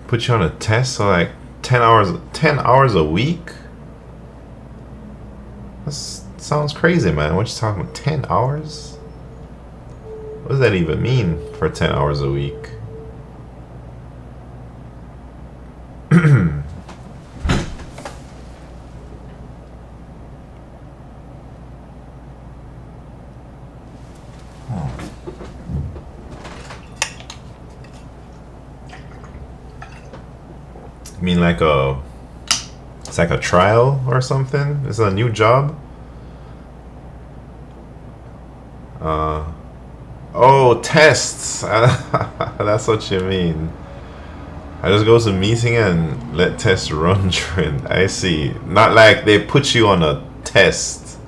Put you on a test, so like 10 hours a week? That sounds crazy, man. What you talking about? 10 hours? What does that even mean for 10 hours a week? You mean like it's like a trial or something? Is it a new job? Oh, tests. That's what you mean. I just go to meeting and let tests run during. I see. Not like they put you on a test.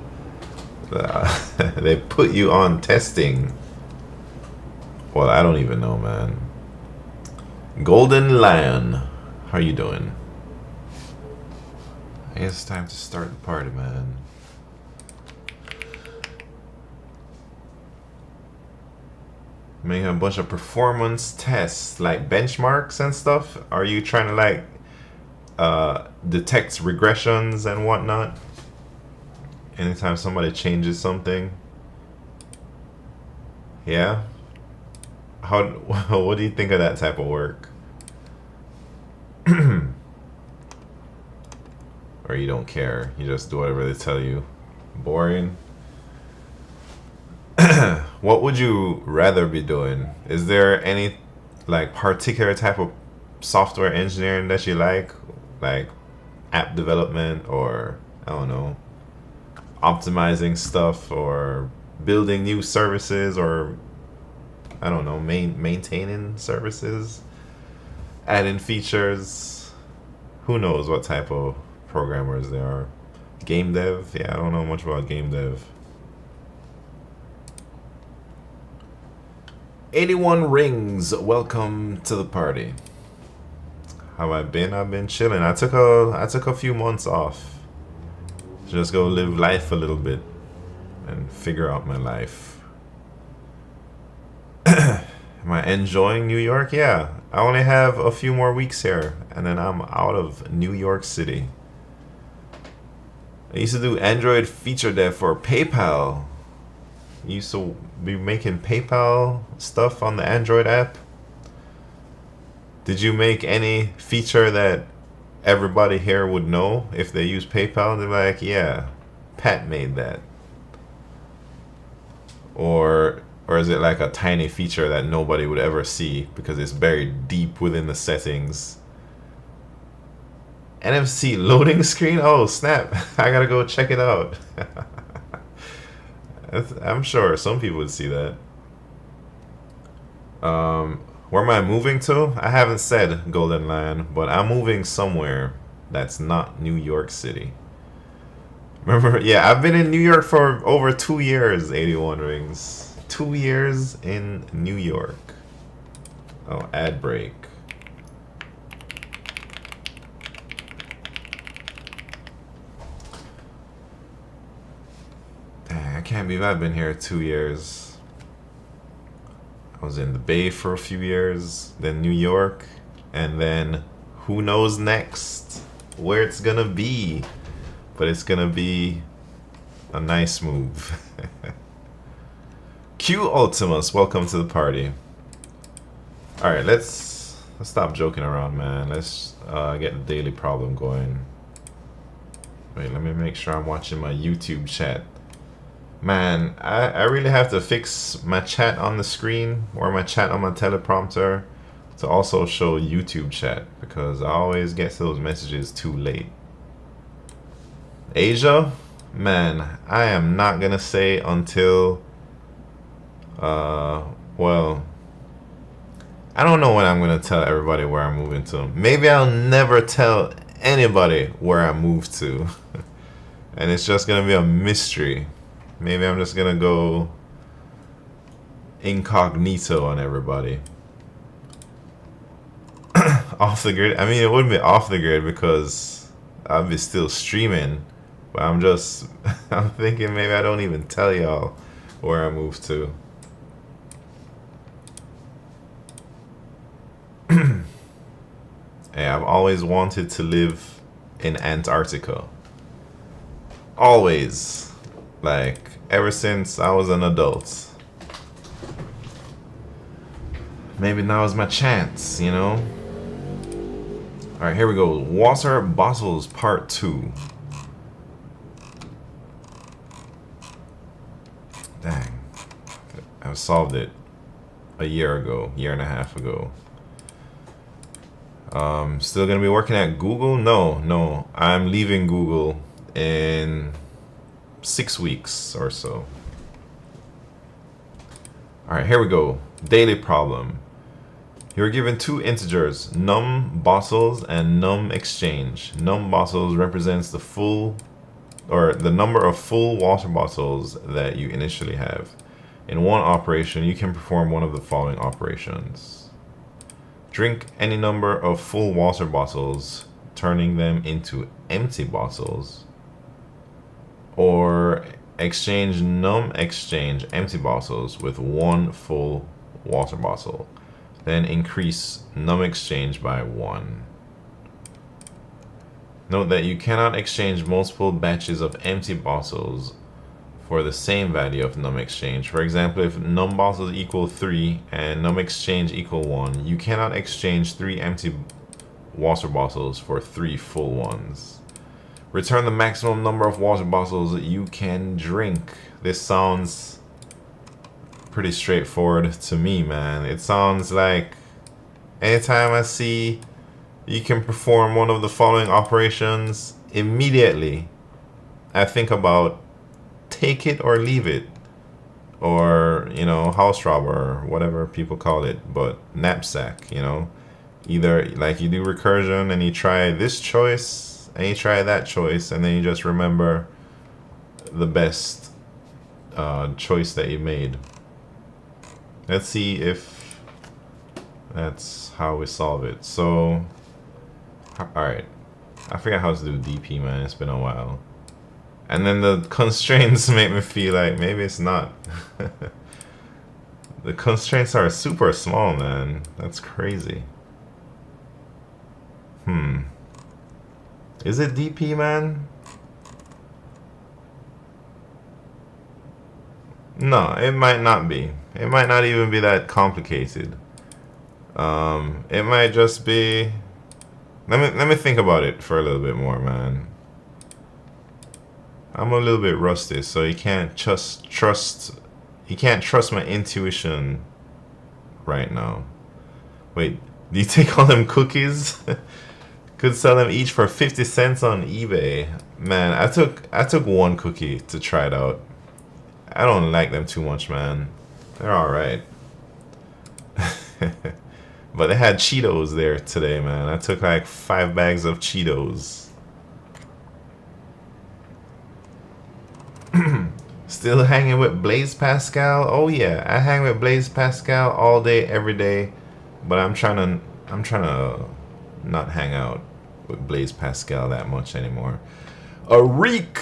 They put you on testing. Well, I don't even know, man. Golden Lion, how you doing? I guess it's time to start the party, man. Making a bunch of performance tests, like benchmarks and stuff. Are you trying to like detect regressions and whatnot? Anytime somebody changes something. Yeah. How? What do you think of that type of work? Or you don't care? You just do whatever they tell you. Boring. What would you rather be doing? Is there any like particular type of software engineering that you like app development, or I don't know, optimizing stuff, or building new services, or I don't know, maintaining services, adding features? Who knows what type of programmers there are? Game dev? Yeah, I don't know much about game dev. 81 rings. Welcome to the party. How I been? I've been chilling. I took a few months off. Just go live life a little bit and figure out my life. Am I enjoying New York? Yeah. I only have a few more weeks here and then I'm out of New York City. I used to do Android feature dev for PayPal. Used to be making PayPal stuff on the Android app. Did you make any feature that everybody here would know if they use PayPal? They're like, yeah, Pat made that. Or is it like a tiny feature that nobody would ever see because it's buried deep within the settings? NFC loading screen? Oh, snap. I gotta go check it out. I'm sure some people would see that. Where am I moving to? I haven't said Golden Lion, but I'm moving somewhere that's not New York City. Remember? Yeah, I've been in New York for over 2 years, 81 rings. 2 years in New York. Oh, ad break. Dang, I can't believe I've been here 2 years. I was in the Bay for a few years, then New York, and then who knows next where it's gonna be. But it's gonna be a nice move. Q Ultimus, welcome to the party. Alright, let's stop joking around, man. Let's get the daily problem going. Wait, let me make sure I'm watching my YouTube chat. Man, I really have to fix my chat on the screen or my chat on my teleprompter to also show YouTube chat because I always get to those messages too late. Asia? Man, I am not gonna say until well, I don't know when I'm gonna tell everybody where I'm moving to. Maybe I'll never tell anybody where I moved to. And it's just gonna be a mystery. Maybe I'm just gonna go incognito on everybody. Off the grid? I mean, it wouldn't be off the grid because I'll be still streaming. But I'm just, I'm thinking maybe I don't even tell y'all where I moved to. Hey, I've always wanted to live in Antarctica. Always. Like, ever since I was an adult. Maybe now is my chance, you know? Alright, here we go. Water bottles part 2. Dang. I solved it a year and a half ago. Still gonna be working at Google? No. I'm leaving Google in 6 weeks or so. Alright, here we go. Daily problem. You're given 2 integers, num bottles and num exchange. Num bottles represents the full, or the number of full water bottles that you initially have. In one operation, you can perform one of the following operations. Drink any number of full water bottles, turning them into empty bottles. Or exchange num exchange empty bottles with 1 full water bottle. Then increase num exchange by 1. Note that you cannot exchange multiple batches of empty bottles for the same value of num exchange. For example, if num bottles equal 3 and num exchange equal 1, you cannot exchange 3 empty water bottles for 3 full ones. Return the maximum number of water bottles you can drink. This sounds pretty straightforward to me, man. It sounds like anytime I see you can perform one of the following operations, immediately I think about take it or leave it, or, you know, house robber, or whatever people call it, but knapsack, you know. Either like you do recursion and you try this choice and you try that choice, and then you just remember the best choice that you made. Let's see if that's how we solve it. So, alright. I forgot how to do DP, man. It's been a while. And then the constraints make me feel like maybe it's not. The constraints are super small, man. That's crazy. Is it DP, man? No, it might not be. It might not even be that complicated. It might just be. Let me think about it for a little bit more, man. I'm a little bit rusty, so you can't just trust. You can't trust my intuition right now. Wait, do you take all them cookies? Could sell them each for 50 cents on eBay. Man, I took 1 cookie to try it out. I don't like them too much, man. They're alright. But they had Cheetos there today, man. I took like 5 bags of Cheetos. Still hanging with Blaise Pascal? Oh yeah, I hang with Blaise Pascal all day, every day. But I'm trying to not hang out with Blaise Pascal that much anymore. Arik!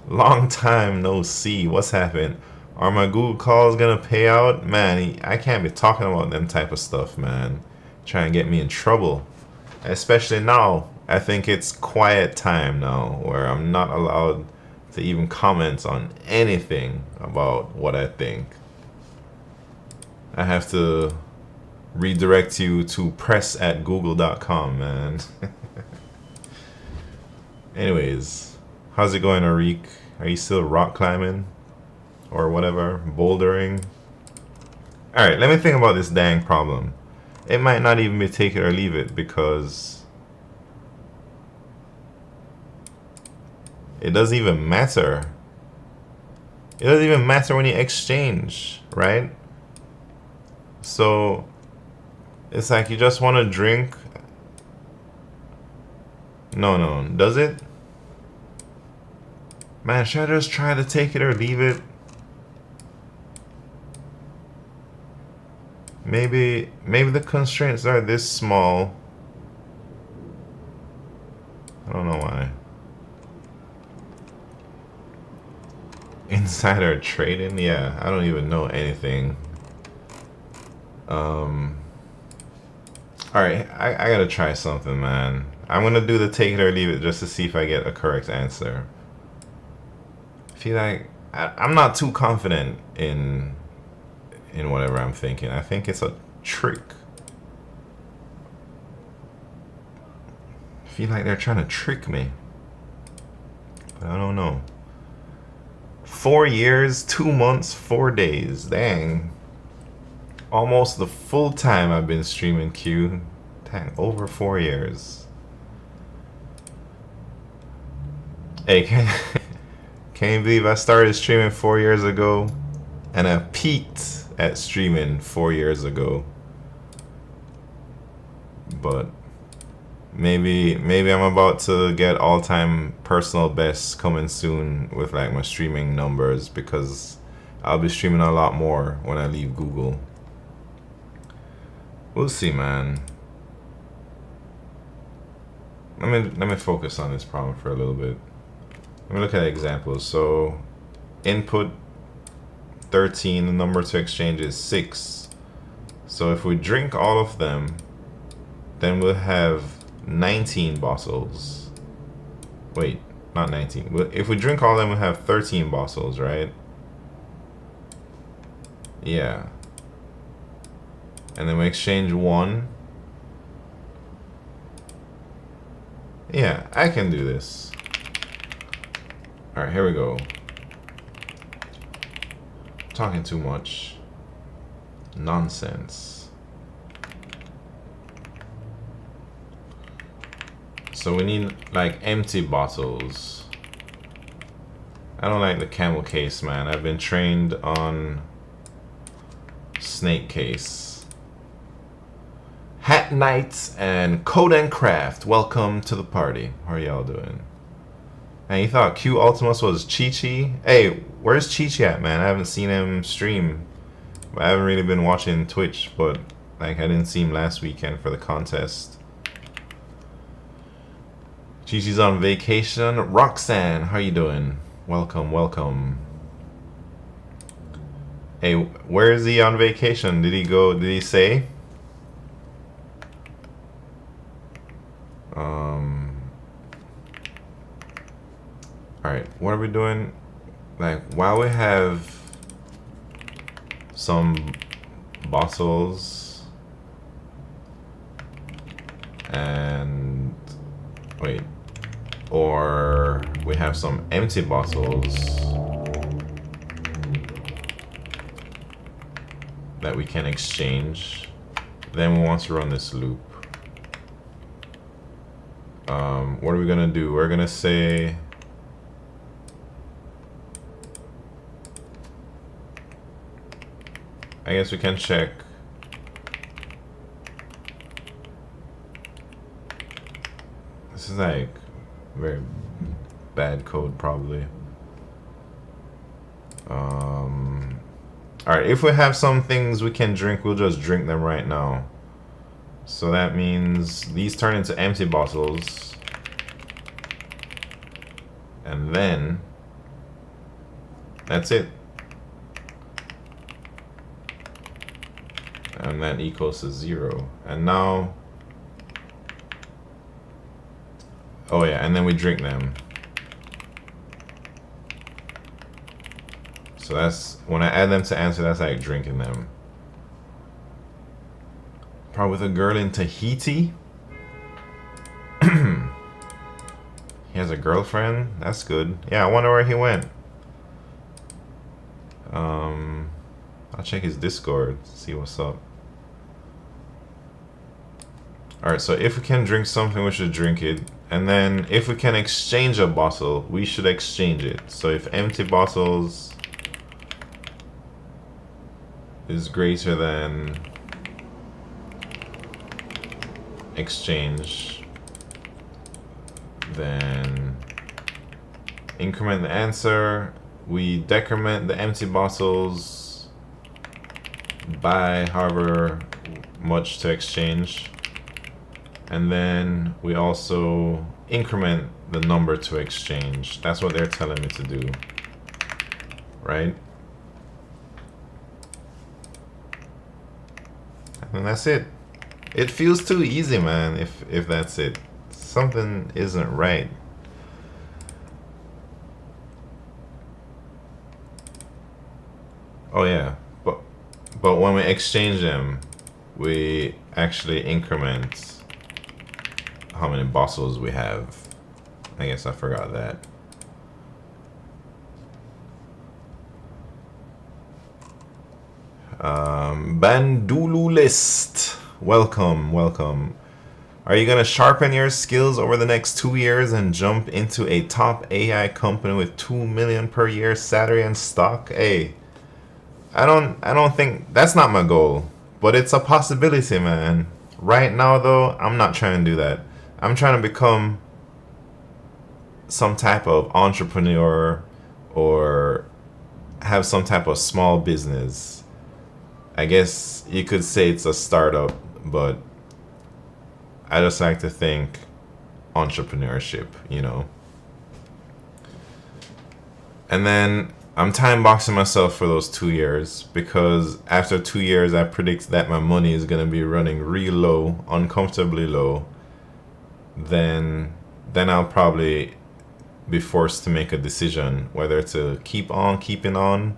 Long time no see. What's happened? Are my Google calls gonna pay out? Man, I can't be talking about them type of stuff, man. Trying to get me in trouble. Especially now. I think it's quiet time now, where I'm not allowed to even comment on anything about what I think. I have to redirect you to press@google.com, man. Anyways, how's it going, Arik? Are you still rock climbing? Or whatever? Bouldering? Alright, let me think about this dang problem. It might not even be take it or leave it, because it doesn't even matter. It doesn't even matter when you exchange, right? So it's like you just want to drink. No, does it? Man, should I just try to take it or leave it? Maybe the constraints are this small. I don't know why. Insider trading? Yeah, I don't even know anything. Alright, Alright, I gotta try something, man. I'm gonna do the take it or leave it just to see if I get a correct answer. I feel like I'm not too confident in whatever I'm thinking. I think it's a trick. I feel like they're trying to trick me. But I don't know. 4 years, 2 months, 4 days. Dang. Almost the full time I've been streaming Q. Dang, over 4 years. Hey, can you believe I started streaming 4 years ago? And I peaked at streaming 4 years ago. But maybe I'm about to get all-time personal bests coming soon with like my streaming numbers, because I'll be streaming a lot more when I leave Google. We'll see, man. Let me focus on this problem for a little bit. Let me look at examples. So input 13, the number to exchange is 6. So if we drink all of them, then we'll have 19 bottles. Wait, not 19. If we drink all of them, we'll have 13 bottles, right? Yeah. And then we exchange 1. Yeah, I can do this. Alright, here we go. Talking too much. Nonsense. So we need like empty bottles. I don't like the camel case, man. I've been trained on snake case. Hat Knights and Code and Craft, welcome to the party. How are y'all doing? And you thought Q Ultimus was Chi-Chi? Hey, where's Chi-Chi at, man? I haven't seen him stream. I haven't really been watching Twitch, but like I didn't see him last weekend for the contest. Chi-Chi's on vacation. Roxanne, how you doing? Welcome, welcome. Hey, where is he on vacation? Did he go, did he say? Alright, what are we doing? Like, while we have some bottles and wait, or we have some empty bottles that we can exchange, then we want to run this loop. What are we gonna do? We're gonna say I guess we can check. This is like very bad code, probably. Alright, if we have some things we can drink, we'll just drink them right now. So that means these turn into empty bottles. And then that's it. And that equals to 0. And now, oh yeah, and then we drink them. So that's, when I add them to answer, that's like drinking them. Probably with a girl in Tahiti. He has a girlfriend? That's good. Yeah, I wonder where he went. I'll check his Discord, see what's up. Alright, so if we can drink something, we should drink it. And then if we can exchange a bottle, we should exchange it. So if empty bottles is greater than exchange, then increment the answer. We decrement the empty bottles by however much to exchange. And then we also increment the number to exchange. That's what they're telling me to do, right? And that's it. It feels too easy, man. If that's it, something isn't right. Oh yeah, but when we exchange them, we actually increment how many bottles we have. I guess I forgot that. Bandulu list. Welcome, welcome. Are you gonna sharpen your skills over the next 2 years and jump into a top AI company with 2 million per year salary and stock? Hey, I don't think that's not my goal, but it's a possibility, man. Right now though, I'm not trying to do that. I'm trying to become some type of entrepreneur or have some type of small business. I guess you could say it's a startup, but I just like to think entrepreneurship, you know. And then I'm time boxing myself for those 2 years because after 2 years, I predict that my money is going to be running real low, uncomfortably low. Then I'll probably be forced to make a decision whether to keep on keeping on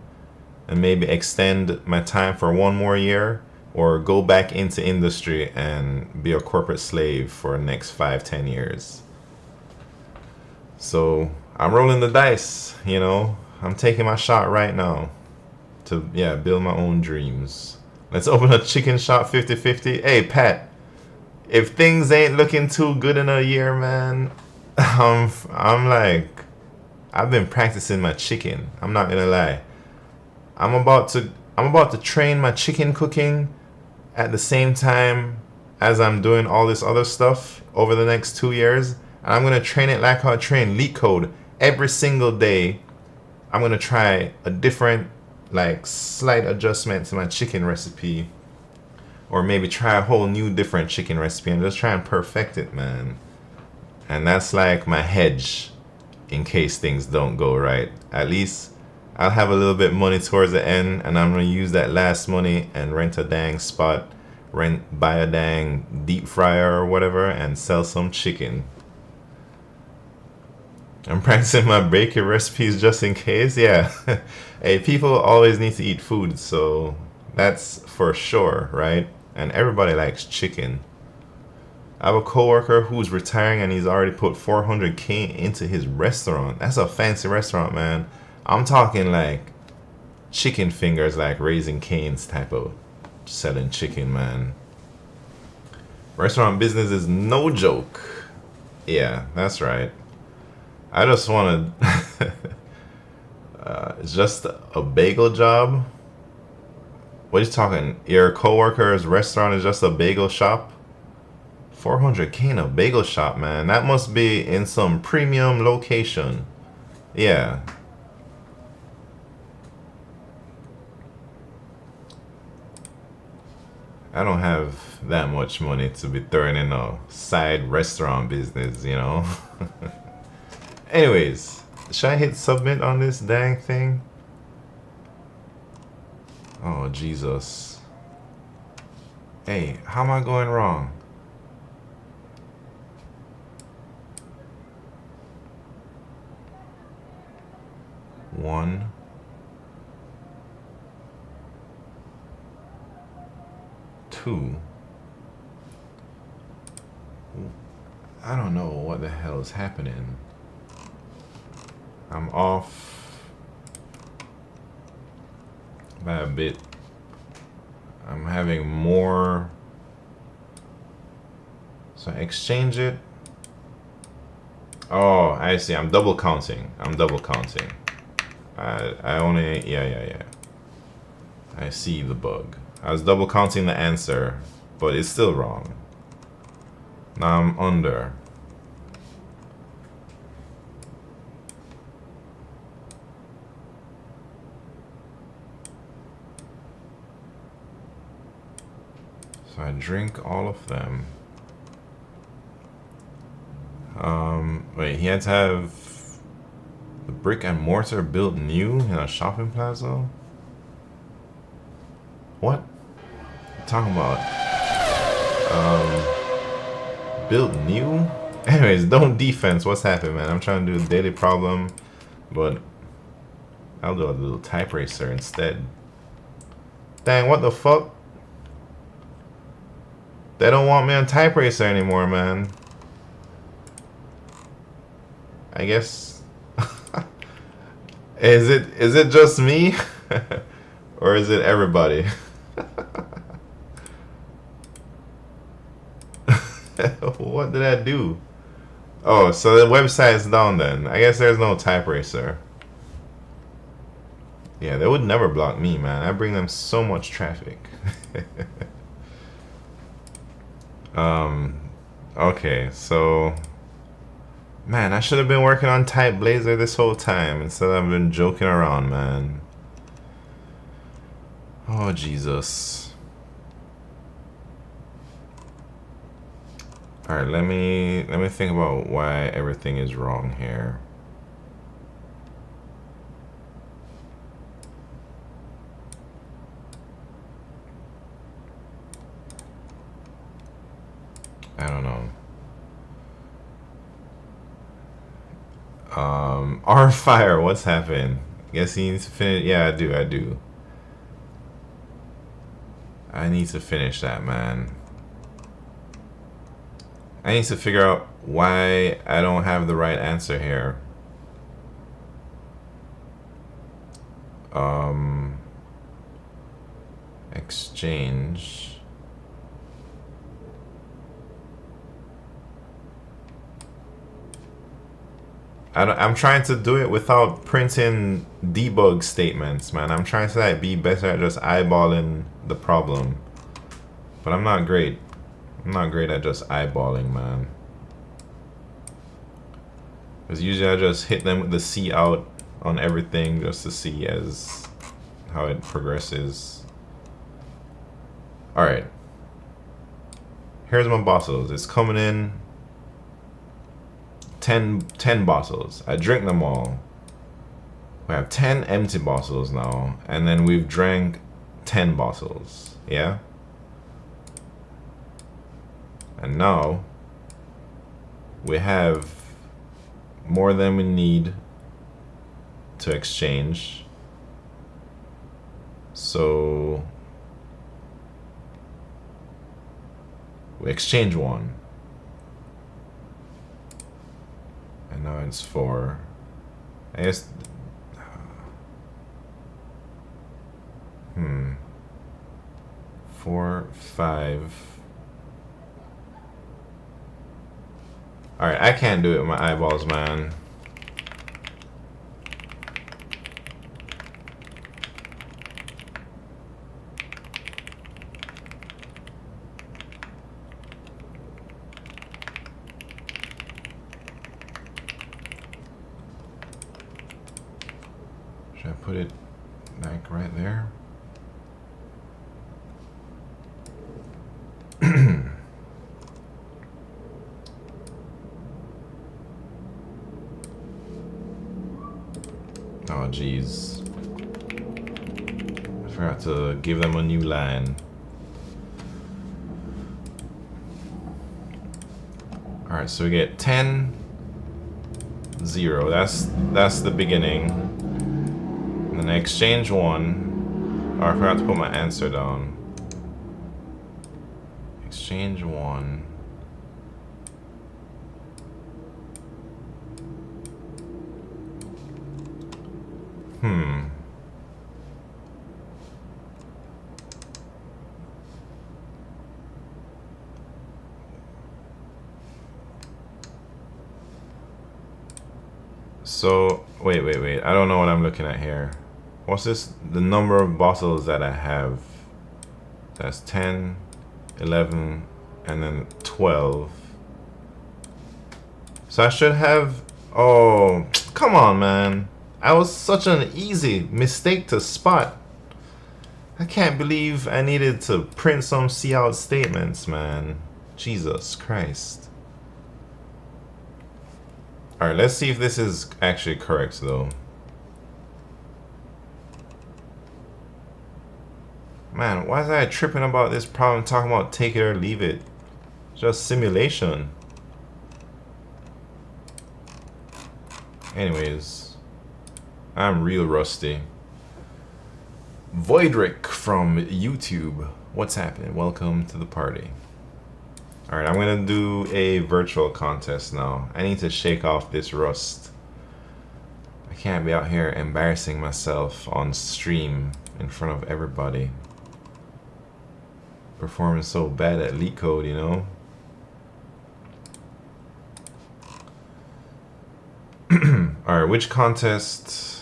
and maybe extend my time for 1 more year or go back into industry and be a corporate slave for the next 5, 10 years. So I'm rolling the dice, you know. I'm taking my shot right now to build my own dreams. Let's open a chicken shop 50-50. Hey Pat, if things ain't looking too good in a year, man, I'm like, I've been practicing my chicken. I'm not gonna lie. I'm about to train my chicken cooking at the same time as I'm doing all this other stuff over the next 2 years. And I'm gonna train it like how I train LeetCode every single day. I'm gonna try a different, like, slight adjustment to my chicken recipe, or maybe try a whole new different chicken recipe and just try and perfect it, man. And that's like my hedge in case things don't go right. At least I'll have a little bit money towards the end, and I'm gonna use that last money and rent a dang spot, buy a dang deep fryer or whatever, and sell some chicken. I'm practicing my bakery recipes just in case. Yeah. Hey, people always need to eat food, so that's for sure, right? And everybody likes chicken. I have a coworker who's retiring and he's already put 400K into his restaurant. That's a fancy restaurant, man. I'm talking like chicken fingers, like Raising Cane's type of selling chicken, man. Restaurant business is no joke. Yeah, that's right. I just want to. It's just a bagel job. What are you talking? Your coworker's restaurant is just a bagel shop? 400K in a bagel shop, man. That must be in some premium location. Yeah. I don't have that much money to be throwing in a side restaurant business, you know? Anyways, should I hit submit on this dang thing? Oh, Jesus. Hey, how am I going wrong? One. Two. I don't know what the hell is happening. I'm off by a bit. I'm having more. So I exchange it. Oh, I see. I'm double counting. I only, yeah. I see the bug. I was double counting the answer, but it's still wrong. Now I'm under. So I drink all of them. Wait, he had to have the brick and mortar built new in a shopping plaza? What? What are you talking about? Build new? Anyways, don't defense. What's happening, man? I'm trying to do a daily problem, but I'll do a little type racer instead. Dang, what the fuck? They don't want me on type racer anymore, man. I guess. Is it just me? Or is it everybody? What did I do? Oh, so the website's down then. I guess there's no type racer. Yeah, they would never block me, man. I bring them so much traffic. Okay, so man, I should have been working on Type Blazor this whole time instead of been joking around, man. Oh Jesus. Alright, let me think about why everything is wrong here. I don't know. R-Fire, what's happened? Guess he needs to finish. Yeah, I do. I need to finish that, man. I need to figure out why I don't have the right answer here. Exchange. I'm trying to do it without printing debug statements, man. I'm trying to like be better at just eyeballing the problem. But I'm not great. I'm not great at just eyeballing, man. Because usually I just hit them with the C out on everything just to see as how it progresses. Alright. Here's my bottles. It's coming in 10 bottles. I drink them all. We have 10 empty bottles now, and then we've drank 10 bottles. Yeah? And now we have more than we need to exchange. So we exchange one. And now it's 4. I guess 4, 5. Alright, I can't do it with my eyeballs, man. Should I put it like right there? Oh jeez, I forgot to give them a new line. Alright, so we get 10, 0. That's the beginning. And then I exchange 1. Oh, I forgot to put my answer down. Exchange 1. So, wait. I don't know what I'm looking at here. What's this? The number of bottles that I have. That's 10, 11, and then 12. So I should have... Oh, come on, man. I was such an easy mistake to spot. I can't believe I needed to print some see-out statements, man. Jesus Christ. Alright, let's see if this is actually correct, though. Man, why is I tripping about this problem talking about take it or leave it? Just simulation. Anyways, I'm real rusty. Voidrick from YouTube. What's happening? Welcome to the party. Alright, I'm gonna do a virtual contest now. I need to shake off this rust. I can't be out here embarrassing myself on stream in front of everybody. Performing so bad at LeetCode, you know? Alright, which contest?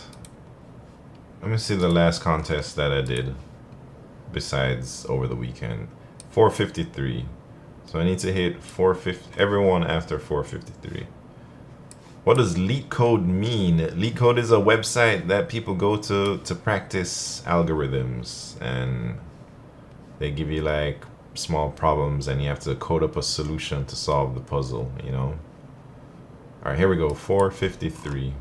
Let me see the last contest that I did besides over the weekend. 453. So I need to hit 450, everyone after 453. What does LeetCode mean? LeetCode is a website that people go to practice algorithms, and they give you like small problems and you have to code up a solution to solve the puzzle, you know? All right, here we go. 453.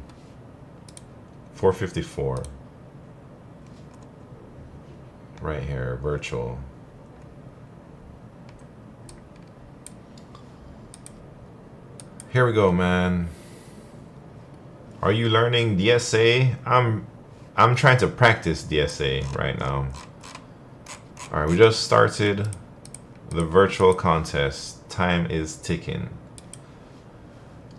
454. Right here, virtual. Here we go, man. Are you learning DSA? I'm trying to practice DSA right now. All right, we just started the virtual contest. Time is ticking.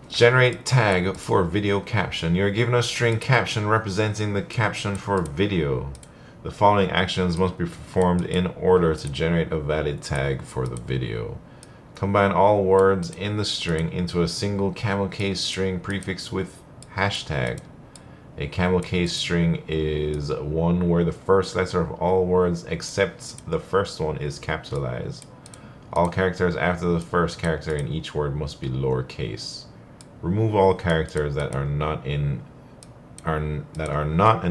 Generate tag for video caption. You're given a string caption representing the caption for video. The following actions must be performed in order to generate a valid tag for the video. Combine all words in the string into a single camel case string prefixed with hashtag. A camel case string is one where the first letter of all words except the first one is capitalized. All characters after the first character in each word must be lowercase. Remove all characters that are not an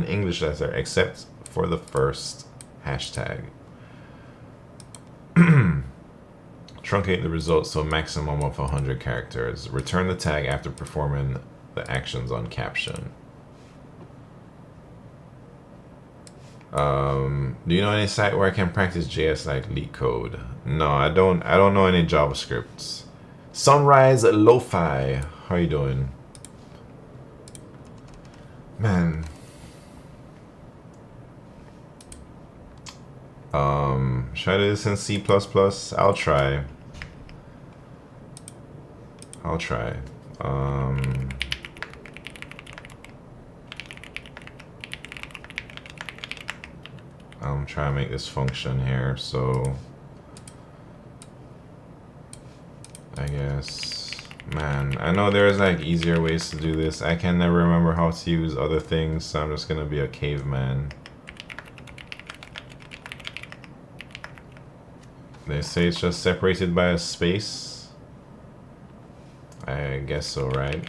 English letter except for the first hashtag. Truncate the results to a maximum of 100 characters. Return the tag after performing the actions on caption. Do you know any site where I can practice JS like LeetCode? No, I don't know any JavaScripts. Sunrise Lo-Fi. How you doing? Man. Should I do this in C++? I'll try. I'm trying to make this function here, so I guess, man, I know there's like easier ways to do this. I can never remember how to use other things, so I'm just gonna be a caveman. They say it's just separated by a space. I guess so, right?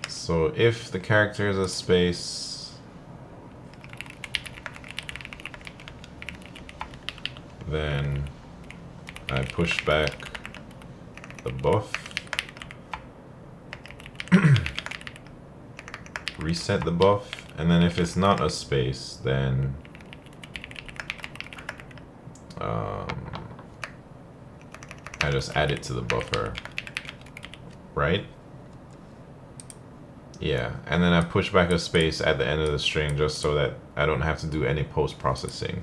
So if the character is a space, then I push back the buff, reset the buff, and then if it's not a space, then I just add it to the buffer, right? Yeah, and then I push back a space at the end of the string just so that I don't have to do any post-processing.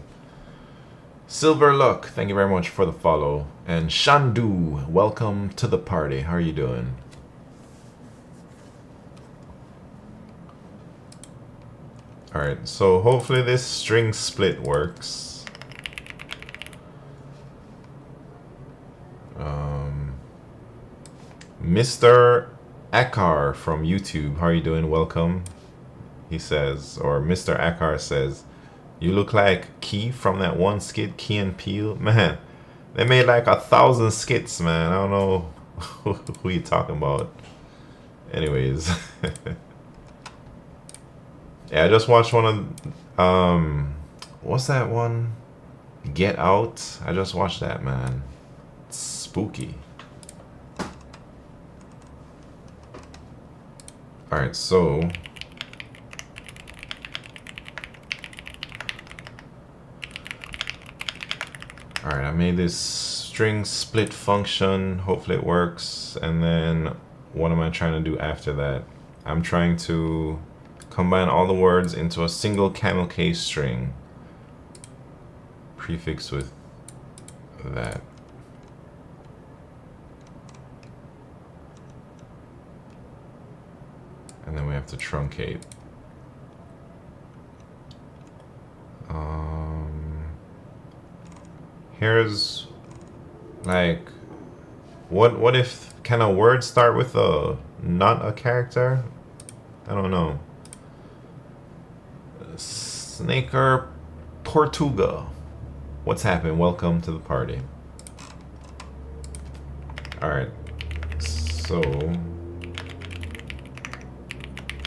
Silver Luck, thank you very much for the follow. And Shandu, welcome to the party. How are you doing? Alright, so hopefully this string split works. Mr. Akar from YouTube, how are you doing? Welcome. He says, or Mr. Akar says, you look like Key from that one skit, Key and Peele. Man, they made like 1,000 skits, man. I don't know who you talking about. Anyways. Yeah, I just watched one of, what's that one? Get Out. I just watched that, man. It's spooky. All right, so all right, I made this string split function. Hopefully it works. And then what am I trying to do after that? I'm trying to combine all the words into a single camel case string prefixed with that. And then we have to truncate. Here's like, what if, can a word start with a, not a character? I don't know. Snaker Portuga. What's happened? Welcome to the party. Alright. So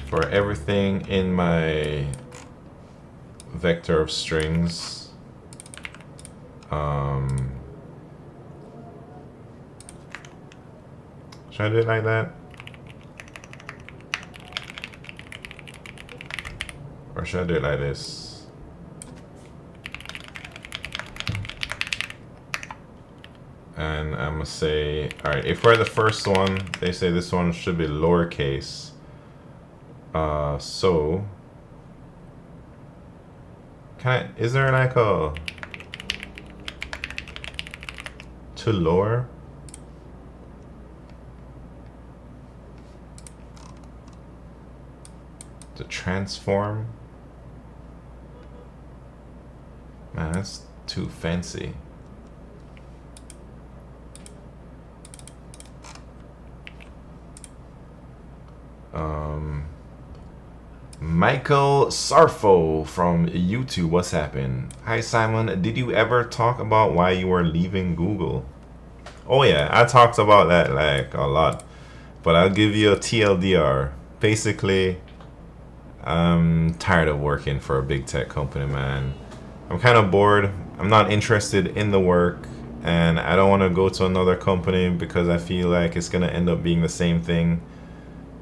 for everything in my vector of strings, should I do it like that? Or should I do it like this? And I'm gonna say, all right, if we're the first one, they say this one should be lowercase. So, is there like a, to lower? To transform? Man, that's too fancy. Michael Sarfo from YouTube, what's happened? Hi Simon, did you ever talk about why you were leaving Google? Oh yeah, I talked about that like a lot, but I'll give you a TLDR. Basically, I'm tired of working for a big tech company, man. I'm kind of bored. I'm not interested in the work, and I don't want to go to another company because I feel like it's gonna end up being the same thing.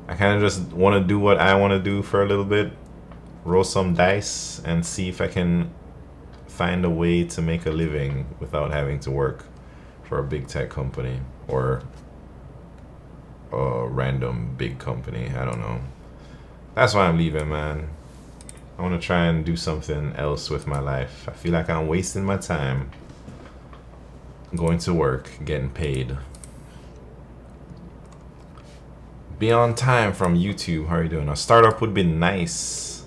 I kind of just want to do what I want to do for a little bit, roll some dice, and see if I can find a way to make a living without having to work for a big tech company or a random big company. I don't know. That's why I'm leaving, man. I want to try and do something else with my life. I feel like I'm wasting my time going to work, getting paid. Be on time from YouTube. How are you doing? A startup would be nice.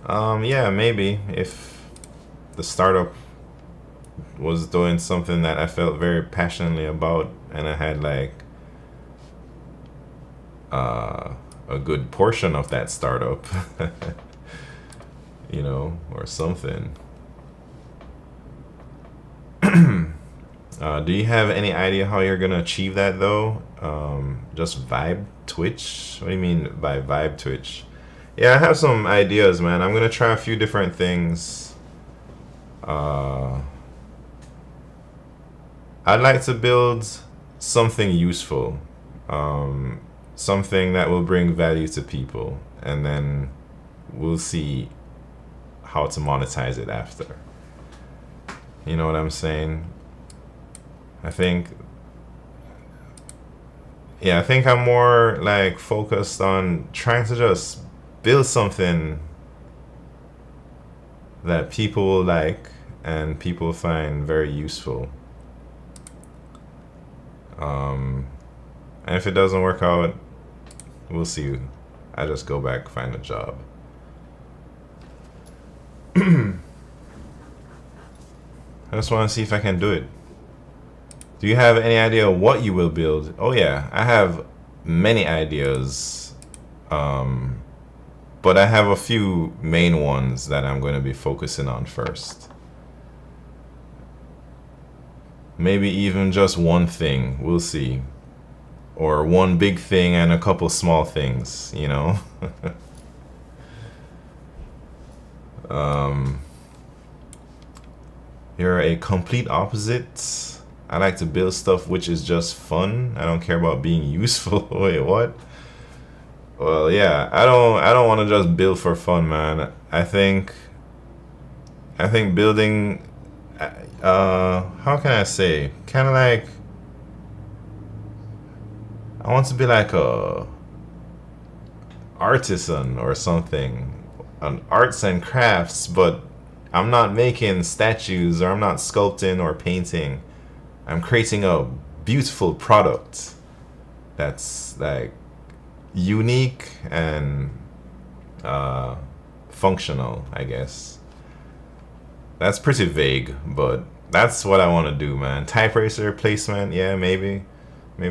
Yeah, maybe if the startup was doing something that I felt very passionately about, and I had like a good portion of that startup, you know, or something. Do you have any idea how you're gonna achieve that though? Just vibe Twitch? What do you mean by vibe Twitch? Yeah, I have some ideas, man. I'm gonna try a few different things. I'd like to build something useful, something that will bring value to people, and then we'll see how to monetize it after. You know what I'm saying? I think I'm more like focused on trying to just build something that people will like and people find very useful. And if it doesn't work out, we'll see. I just go back, find a job. I just want to see if I can do it. Do you have any idea what you will build? Oh yeah, I have many ideas. But I have a few main ones that I'm going to be focusing on first. Maybe even just one thing, we'll see. Or one big thing and a couple small things, you know? You're a complete opposite. I like to build stuff which is just fun. I don't care about being useful. Wait, what? Well, yeah, I don't want to just build for fun, man. I think building, how can I say, kind of like I want to be like a artisan or something, on arts and crafts, but I'm not making statues or I'm not sculpting or painting. I'm creating a beautiful product that's like unique and uh, functional, I guess. That's pretty vague, but that's what I want to do, man. Type racer replacement, yeah, maybe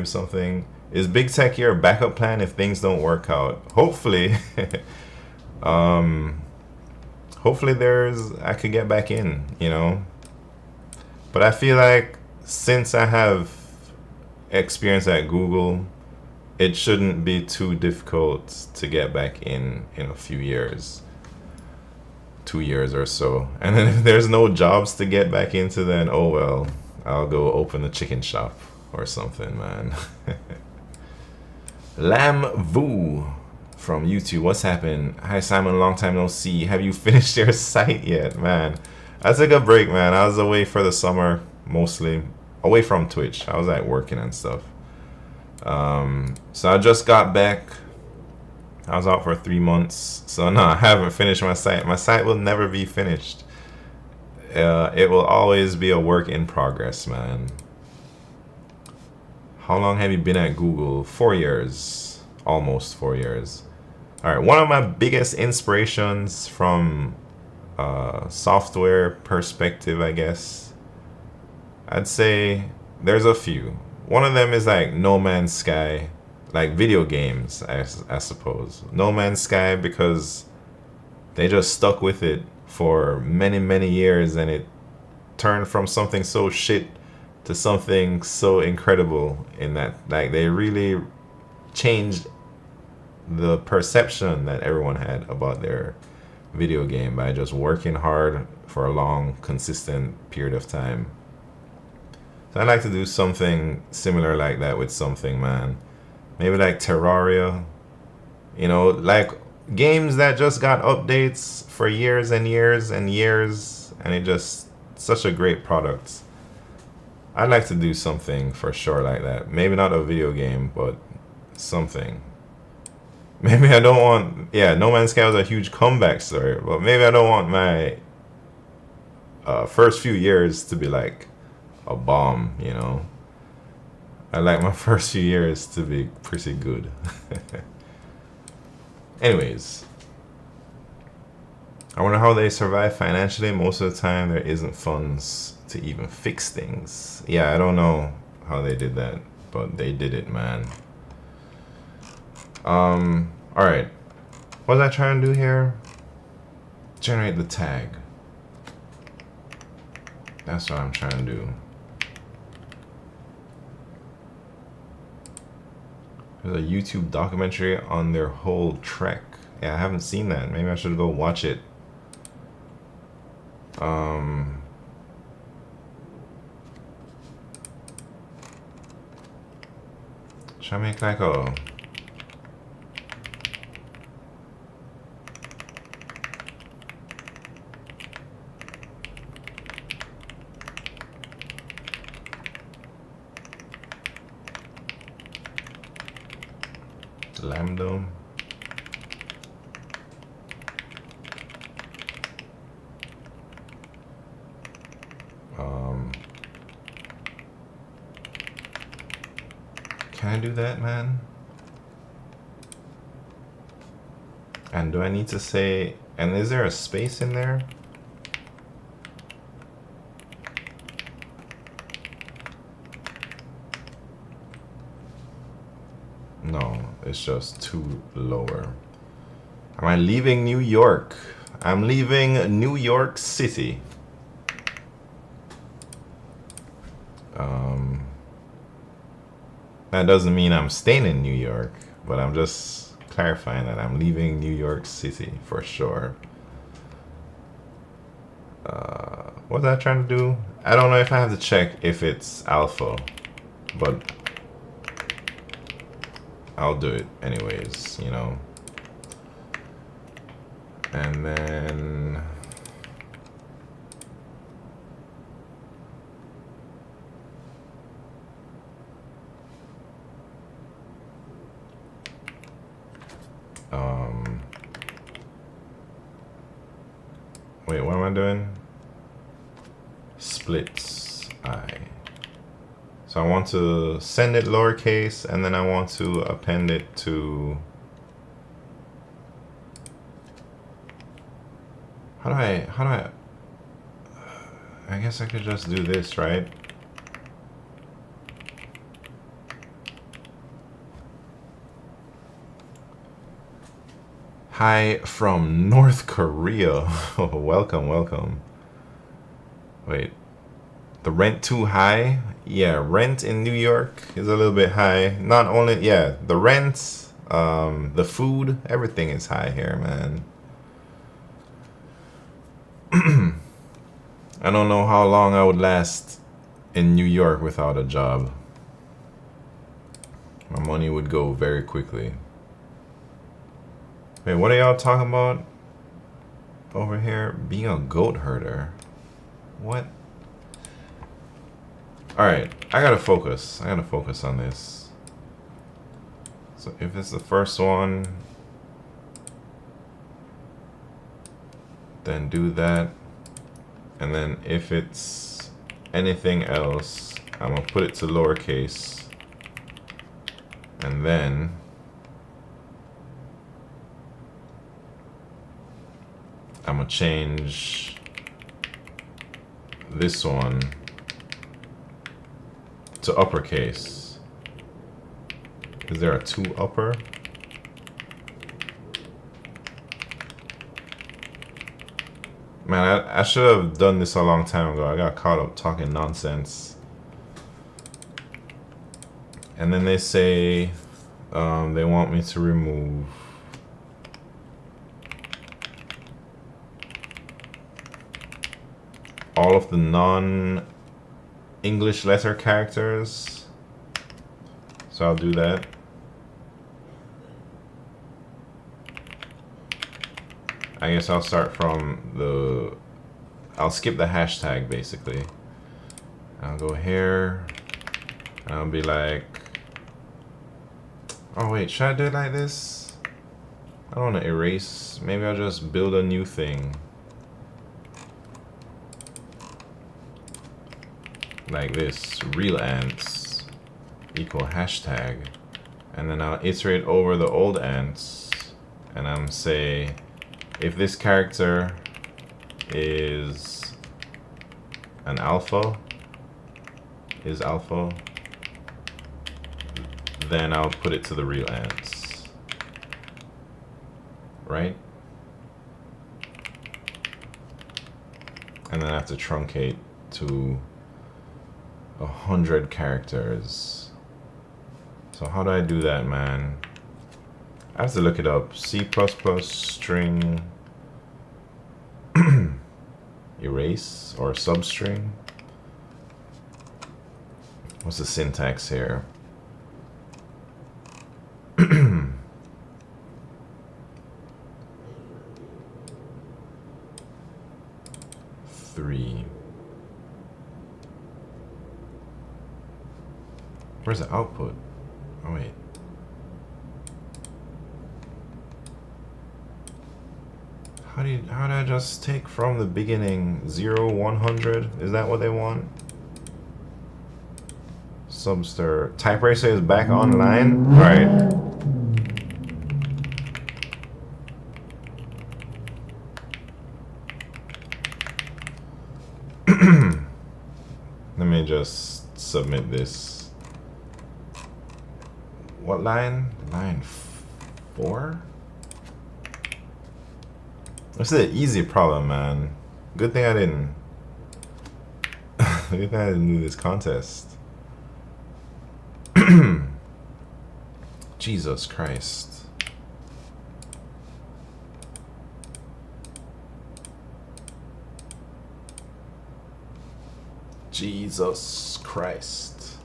something. Is big tech your backup plan if things don't work out? Hopefully, um, hopefully I could get back in, you know. But I feel like since I have experience at Google, it shouldn't be too difficult to get back in a few years, 2 years or so. And then if there's no jobs to get back into, then oh well, I'll go open a chicken shop or something, man. Lam Vu from YouTube. What's happened? Hi Simon, long time no see. Have you finished your site yet, man? I took a break, man. I was away for the summer, mostly away from Twitch. I was like working and stuff. So I just got back. I was out for 3 months. So no, I haven't finished my site. My site will never be finished. It will always be a work in progress, man. How long have you been at Google? 4 years. Almost 4 years. Alright, one of my biggest inspirations from software perspective, I guess, I'd say there's a few. One of them is like No Man's Sky, like video games, I suppose. No Man's Sky, because they just stuck with it for many, many years and it turned from something so shit to something so incredible in that, like, they really changed the perception that everyone had about their video game by just working hard for a long, consistent period of time. So I'd like to do something similar like that with something, man. Maybe like Terraria, you know, like games that just got updates for years and years and years, and it just such a great product. I'd like to do something for sure like that. Maybe not a video game, but something. Maybe I don't want, yeah, No Man's Sky was a huge comeback story, but maybe I don't want my first few years to be like a bomb, you know. I like my first few years to be pretty good. Anyways, I wonder how they survive financially. Most of the time there isn't funds to even fix things. Yeah, I don't know how they did that, but they did it, man. All right. What was I trying to do here? Generate the tag. That's what I'm trying to do. There's a YouTube documentary on their whole trek. Yeah, I haven't seen that. Maybe I should go watch it. Should I make like a lambda? Can I do that, man? And do I need to say, and is there a space in there? No, it's just too lower. Am I leaving New York? I'm leaving New York City. That doesn't mean I'm staying in New York, but I'm just clarifying that I'm leaving New York City for sure. What was I trying to do? I don't know if I have to check if it's alpha, but I'll do it anyways, you know. And then wait, what am I doing? Splits I. So I want to send it lowercase, and then I want to append it to. How do I? I guess I could just do this, right? Hi from North Korea. Welcome, welcome. Wait, the rent too high? Yeah, rent in New York is a little bit high. Not only, yeah, the rent, the food, everything is high here, man. I don't know how long I would last in New York without a job. My money would go very quickly. Wait, what are y'all talking about over here? Being a goat herder. What? Alright, I gotta focus. I gotta focus on this. So if it's the first one, then do that. And then if it's anything else, I'm gonna put it to lowercase. And then I'm gonna change this one to uppercase. Is there a 2 upper? Man, I should have done this a long time ago. I got caught up talking nonsense. And then they say they want me to remove all of the non-English letter characters. So I'll do that. I guess I'll start from the... I'll skip the hashtag, basically. I'll go here. And I'll be like... Oh, wait. Should I do it like this? I don't want to erase. Maybe I'll just build a new thing. Like this. Real ants equal hashtag. And then I'll iterate over the old ants. And I'm say... If this character is an alpha, then I'll put it to the real ants, right? And then I have to truncate to 100 characters. So how do I do that, man? I have to look it up. C++ string erase or substring. What's the syntax here? 3. Where's the output? Oh wait. How did I just take from the beginning 0, 100? Is that what they want? Subster. Type Racer is back online? Alright. Let me just submit this. What line? Line 4? This is an easy problem, man. Good thing I didn't. Good thing I didn't do this contest. Jesus Christ. Jesus Christ.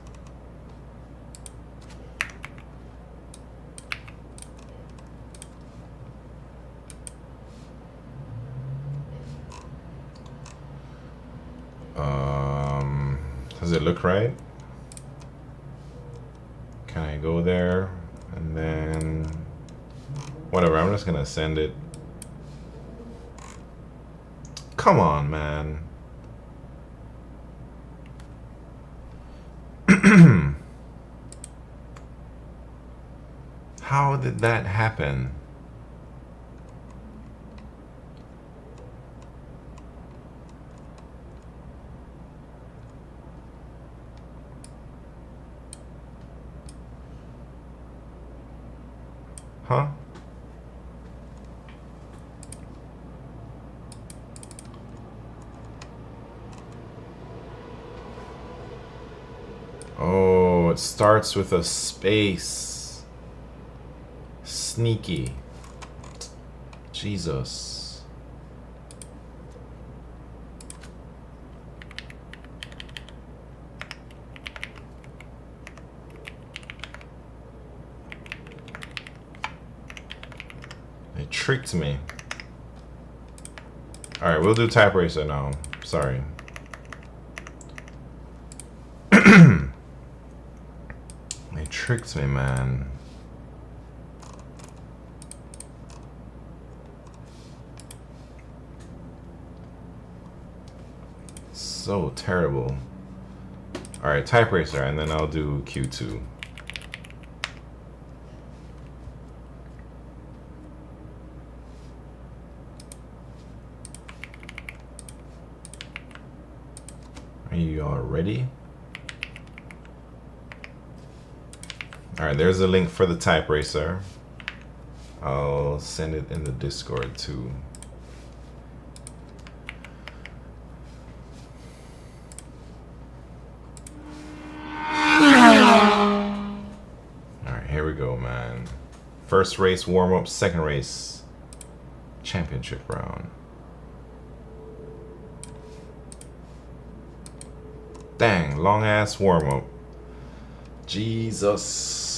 Does it look right? Can I go there? And then whatever, I'm just gonna send it. Come on, man. How did that happen? Huh? Oh, it starts with a space. Sneaky. Jesus. It tricked me. Alright, we'll do type racer now. Sorry. It tricked me, man. So terrible. Alright, type racer, and then I'll do Q2. Are you all ready? Alright, there's a link for the type racer. I'll send it in the Discord too. Alright, here we go, man. First race warm-up, second race championship round. Dang, long ass warm-up. Jesus.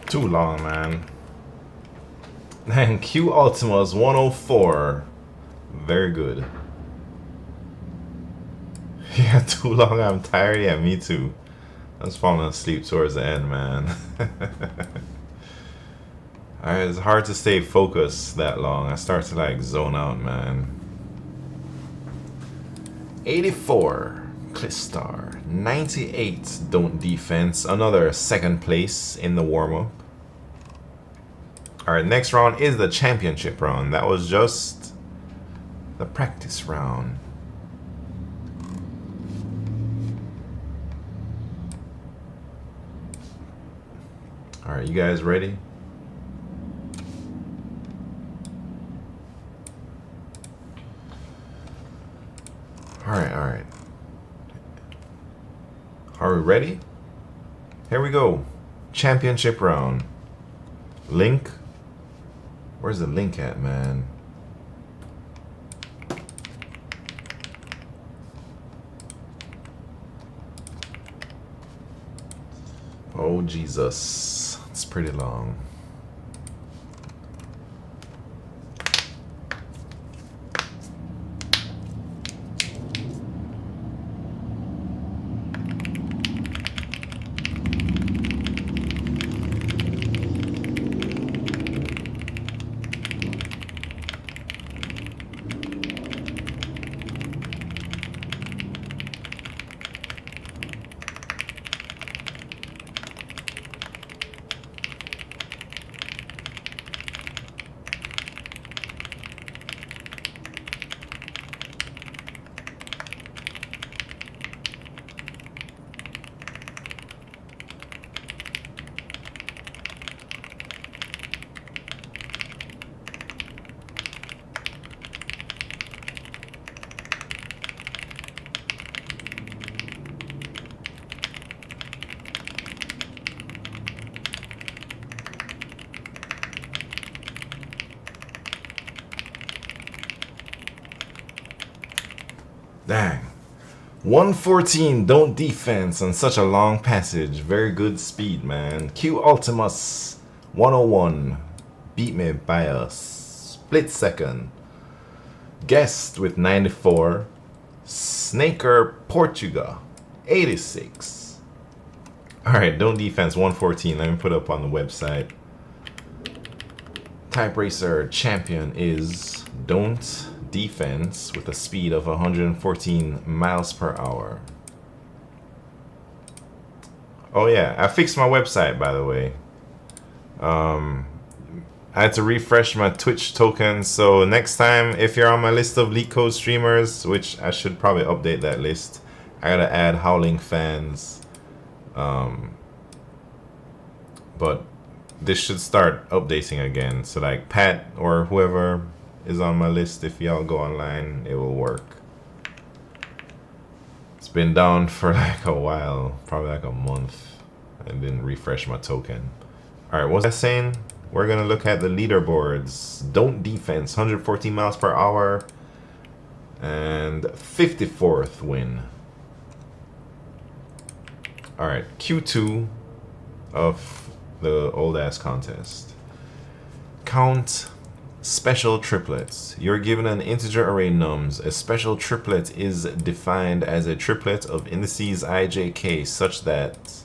Too long, man. And Q Ultima's 104. Very good. Yeah, too long. I'm tired. Yeah, me too. I was falling asleep towards the end, man. It's hard to stay focused that long. I start to like zone out, man. 84, Clistar. 98, Don't Defense. Another second place in the warm-up. Alright, next round is the championship round. That was just the practice round. Alright, you guys ready? Alright. Are we ready? Here we go. Championship round. Link. Where's the link at, man? Oh, Jesus. Let's pretty long. Dang. 114, don't defense on such a long passage. Very good speed, man. Q Ultimus 101. Beat me by a split second. Guest with 94. Snaker Portugal 86. Alright, don't defense 114. Let me put up on the website. Type Racer champion is don't defense with a speed of 114 miles per hour. Oh yeah, I fixed my website, by the way. I had to refresh my Twitch token, so next time if you're on my list of LeetCode streamers, which I should probably update that list, I gotta add Howling Fans. But this should start updating again, so like Pat or whoever is on my list, if y'all go online, it will work. It's been down for like a while, probably like a month. I didn't refresh my token. Alright, what was I saying? We're gonna look at the leaderboards. Don't defense, 114 miles per hour, and 54th win. Alright, Q2 of the old ass contest. Count special triplets. You're given an integer array nums. A special triplet is defined as a triplet of indices I, j, k such that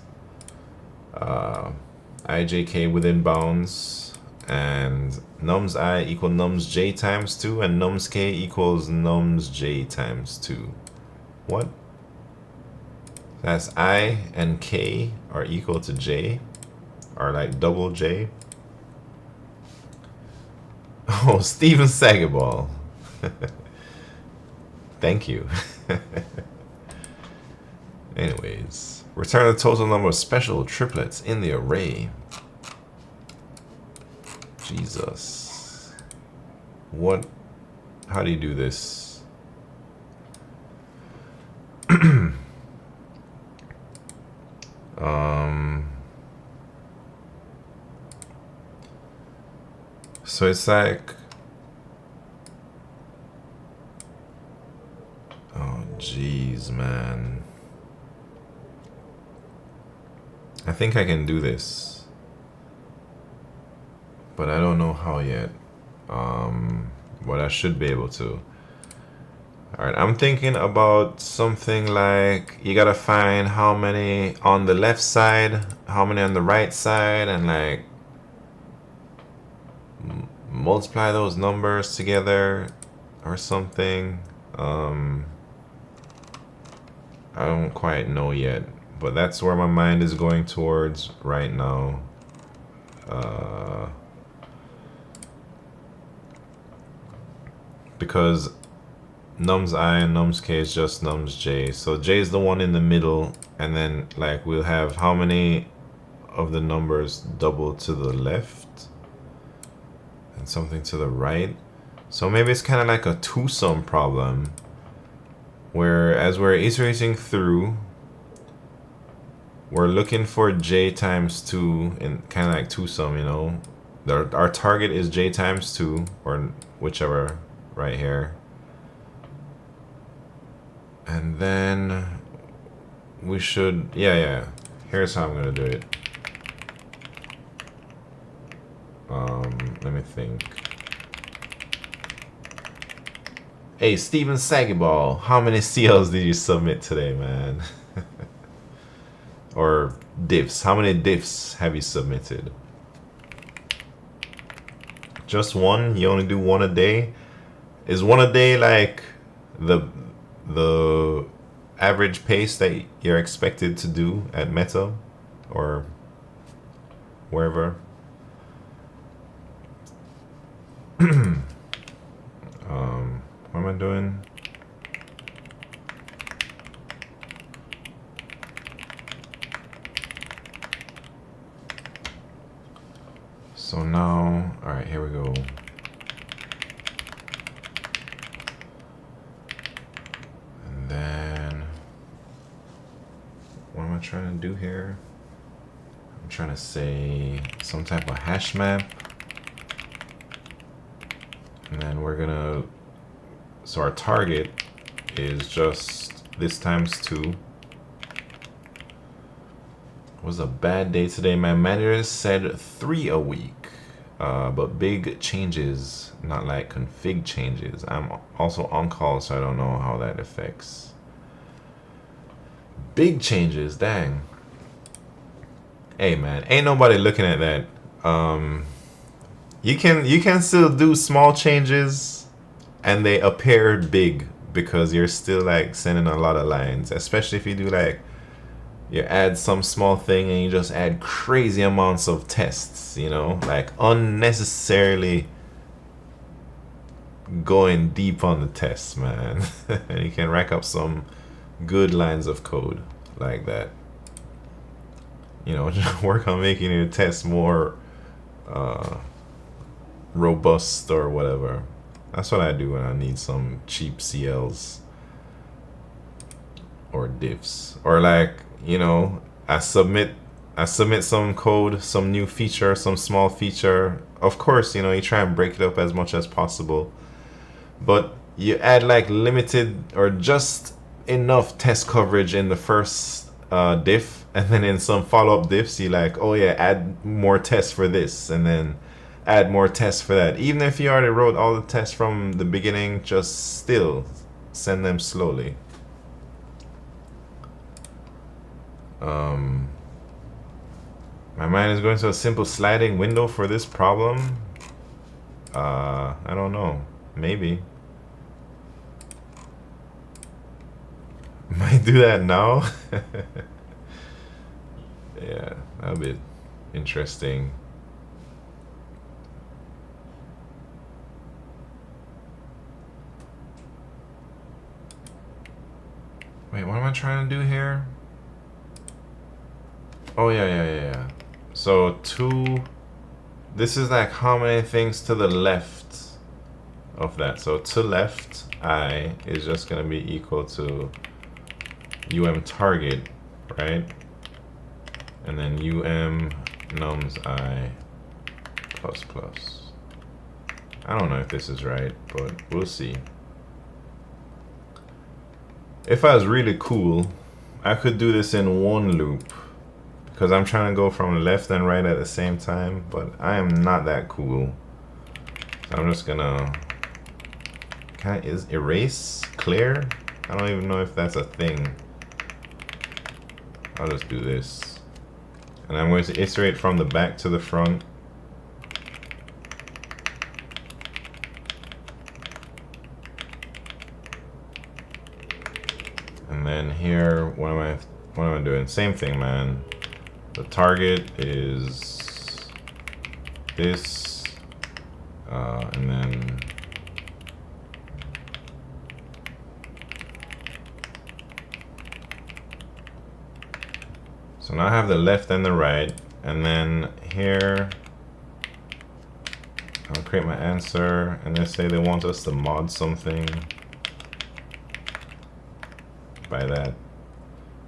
I, j, k within bounds and nums I equal nums j times 2 and nums k equals nums j times 2. What? That's I and k are equal to j, or like double j. Oh, Steven Sagaball. Thank you. Anyways, return the total number of special triplets in the array. Jesus. What? How do you do this? So it's like, oh jeez, man. I think I can do this, but I don't know how yet. But I should be able to. Alright, I'm thinking about something like you gotta find how many on the left side, how many on the right side, and like multiply those numbers together or something. I don't quite know yet, but that's where my mind is going towards right now. Because nums I and nums k is just nums j, so j is the one in the middle, and then like we'll have how many of the numbers double to the left and something to the right. So maybe it's kind of like a two-sum problem, where as we're iterating through, we're looking for j times 2 in kind of like two-sum, you know. Our target is j times 2, or whichever, right here. And then we should, yeah, here's how I'm gonna do it. Let me think. Hey, Steven Sagiball, how many CLs did you submit today, man? Or diffs? How many diffs have you submitted? Just one? You only do one a day? Is one a day like the average pace that you're expected to do at Meta or wherever? What am I doing? So now, all right, here we go. And then, what am I trying to do here? I'm trying to say some type of hash map. And then we're gonna, so our target is just this times 2. It was a bad day today. My manager said 3 a week, but big changes, not like config changes. I'm also on call, so I don't know how that affects. Big changes, dang. Hey man, ain't nobody looking at that. You can still do small changes and they appear big because you're still like sending a lot of lines, especially if you do like you add some small thing and you just add crazy amounts of tests, you know, like unnecessarily going deep on the tests, man. And you can rack up some good lines of code like that. You know, just work on making your tests more robust or whatever. That's what I do when I need some cheap CLs or diffs, or like, you know, I submit some code, some new feature, some small feature. Of course, you know, you try and break it up as much as possible, but you add like limited or just enough test coverage in the first diff, and then in some follow-up diffs you like, oh yeah, add more tests for this, and then add more tests for that. Even if you already wrote all the tests from the beginning, just still send them slowly. My mind is going to a simple sliding window for this problem. I don't know. Maybe. Might do that now. Yeah, that'll be interesting. Wait, what am I trying to do here? Oh yeah. So 2, this is like how many things to the left of that. So to left I is just gonna be equal to target, right? And then nums I plus plus. I don't know if this is right, but we'll see. If I was really cool, I could do this in one loop, because I'm trying to go from left and right at the same time, but I am not that cool. So I'm just gonna erase clear. I don't even know if that's a thing. I'll just do this, and I'm going to iterate from the back to the front. And then here, what am I doing? Same thing, man. The target is this, and then so now I have the left and the right, and then here I'll create my answer, and they say they want us to mod something by that.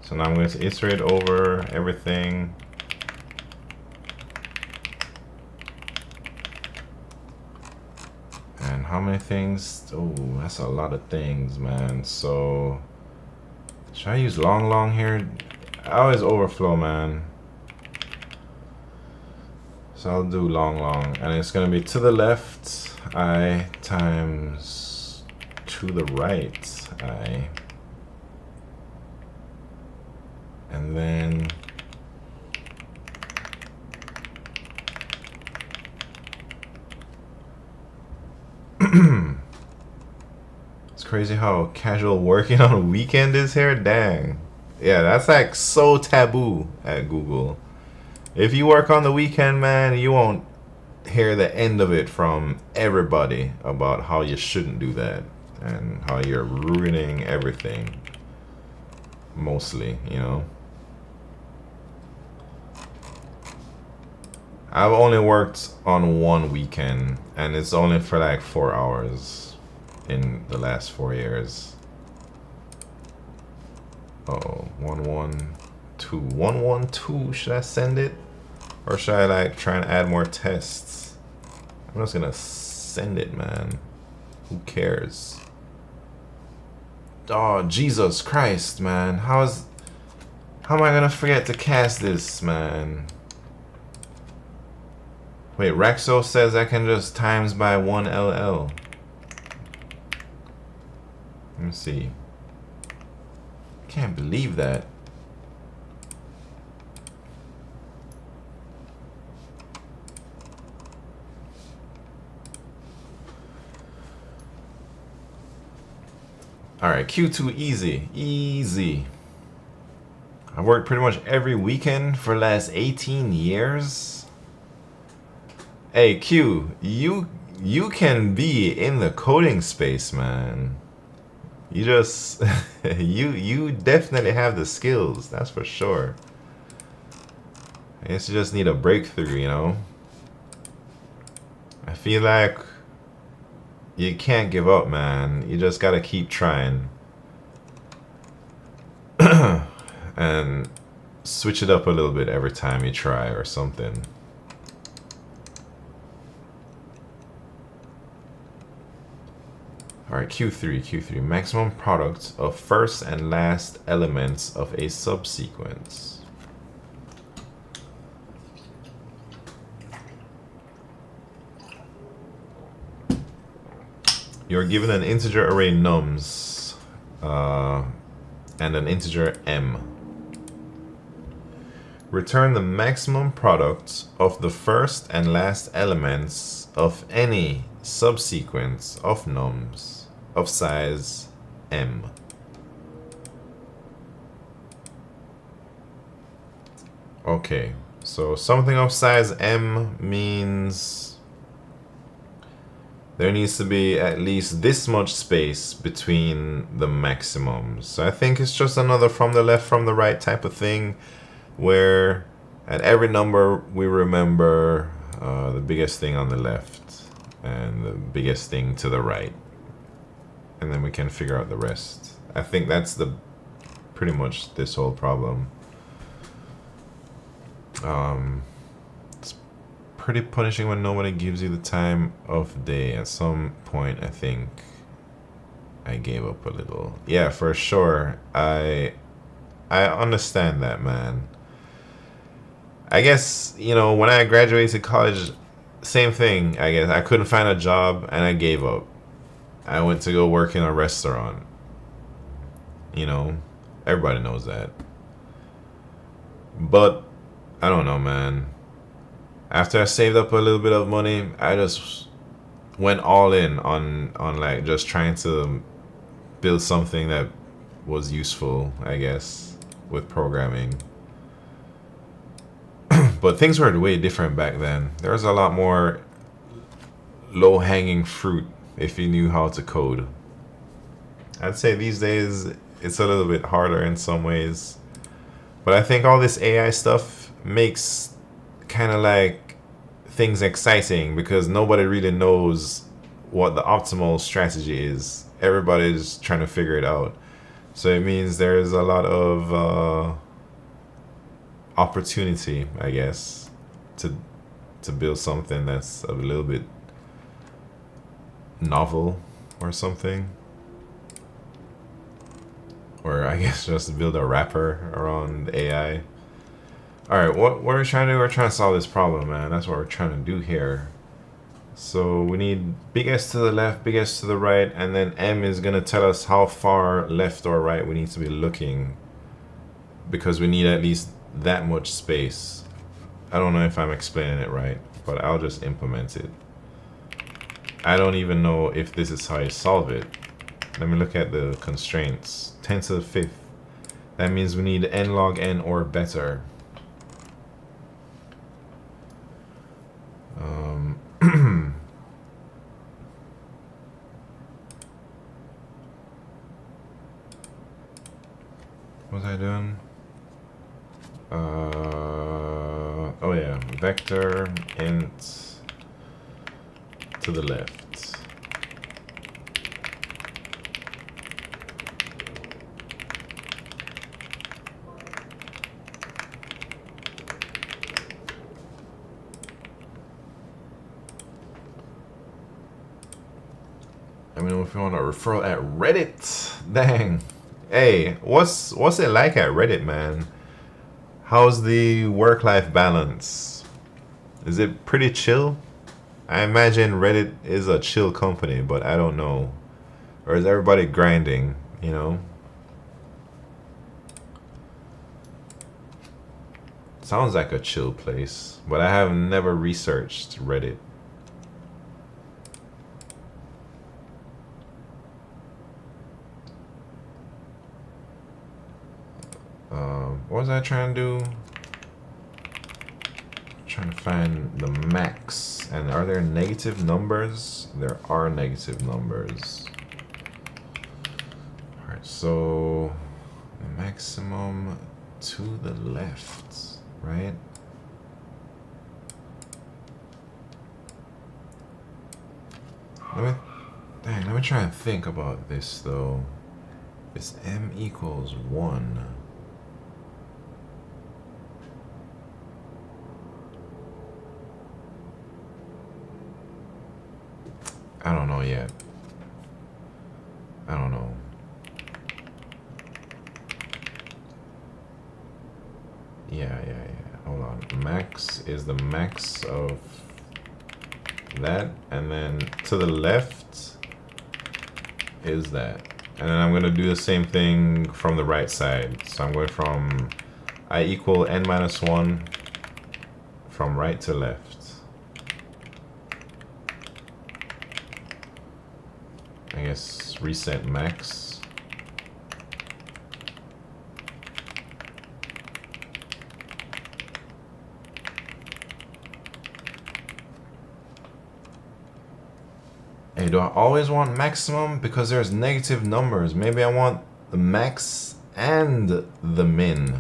So now I'm going to iterate over everything. And how many things? Oh, that's a lot of things, man. So should I use long here? I always overflow, man. So I'll do long, and it's gonna be to the left I times to the right I, and then it's crazy how casual working on a weekend is here. Dang. Yeah, that's like so taboo at Google. If you work on the weekend, man, you won't hear the end of it from everybody about how you shouldn't do that and how you're ruining everything. Mostly, you know. I've only worked on one weekend, and it's only for like 4 hours in the last 4 years. Oh, 112. 112, should I send it? Or should I like try and add more tests? I'm just gonna send it, man. Who cares? Oh, Jesus Christ, man. How am I gonna forget to cast this, man? Wait, Rexo says I can just times by 1 LL. Let me see. Can't believe that. Alright, Q2 easy. I worked pretty much every weekend for the last 18 years. Hey Q, you can be in the coding space, man. You just you definitely have the skills, that's for sure. I guess you just need a breakthrough, you know. I feel like you can't give up, man. You just gotta keep trying. And switch it up a little bit every time you try or something. Alright, Q3. Maximum product of first and last elements of a subsequence. You're given an integer array nums and an integer m. Return the maximum product of the first and last elements of any subsequence of nums of size m. Okay, so something of size m means there needs to be at least this much space between the maximums. So I think it's just another from the left, from the right type of thing, where at every number we remember the biggest thing on the left and the biggest thing to the right, and then we can figure out the rest. I think that's the pretty much this whole problem. It's pretty punishing when nobody gives you the time of day. At some point I think I gave up a little. Yeah, for sure. I understand that, man. I guess, you know, when I graduated college, same thing, I guess. I couldn't find a job and I gave up. I went to go work in a restaurant. You know, everybody knows that. But I don't know, man. After I saved up a little bit of money, I just went all in on like just trying to build something that was useful, I guess, with programming. But things were way different back then. There was a lot more low-hanging fruit if you knew how to code. I'd say these days it's a little bit harder in some ways. But I think all this AI stuff makes kind of like things exciting because nobody really knows what the optimal strategy is. Everybody's trying to figure it out. So it means there's a lot of opportunity, I guess, to build something that's a little bit novel or something. Or I guess just build a wrapper around AI. All right, what we're trying to do, we're trying to solve this problem, man. That's what we're trying to do here. So we need big S to the left, big S to the right, and then M is gonna tell us how far left or right we need to be looking, because we need at least that much space. I don't know if I'm explaining it right, but I'll just implement it. I don't even know if this is how you solve it. Let me look at the constraints. 10 to the 5th. That means we need n log n or better. What was I doing? Oh yeah, vector int to the left. I mean, if you want a referral at Reddit, dang. Hey, what's it like at Reddit, man? How's the work-life balance? Is it pretty chill? I imagine Reddit is a chill company, but I don't know. Or is everybody grinding, you know? Sounds like a chill place, but I have never researched Reddit. What was I trying to do? Trying to find the max. And are there negative numbers? There are negative numbers. Alright, so the maximum to the left, right? Let me try and think about this though. Is m equals 1? I don't know yet. I don't know. Yeah. Hold on. Max is the max of that, and then to the left is that. And then I'm going to do the same thing from the right side. So I'm going from I equal n minus 1 from right to left. I guess reset max. Hey, do I always want maximum? Because there's negative numbers. Maybe I want the max and the min.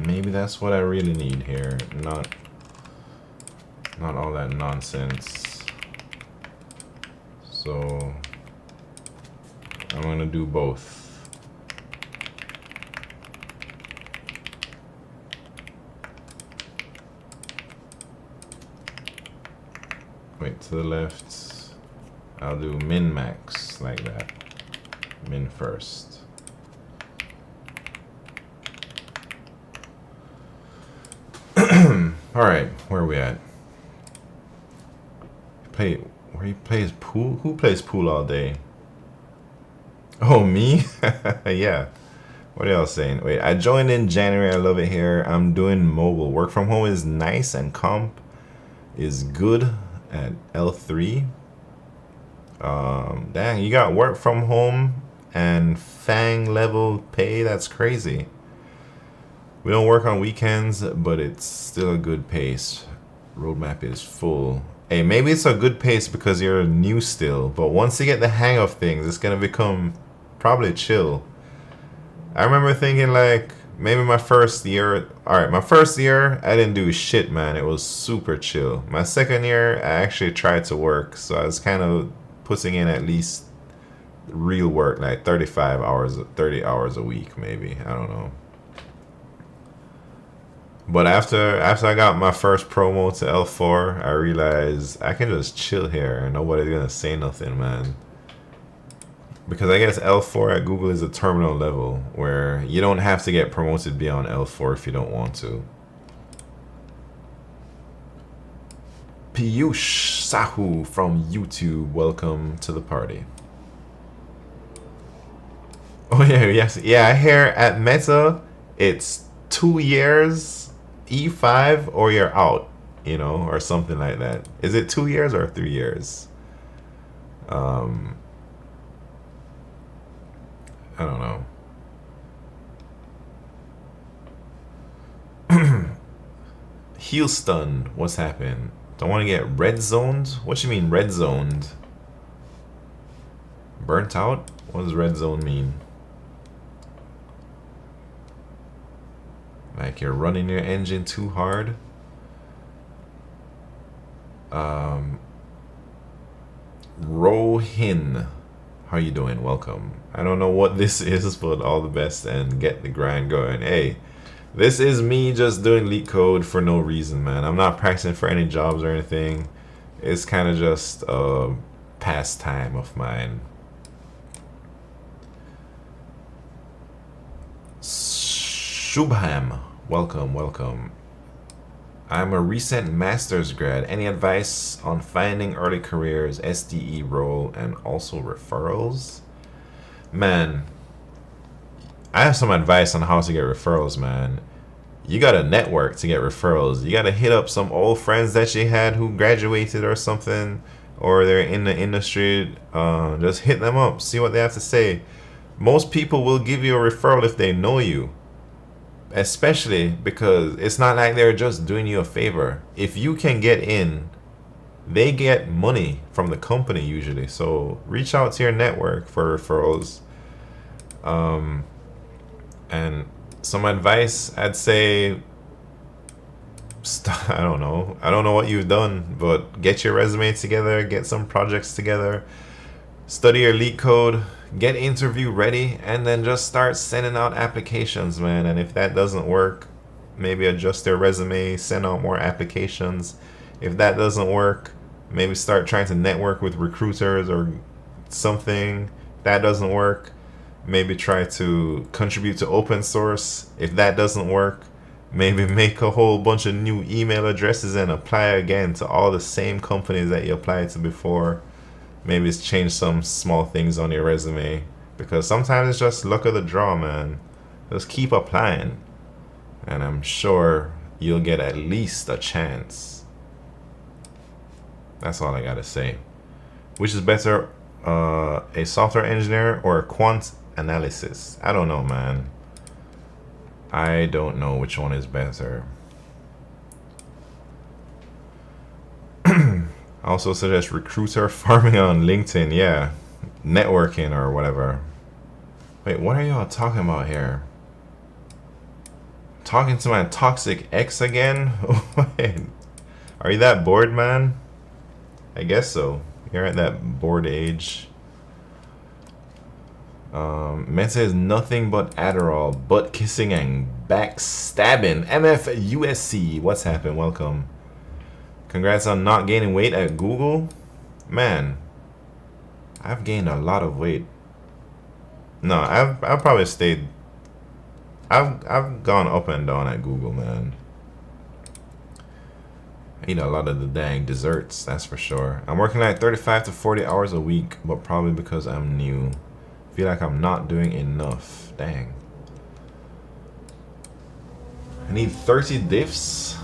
Maybe that's what I really need here. Not all that nonsense. So I'm gonna do both. Wait, to the left. I'll do min max like that. Min first. All right, where are we at? Where he plays pool? Who plays pool all day? Oh, me? Yeah. What are y'all saying? Wait, I joined in January. I love it here. I'm doing mobile. Work from home is nice and comp is good at L3. Dang, you got work from home and FANG level pay? That's crazy. We don't work on weekends, but it's still a good pace. Roadmap is full. Hey, maybe it's a good pace because you're new still, but once you get the hang of things, it's gonna become probably chill. I remember thinking like, maybe my first year, alright, my first year, I didn't do shit, man. It was super chill. My second year, I actually tried to work, so I was kind of putting in at least real work, like 35 hours, 30 hours a week, maybe. I don't know. But after I got my first promo to L4, I realized I can just chill here and nobody's gonna say nothing, man. Because I guess L4 at Google is a terminal level where you don't have to get promoted beyond L4 if you don't want to. Piyush Sahu from YouTube, welcome to the party. Oh yeah, yes, yeah. I hear at Meta it's 2 years E5 or you're out, you know, or something like that. Is it 2 years or 3 years? I don't know. Heel stunned. What's happened? Don't want to get red zoned? What you mean red zoned? Burnt out? What does red zone mean? Like you're running your engine too hard? Rohin, how you doing? Welcome. I don't know what this is, but all the best and get the grind going. Hey, this is me just doing LeetCode for no reason, man. I'm not practicing for any jobs or anything. It's kind of just a pastime of mine. Shubham, welcome, welcome. I'm a recent master's grad. Any advice on finding early careers, SDE role, and also referrals? Man, I have some advice on how to get referrals, man. You gotta network to get referrals. You gotta hit up some old friends that you had who graduated or something, or they're in the industry. Just hit them up, see what they have to say. Most people will give you a referral if they know you. Especially because it's not like they're just doing you a favor. If you can get in, they get money from the company usually. So reach out to your network for referrals. And some advice, I'd say, I don't know what you've done, but get your resume together, get some projects together, study your LeetCode, get interview ready, and then just start sending out applications, man. And if that doesn't work, maybe adjust your resume, send out more applications. If that doesn't work, maybe start trying to network with recruiters or something. If that doesn't work, maybe try to contribute to open source. If that doesn't work, maybe make a whole bunch of new email addresses and apply again to all the same companies that you applied to before. Maybe it's change some small things on your resume, because sometimes it's just luck of the draw, man. Just keep applying, and I'm sure you'll get at least a chance. That's all I gotta say. Which is better, a software engineer or a quant analysis? I don't know, man. I don't know which one is better. I also suggest recruiter farming on LinkedIn. Yeah, networking or whatever. Wait, what are y'all talking about here? Talking to my toxic ex again? Wait, are you that bored, man? I guess so. You're at that bored age. Meta is nothing but Adderall, butt kissing and backstabbing. MFUSC, what's happened? Welcome. Congrats on not gaining weight at Google. Man, I've gained a lot of weight. No, I've probably stayed. I've gone up and down at Google, man. I eat a lot of the dang desserts, that's for sure. I'm working like 35 to 40 hours a week, but probably because I'm new. Feel like I'm not doing enough. Dang. I need 30 diffs.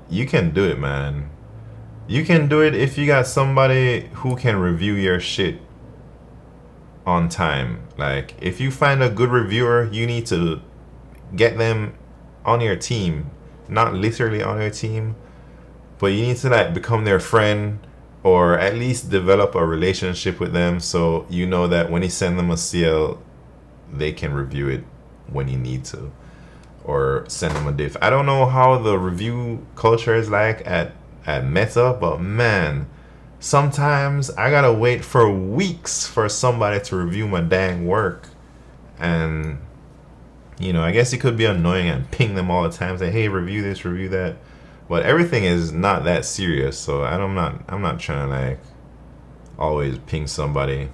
You can do it, man. You can do it if you got somebody who can review your shit on time. Like, if you find a good reviewer, you need to get them on your team. Not literally on your team, but you need to like become their friend, or at least develop a relationship with them, so you know that when you send them a CL, they can review it when you need to, or send them a diff. I don't know how the review culture is like at Meta, but man, sometimes I gotta wait for weeks for somebody to review my dang work. And you know, I guess it could be annoying and ping them all the time, say, hey, review this, review that. But everything is not that serious, so I'm not trying to like always ping somebody.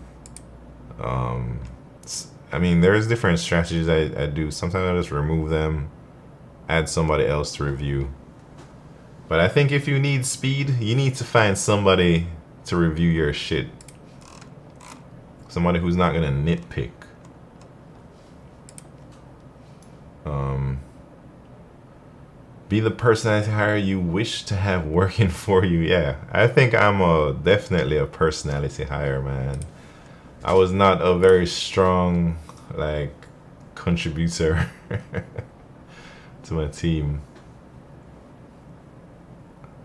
I mean, there's different strategies I do. Sometimes I just remove them, add somebody else to review. But I think if you need speed, you need to find somebody to review your shit. Somebody who's not gonna nitpick. Be the personality hire you wish to have working for you. Yeah, I think I'm definitely a personality hire, man. I was not a very strong like contributor to my team.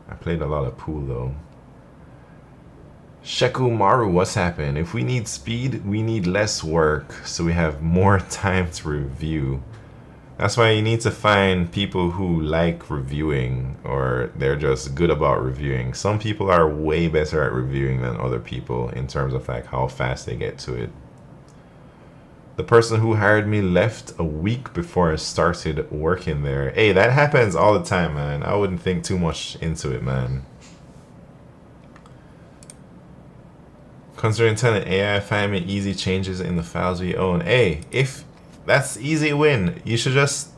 I played a lot of pool though. Sheku Maru, what's happened? If we need speed, we need less work, so we have more time to review. That's why you need to find people who like reviewing, or they're just good about reviewing. Some people are way better at reviewing than other people in terms of like how fast they get to it. The person who hired me left a week before I started working there. Hey, that happens all the time, man. I wouldn't think too much into it, man. Considering telling AI find me easy changes in the files we own. Hey, if that's easy win, you should just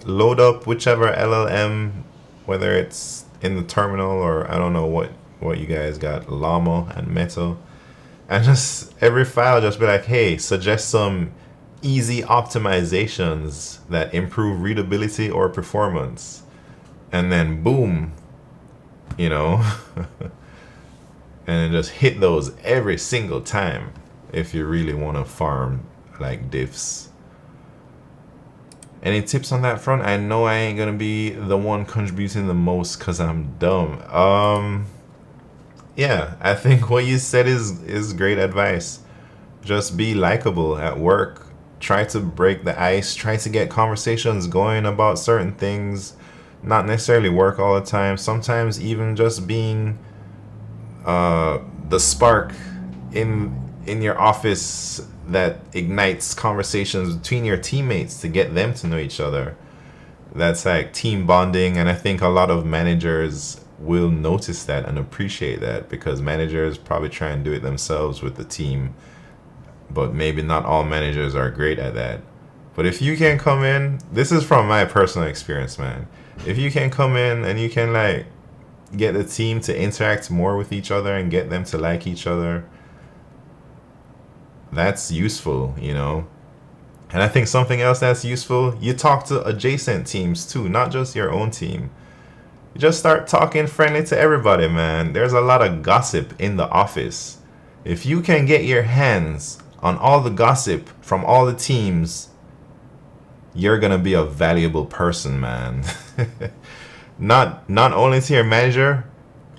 load up whichever LLM, whether it's in the terminal or I don't know what you guys got, Llama and Meta, and just every file just be like, hey, suggest some easy optimizations that improve readability or performance, and then boom, you know. And just hit those every single time if you really want to farm like diffs. Any tips on that front? I know I ain't gonna be the one contributing the most because I'm dumb. Yeah, I think what you said is great advice. Just be likable at work. Try to break the ice. Try to get conversations going about certain things. Not necessarily work all the time. Sometimes even just being the spark in your office that ignites conversations between your teammates to get them to know each other. That's like team bonding, and I think a lot of managers will notice that and appreciate that, because managers probably try and do it themselves with the team, but maybe not all managers are great at that. But if you can come in, this is from my personal experience, man. If you can come in and you can like get the team to interact more with each other and get them to like each other, that's useful, you know. And I think something else that's useful, you talk to adjacent teams too, not just your own team. You just start talking friendly to everybody, man. There's a lot of gossip in the office. If you can get your hands on all the gossip from all the teams, you're gonna be a valuable person, man. Not only to your manager,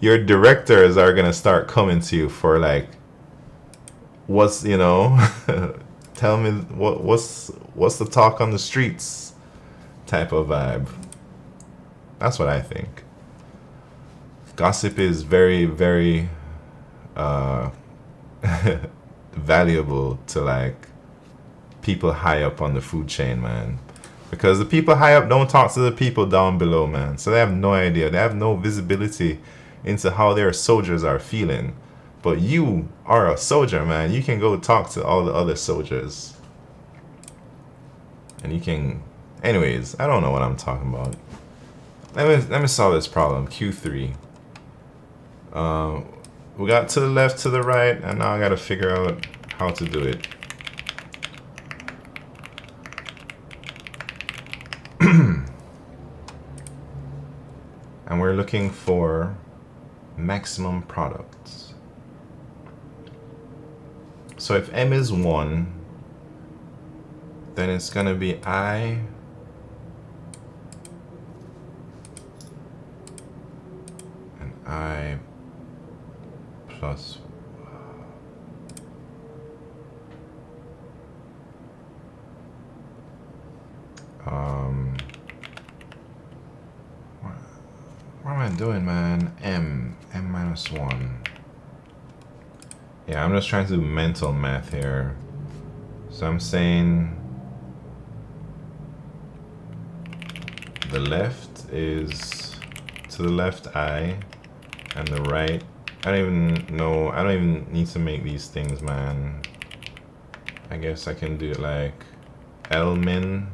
your directors are gonna start coming to you for like, what's, you know, tell me what's the talk on the streets type of vibe. That's what I think. Gossip is very, very valuable to like people high up on the food chain, man. Because the people high up don't talk to the people down below, man. So they have no idea. They have no visibility into how their soldiers are feeling. But you are a soldier, man. You can go talk to all the other soldiers. And you can... Anyways, I don't know what I'm talking about. Let me solve this problem. Q3. We got to the left, to the right, and now I gotta figure out how to do it. And we're looking for maximum products. So if M is 1, then it's gonna be I and I plus what am I doing, man? M minus 1. Yeah, I'm just trying to do mental math here. So I'm saying the left is to the left I, and the right I don't even know. I don't even need to make these things, man. I guess I can do it like lmin.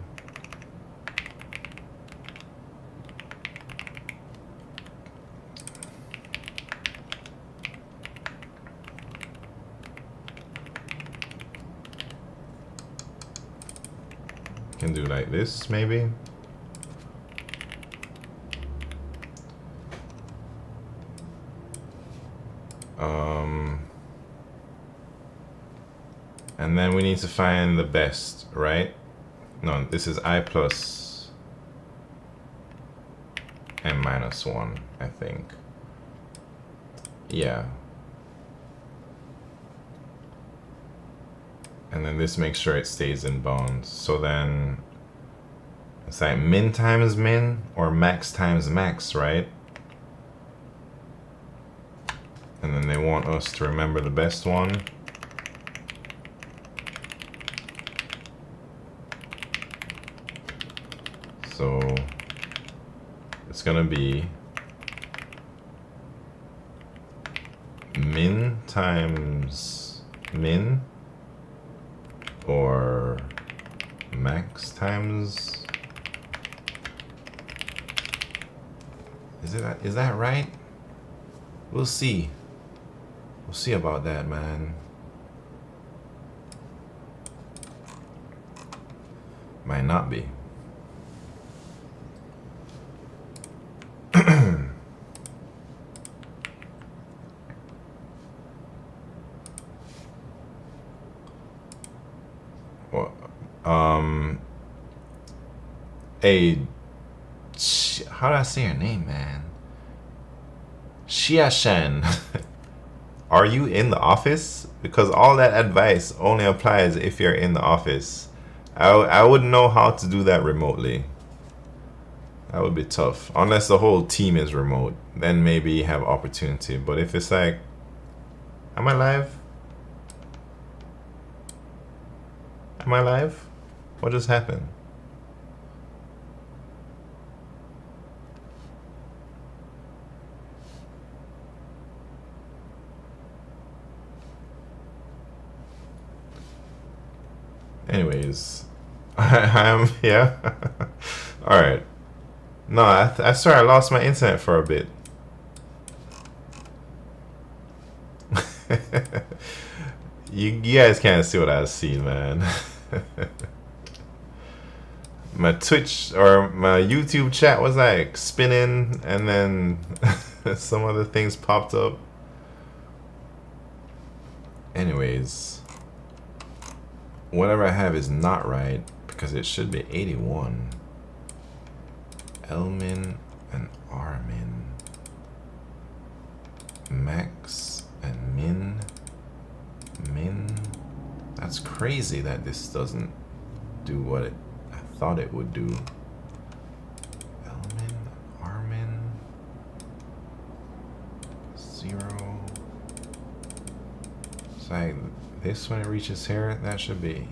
Can do like this maybe. And then we need to find the best, right? No, this is I plus n minus 1, I think. Yeah. And then this makes sure it stays in bounds. So then it's like min times min or max times max, right? And then they want us to remember the best one. So it's gonna be min times min or max times. Is that right? We'll see. We'll see about that, man. Might not be. Well, how do I say her name, man? Xiashan. Are you in the office? Because all that advice only applies if you're in the office. I wouldn't know how to do that remotely. That would be tough. Unless the whole team is remote, then maybe you have opportunity. But if it's like, am I live? Am I live? What just happened? Anyways, I am, yeah. All right. No, I swear I lost my internet for a bit. You guys can't see what I see, man. My Twitch or my YouTube chat was like spinning, and then some other things popped up. Anyways, whatever I have is not right because it should be 81. Lmin and Rmin. Max and min. That's crazy that this doesn't do what I thought it would do. Lmin, Rmin. 0. It's like this when it reaches here, that should be.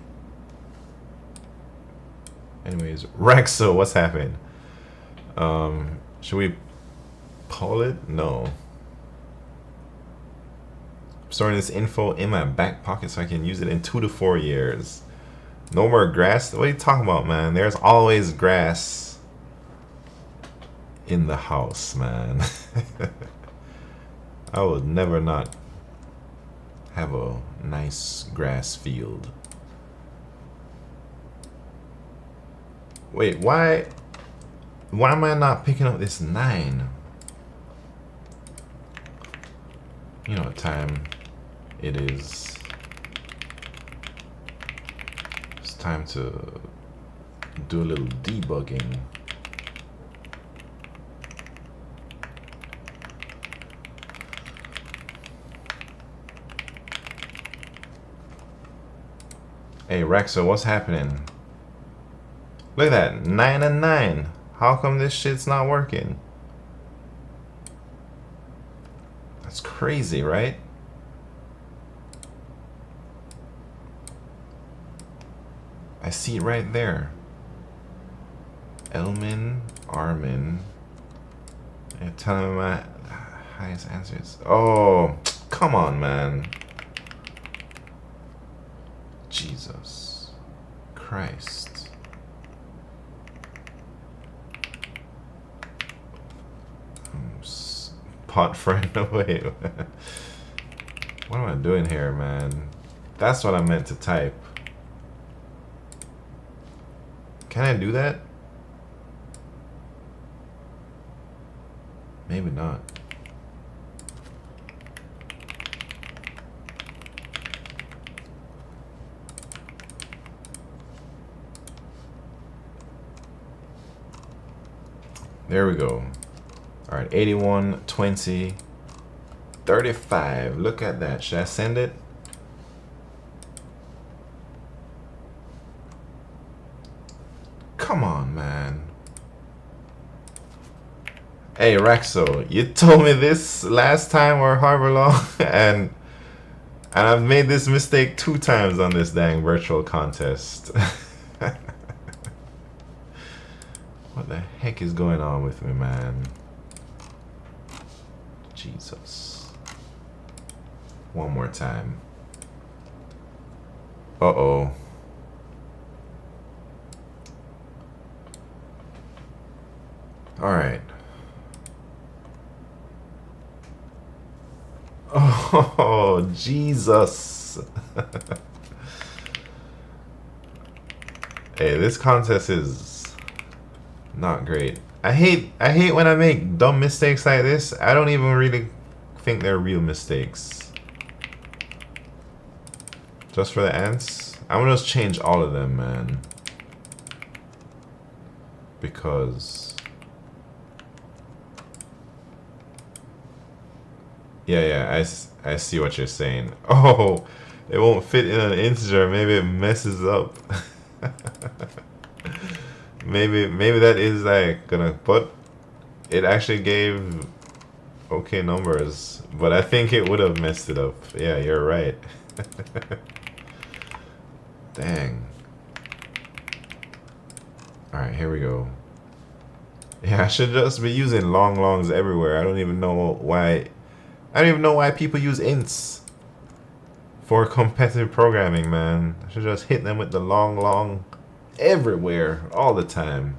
Anyways, Rexo, what's happening? Should we pull it? No. I'm storing this info in my back pocket so I can use it in 2 to 4 years. No more grass? What are you talking about, man? There's always grass in the house, man. I would never not have a nice grass field. Wait, why am I not picking up this 9? You know what time it is. It's time to do a little debugging. Hey Rexo, what's happening? Look at that, 9 and 9. How come this shit's not working? That's crazy, right? I see it right there. Lmin, Rmin. And tell me highest answers. Oh, come on, man. Jesus Christ. Pot friend away. What am I doing here, man? That's what I meant to type. Can I do that? Maybe not. There we go. All right, 81, 20, 35. Look at that. Should I send it? Come on, man. Hey, Raxo, you told me this last time or however long, and I've made this mistake 2 times on this dang virtual contest. What the heck is going on with me, man? Jesus. One more time. Uh-oh. All right. Oh, Jesus. Hey, this contest is not great. I hate when I make dumb mistakes like this. I don't even really think they're real mistakes. Just for the ants? I'm gonna just change all of them, man. Because yeah, I see what you're saying. Oh, it won't fit in an integer. Maybe it messes up. maybe that is like gonna, but it actually gave okay numbers. But I think it would have messed it up. Yeah, you're right. Dang. All right, here we go. Yeah, I should just be using long longs everywhere. I don't even know why. I don't even know why people use ints for competitive programming, man. I should just hit them with the long everywhere, all the time.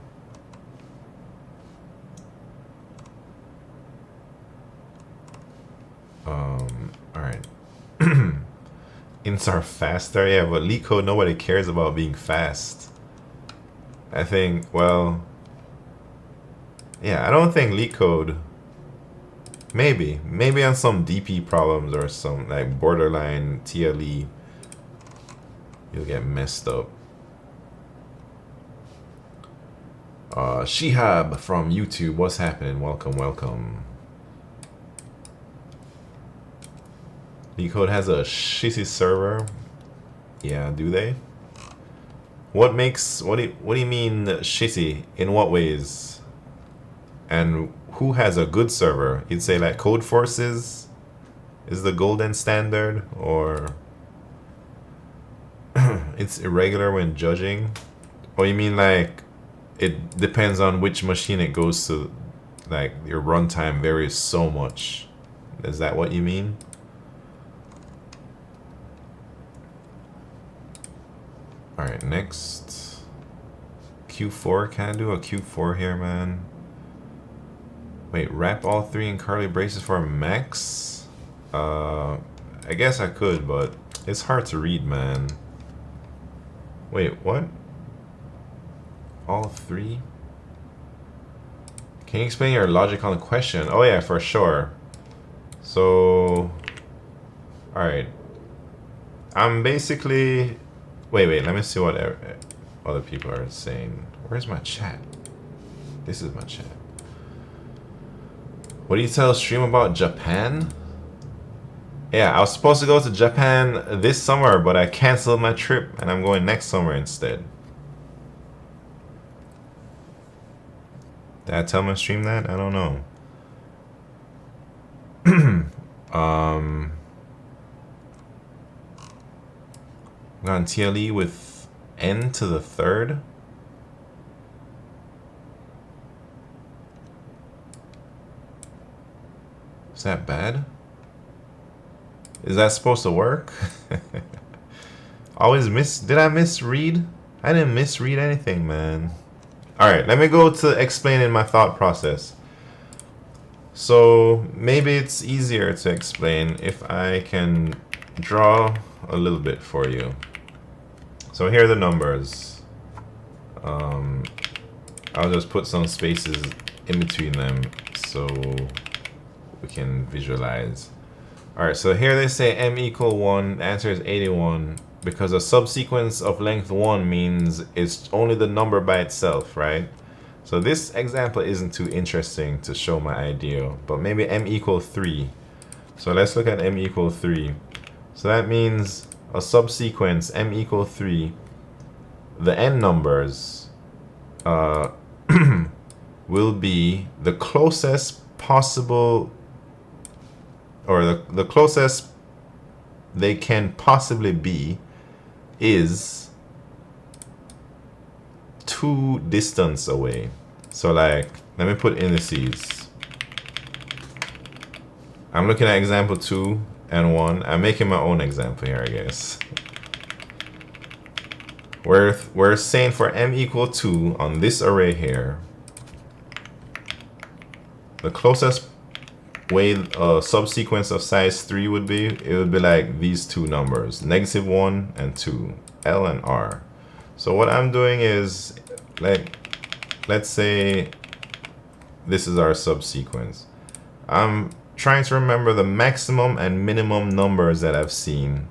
Alright. Ints are faster, yeah, but LeetCode, nobody cares about being fast. I think, well, yeah, I don't think LeetCode. Maybe on some DP problems or some like borderline TLE, you'll get messed up. Shihab from YouTube, what's happening? Welcome. LeetCode has a shitty server. Yeah, do they? What do you mean shitty? In what ways? And who has a good server? You'd say like Codeforces is the golden standard, or it's irregular when judging? Or you mean like it depends on which machine it goes to, like your runtime varies so much? Is that what you mean? Alright, next. Q4, can I do a Q4 here, man? Wait, wrap all 3 in curly braces for max? I guess I could, but it's hard to read, man. Wait, what? All 3? Can you explain your logic on the question? Oh yeah, for sure. So, alright. I'm basically... Wait, let me see what other people are saying. Where's my chat? This is my chat. What do you tell stream about Japan? Yeah, I was supposed to go to Japan this summer, but I canceled my trip and I'm going next summer instead. Did I tell my stream that? I don't know. I'm going TLE with n to the 3rd. Is that bad? Is that supposed to work? Did I misread? I didn't misread anything, man. Alright, let me go to explaining my thought process. So maybe it's easier to explain if I can draw a little bit for you. So here are the numbers. I'll just put some spaces in between them so we can visualize. Alright, so here they say m equal 1, the answer is 81, because a subsequence of length 1 means it's only the number by itself, right? So this example isn't too interesting to show my idea, but maybe m equal 3. So let's look at m equal 3. So that means a subsequence m equal 3, the n numbers will be the closest possible, or the closest they can possibly be is 2 distance away. So like, let me put indices. I'm looking at example 2 and 1. I'm making my own example here, I guess. We're saying for m equal 2 on this array here, the closest way a subsequence of size 3 would be, it would be like these two numbers, -1 and 2, L and R. So what I'm doing is, let's say this is our subsequence. I'm trying to remember the maximum and minimum numbers that I've seen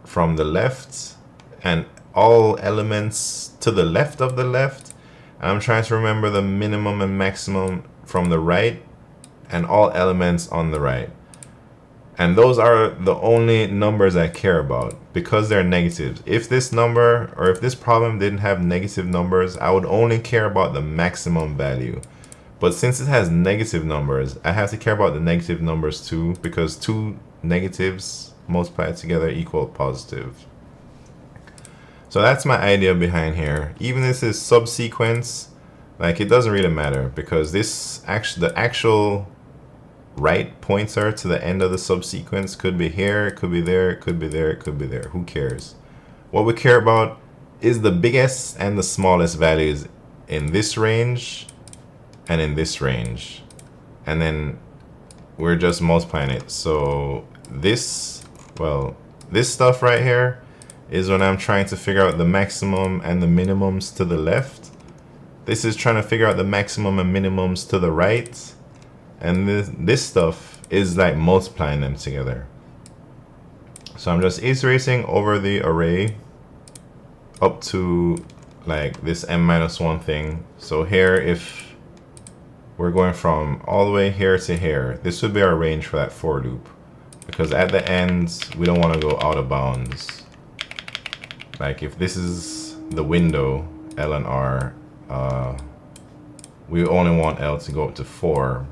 from the left and all elements to the left of the left. And I'm trying to remember the minimum and maximum from the right and all elements on the right. And those are the only numbers I care about because they're negatives. If this number, or if this problem didn't have negative numbers, I would only care about the maximum value. But since it has negative numbers, I have to care about the negative numbers too, because 2 negatives multiplied together equal positive. So that's my idea behind here. Even if this is subsequence, like, it doesn't really matter, because this the actual right pointer to the end of the subsequence could be here, it could be there, it could be there, it could be there. Who cares? What we care about is the biggest and the smallest values in this range and in this range. And then we're just multiplying it. So this, well, this stuff right here is when I'm trying to figure out the maximum and the minimums to the left. This is trying to figure out the maximum and minimums to the right. And this stuff is like multiplying them together. So I'm just iterating over the array up to like this m-1 thing. So here, if we're going from all the way here to here, this would be our range for that for loop. Because at the end, we don't want to go out of bounds. Like if this is the window, L and R, we only want L to go up to 4.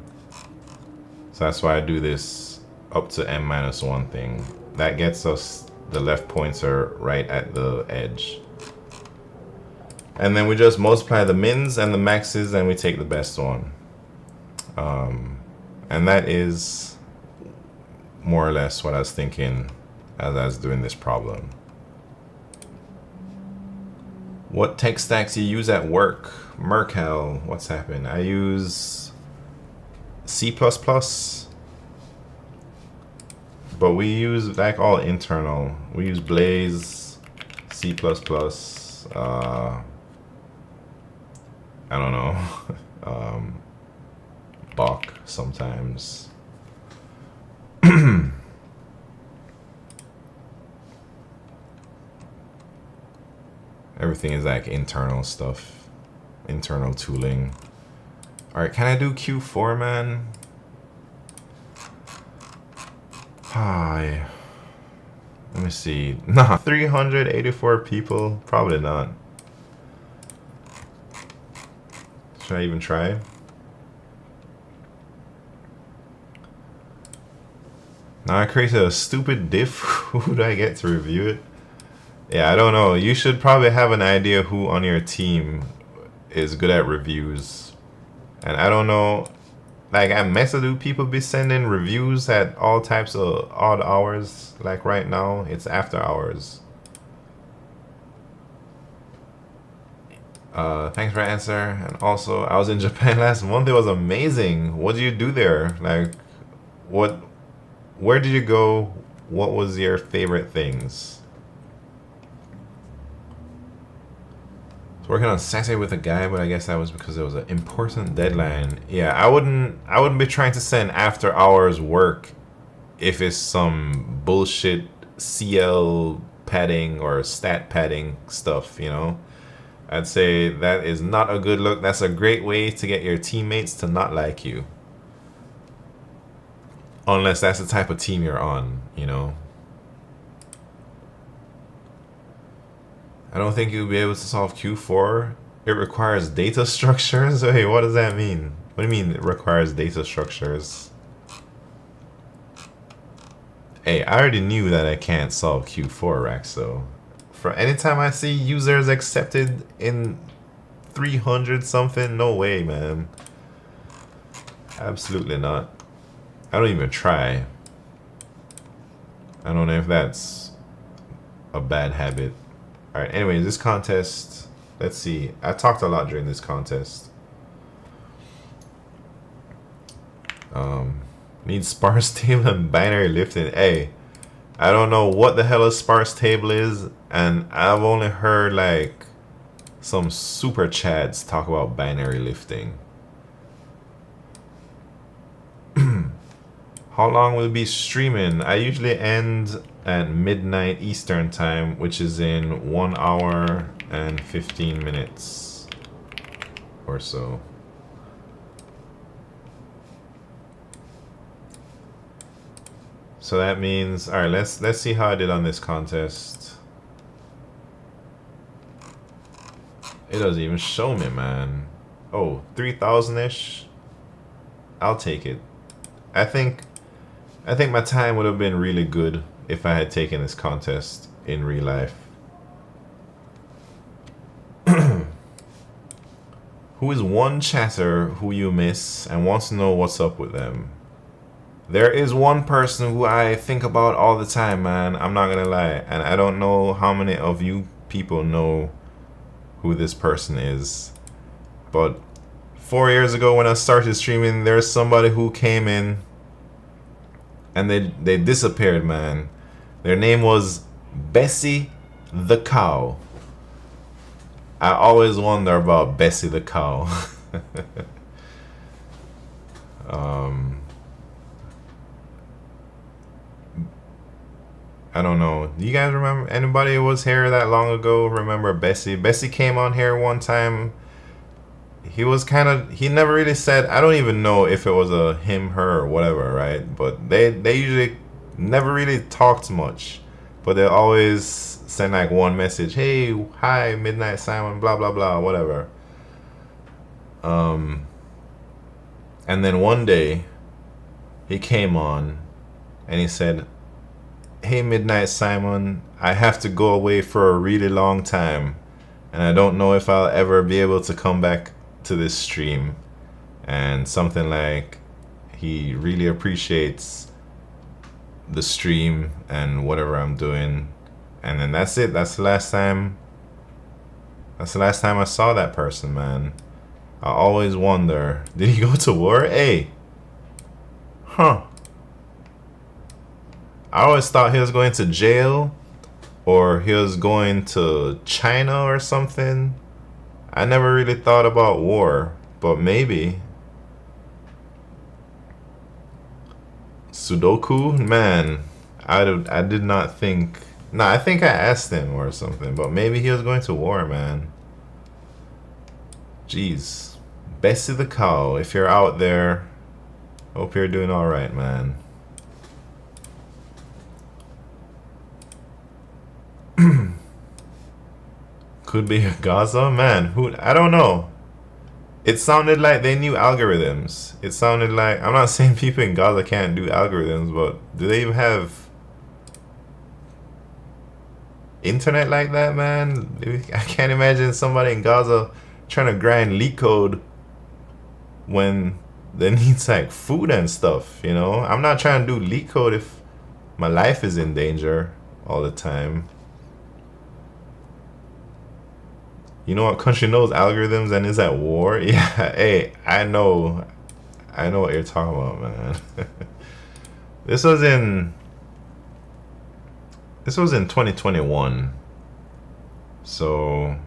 So that's why I do this up to m-1 thing. That gets us the left pointer right at the edge. And then we just multiply the mins and the maxes and we take the best one. And that is more or less what I was thinking as I was doing this problem. What tech stacks you use at work? Mercal, what's happened? I use C++, but we use like all internal. We use Blaze, C++, I don't know, Bach sometimes. Everything is like internal stuff, internal tooling. All right, can I do Q4, man? Hi. Let me see. Nah, 384 people? Probably not. Should I even try? Now I created a stupid diff. Who do I get to review it? Yeah, I don't know. You should probably have an idea who on your team is good at reviews. And I don't know Like at Mesa, do people be sending reviews at all types of odd hours? Like right now, it's after hours. Thanks for the answer. And also, I was in Japan last month. It was amazing. What did you do there? Like, what? Where did you go? What was your favorite things? Working on Saturday with a guy, but I guess that was because there was an important deadline. Yeah, I wouldn't be trying to send after hours work if it's some bullshit CL padding or stat padding stuff, you know? I'd say that is not a good look. That's a great way to get your teammates to not like you. Unless that's the type of team you're on, you know? I don't think you'll be able to solve Q4. It requires data structures? Hey, what does that mean? What do you mean it requires data structures? Hey, I already knew that I can't solve Q4 racks, so for anytime I see users accepted in 300 something, no way, man. Absolutely not. I don't even try. I don't know if that's a bad habit. Alright, anyways, this contest, let's see. I talked a lot during this contest. Need sparse table and binary lifting. Hey, I don't know what the hell a sparse table is, and I've only heard like some super chads talk about binary lifting. How long will it be streaming? I usually end at midnight Eastern time, which is in 1 hour and 15 minutes or so. So that means, all right, let's see how I did on this contest. It doesn't even show me, man. Oh, 3,000-ish. I'll take it. I think my time would have been really good if I had taken this contest in real life. Who is one chatter who you miss and wants to know what's up with them? There is one person who I think about all the time, man. I'm not gonna lie. And I don't know how many of you people know who this person is. But 4 years ago when I started streaming, there's somebody who came in and they disappeared, man. Their name was Bessie the Cow. I always wonder about Bessie the Cow. I don't know. Do you guys remember? Anybody who was here that long ago remember Bessie? Bessie came on here one time. He was he never really said, I don't even know if it was a him, her, or whatever, right? But they usually never really talked much. But they always send like one message, hey, hi, Midnight Simon, blah, blah, blah, whatever. And then one day, he came on and he said, hey, Midnight Simon, I have to go away for a really long time. And I don't know if I'll ever be able to come back to this stream. And something like, he really appreciates the stream and whatever I'm doing. And then that's it. That's the last time I saw that person, man. I always wonder, did he go to war? Hey. Huh. I always thought he was going to jail or he was going to China or something. I never really thought about war, but maybe. Sudoku? Man, I did not think. Nah, I think I asked him or something, but maybe he was going to war, man. Jeez. Bessie the Cow, if you're out there, hope you're doing alright, man. Could be Gaza? Man, who? I don't know. It sounded like they knew algorithms. It sounded like, I'm not saying people in Gaza can't do algorithms, but do they even have internet like that, man? I can't imagine somebody in Gaza trying to grind LeetCode when that needs like food and stuff, you know? I'm not trying to do LeetCode if my life is in danger all the time. You know what country knows algorithms and is at war? Yeah, hey, I know what you're talking about, man. This was in 2021. So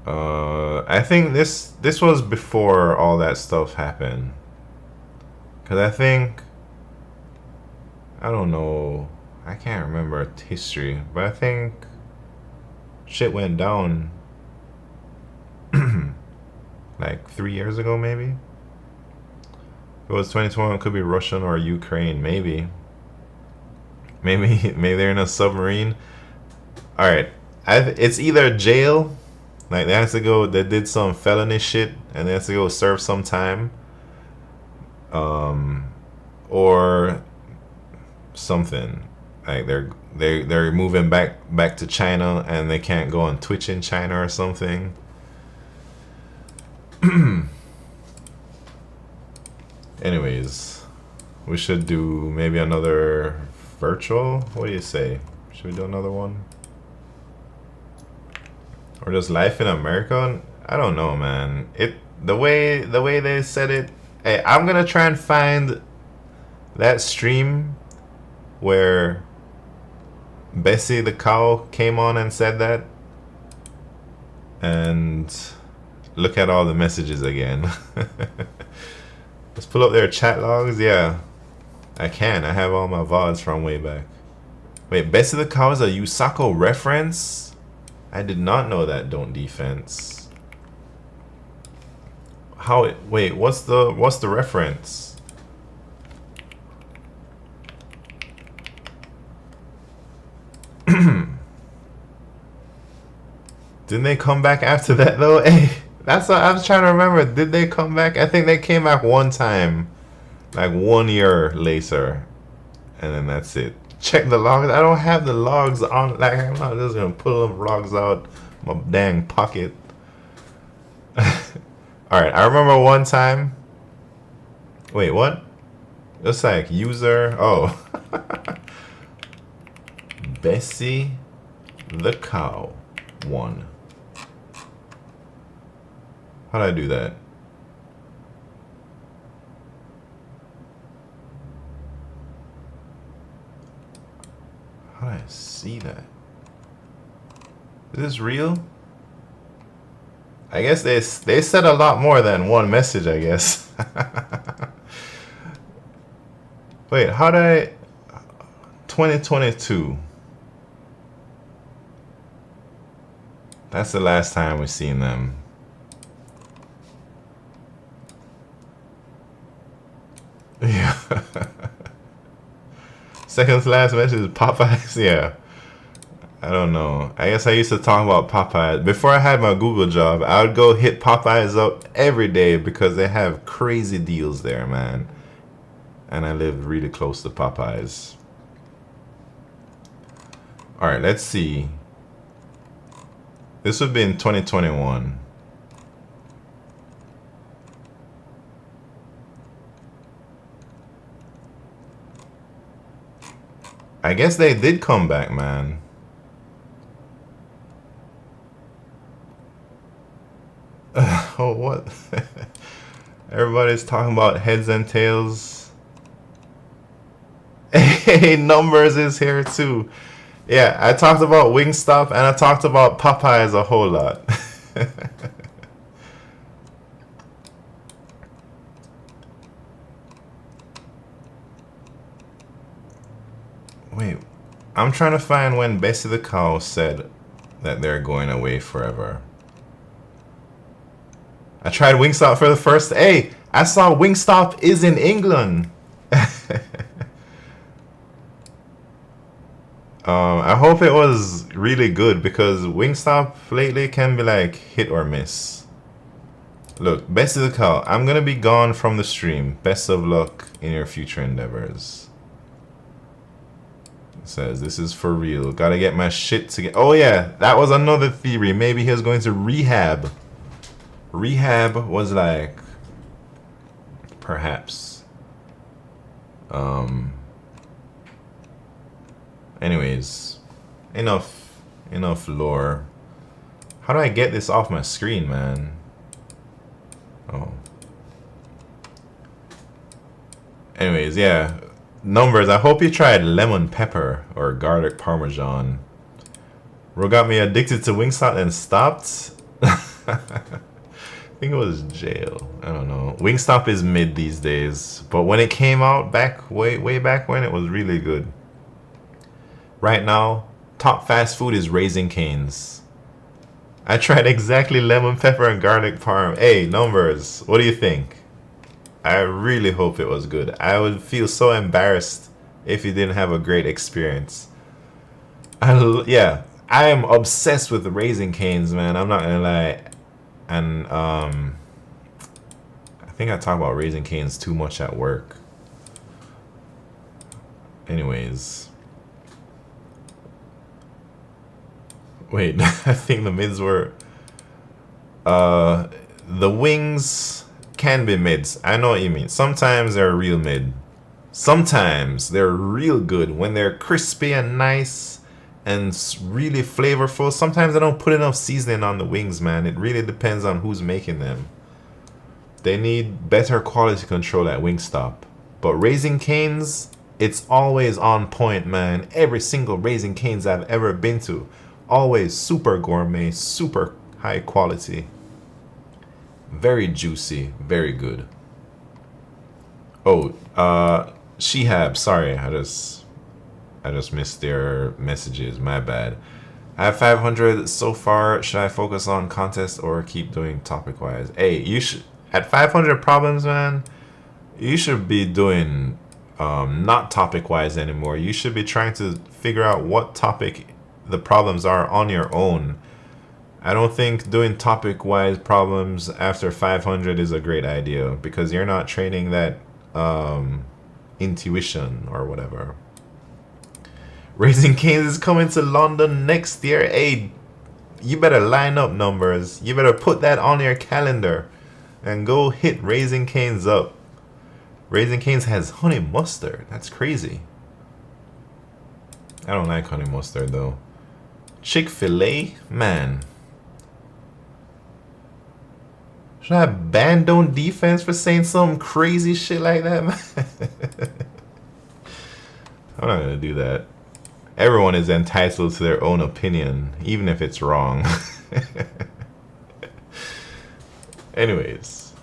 I think this was before all that stuff happened. Cause I think, I don't know, I can't remember history, but I think shit went down like 3 years ago, maybe. If it was 2021, it could be Russian or Ukraine, maybe. Maybe they're in a submarine. All right, it's either jail, like they have to go, they did some felony shit and they have to go serve some time, or something like they're moving back to China and they can't go on Twitch in China or something. Anyways, we should do maybe another virtual. What do you say? Should we do another one? Or just life in America? I don't know, man. The way they said it. Hey, I'm gonna try and find that stream where Bessie the cow came on and said that, and look at all the messages again. Let's pull up their chat logs. Yeah, I can. I have all my VODs from way back. Wait, Bessie the cow is a Yusako reference? I did not know that. Don't defense. How it? Wait, what's the reference? Didn't they come back after that though? Hey, that's what I was trying to remember. Did they come back? I think they came back one time, like 1 year later, and then that's it. Check the logs. I don't have the logs on. Like, I'm not just gonna pull them logs out my dang pocket. All right, I remember one time. Wait, what? It's like user. Oh, Bessie the cow won. How did I do that? How did I see that? Is this real? I guess they said a lot more than one message, I guess. Wait, how did I... 2022. That's the last time we've seen them. Yeah. Second to last message is Popeyes. Yeah. I don't know. I guess I used to talk about Popeyes. Before I had my Google job, I would go hit Popeyes up every day because they have crazy deals there, man. And I lived really close to Popeyes. Alright, let's see. This would be in 2021. I guess they did come back, man. Oh, what? Everybody's talking about heads and tails. Hey, Numbers is here too. Yeah, I talked about Wingstop and I talked about Popeyes a whole lot. Wait, I'm trying to find when Bessie the cow said that they're going away forever. I tried Wingstop for the first... Hey, I saw Wingstop is in England. I hope it was really good because Wingstop lately can be like hit or miss. Look, Bessie the cow, I'm gonna be gone from the stream. Best of luck in your future endeavors. It says, this is for real. Gotta get my shit together. Oh yeah, that was another theory. Maybe he was going to rehab. Rehab was like perhaps. Anyways, enough lore. How do I get this off my screen, man? Oh. Anyways, yeah. Numbers, I hope you tried lemon pepper or garlic parmesan. Bro got me addicted to Wingstop and stopped. I think it was jail. I don't know. Wingstop is mid these days, but when it came out back way back when, it was really good. Right now, top fast food is Raising Cane's. I tried exactly lemon pepper and garlic parm. Hey, Numbers, what do you think? I really hope it was good. I would feel so embarrassed if you didn't have a great experience. Yeah, I am obsessed with the Raising Cane's, man. I'm not gonna lie. And I think I talk about Raising Cane's too much at work. Anyways. Wait, I think the mids were... the wings can be mids. I know what you mean. Sometimes they're real mid. Sometimes they're real good when they're crispy and nice and really flavorful. Sometimes I don't put enough seasoning on the wings, man. It really depends on who's making them. They need better quality control at Wingstop. But Raising Cane's, it's always on point, man. Every single Raising Cane's I've ever been to, always super gourmet, super high quality. Very juicy, very good. Oh, Shehab, sorry, I just missed their messages, my bad. I have 500 so far. Should I focus on contest or keep doing topic wise? Hey, you should, at 500 problems, man, you should be doing not topic wise anymore. You should be trying to figure out what topic the problems are on your own. I don't think doing topic wise problems after 500 is a great idea because you're not training that intuition or whatever. Raising Cane's is coming to London next year. Hey, you better line up, Numbers. You better put that on your calendar and go hit Raising Cane's up. Raising Cane's has honey mustard. That's crazy. I don't like honey mustard though. Chick-fil-A? Man. Should I ban Don't Defense for saying some crazy shit like that, man? I'm not gonna do that. Everyone is entitled to their own opinion, even if it's wrong. Anyways.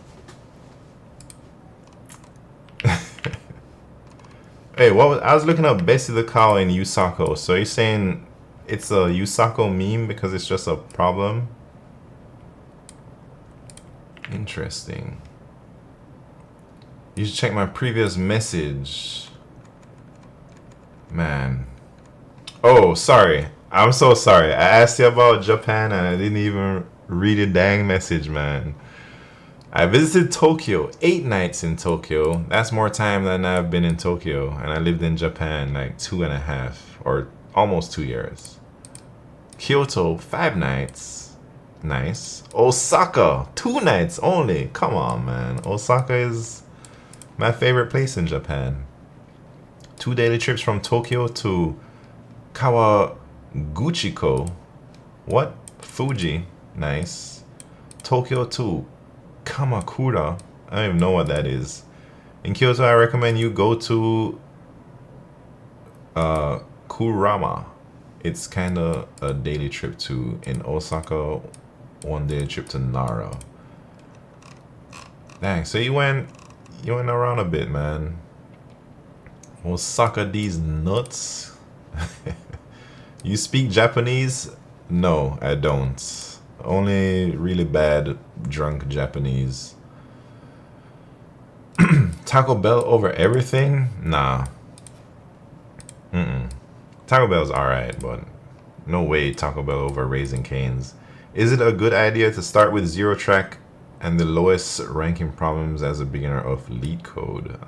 Hey, I was looking up Bessie the Cow in Yusako. So you're saying it's a Yusako meme because it's just a problem? Interesting. You should check my previous message. Man. Oh, sorry. I'm so sorry. I asked you about Japan and I didn't even read a dang message, man. I visited Tokyo, 8 nights in Tokyo. That's more time than I've been in Tokyo. And I lived in Japan like 2.5 or almost 2 years. Kyoto, 5 nights. Nice. Osaka, 2 nights only. Come on, man. Osaka is my favorite place in Japan. 2 daily trips from Tokyo to Kawaguchiko. What? Fuji. Nice. Tokyo to Kamakura. I don't even know what that is. In Kyoto, I recommend you go to Kurama. It's kind of a daily trip to. In Osaka, 1 daily trip to Nara. Dang, so you went around a bit, man. Osaka, these nuts. You speak Japanese? No, I don't. Only really bad drunk Japanese. Taco Bell over everything? Nah. Taco Bell's alright, but no way Taco Bell over Raising Cane's. Is it a good idea to start with 0 track and the lowest ranking problems as a beginner of LeetCode?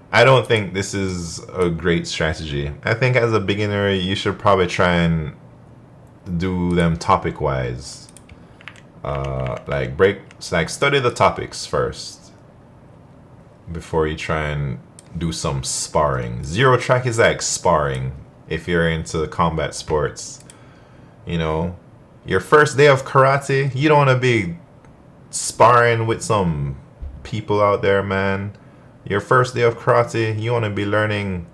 I don't think this is a great strategy. I think as a beginner, you should probably try and do them topic wise. Like study the topics first. before you try and do some sparring. Zero track is like sparring if you're into combat sports. You know, your first day of karate, you don't want to be sparring with some people out there, man. Your first day of karate, you want to be learning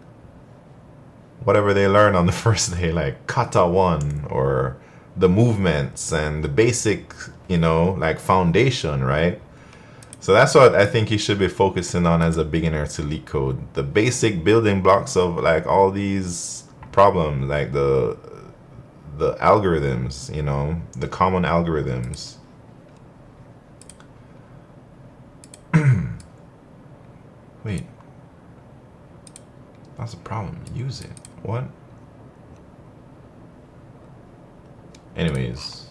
whatever they learn on the first day, like kata 1 or the movements and the basic, you know, like foundation, right? So that's what I think you should be focusing on as a beginner to LeetCode. The basic building blocks of like all these problems, like the algorithms, you know, the common algorithms. Wait. That's a problem. Use it. What? Anyways.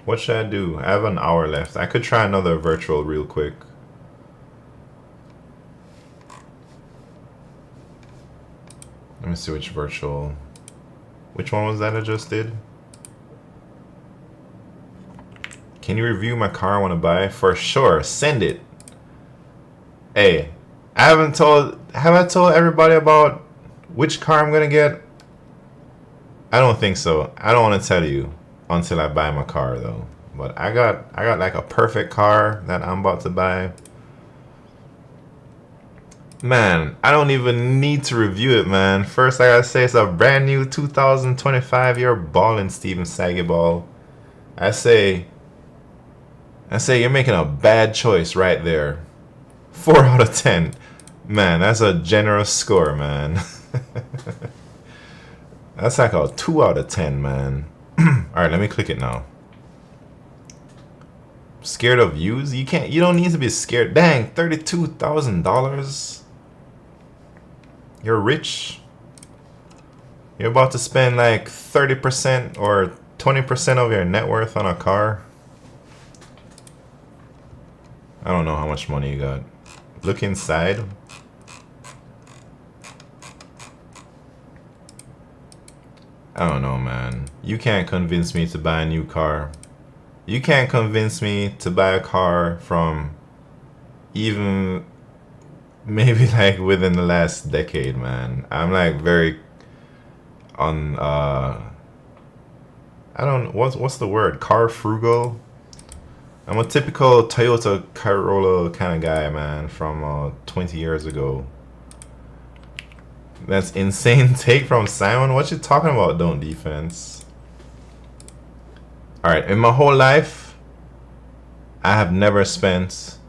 What should I do? I have an hour left. I could try another virtual real quick. Let me see which virtual. Which one was that I just did? Can you review my car I want to buy? For sure. Send it. Hey, have I told everybody about which car I'm gonna get? I don't think so. I don't want to tell you until I buy my car though. But I got like a perfect car that I'm about to buy. Man, I don't even need to review it, man. First, I gotta say it's a brand new 2025. You're balling, Steven Sagiball. I say you're making a bad choice right there. 4 out of 10. Man, that's a generous score, man. That's like a 2 out of 10, man. Alright, let me click it now. Scared of views? You don't need to be scared. Dang, $32,000. You're rich. You're about to spend like 30% or 20% of your net worth on a car. I don't know how much money you got. Look inside. I don't know, man. You can't convince me to buy a new car. You can't convince me to buy a car from even maybe like within the last decade, man. I'm like very on I don't what's the word? Car frugal. I'm a typical Toyota Corolla kind of guy, man, from 20 years ago. That's insane take from Simon. What you talking about, don't defense? Alright, in my whole life, I have never spent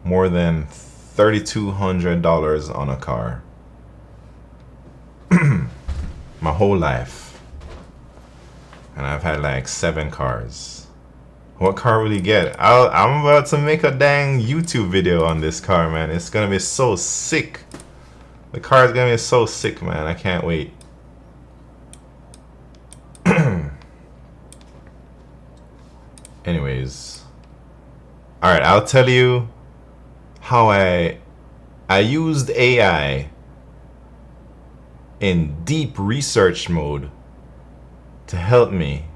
more than $3,200 on a car. My whole life. And I've had like 7 cars. What car will you get? I'm about to make a dang YouTube video on this car, man. It's gonna be so sick. The car is gonna be so sick, man. I can't wait. Anyways. Alright, I'll tell you how I used AI in deep research mode to help me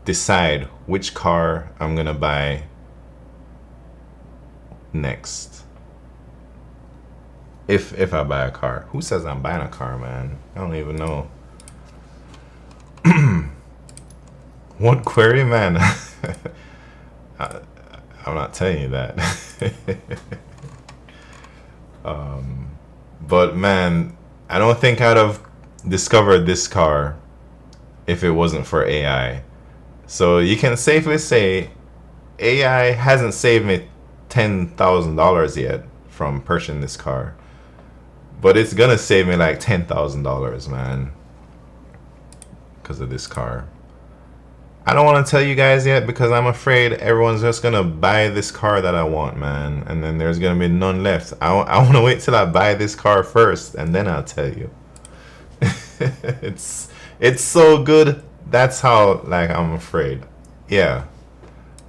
decide which car I'm gonna buy next. If I buy a car. Who says I'm buying a car, man? I don't even know. What query, man? I'm not telling you that. But man, I don't think I'd have discovered this car if it wasn't for AI. So you can safely say AI hasn't saved me $10,000 yet from purchasing this car. But it's gonna save me like $10,000, man, because of this car. I don't want to tell you guys yet because I'm afraid everyone's just gonna buy this car that I want, man, and then there's gonna be none left. I want to wait till I buy this car first, and then I'll tell you. It's so good. That's how, like, I'm afraid. Yeah,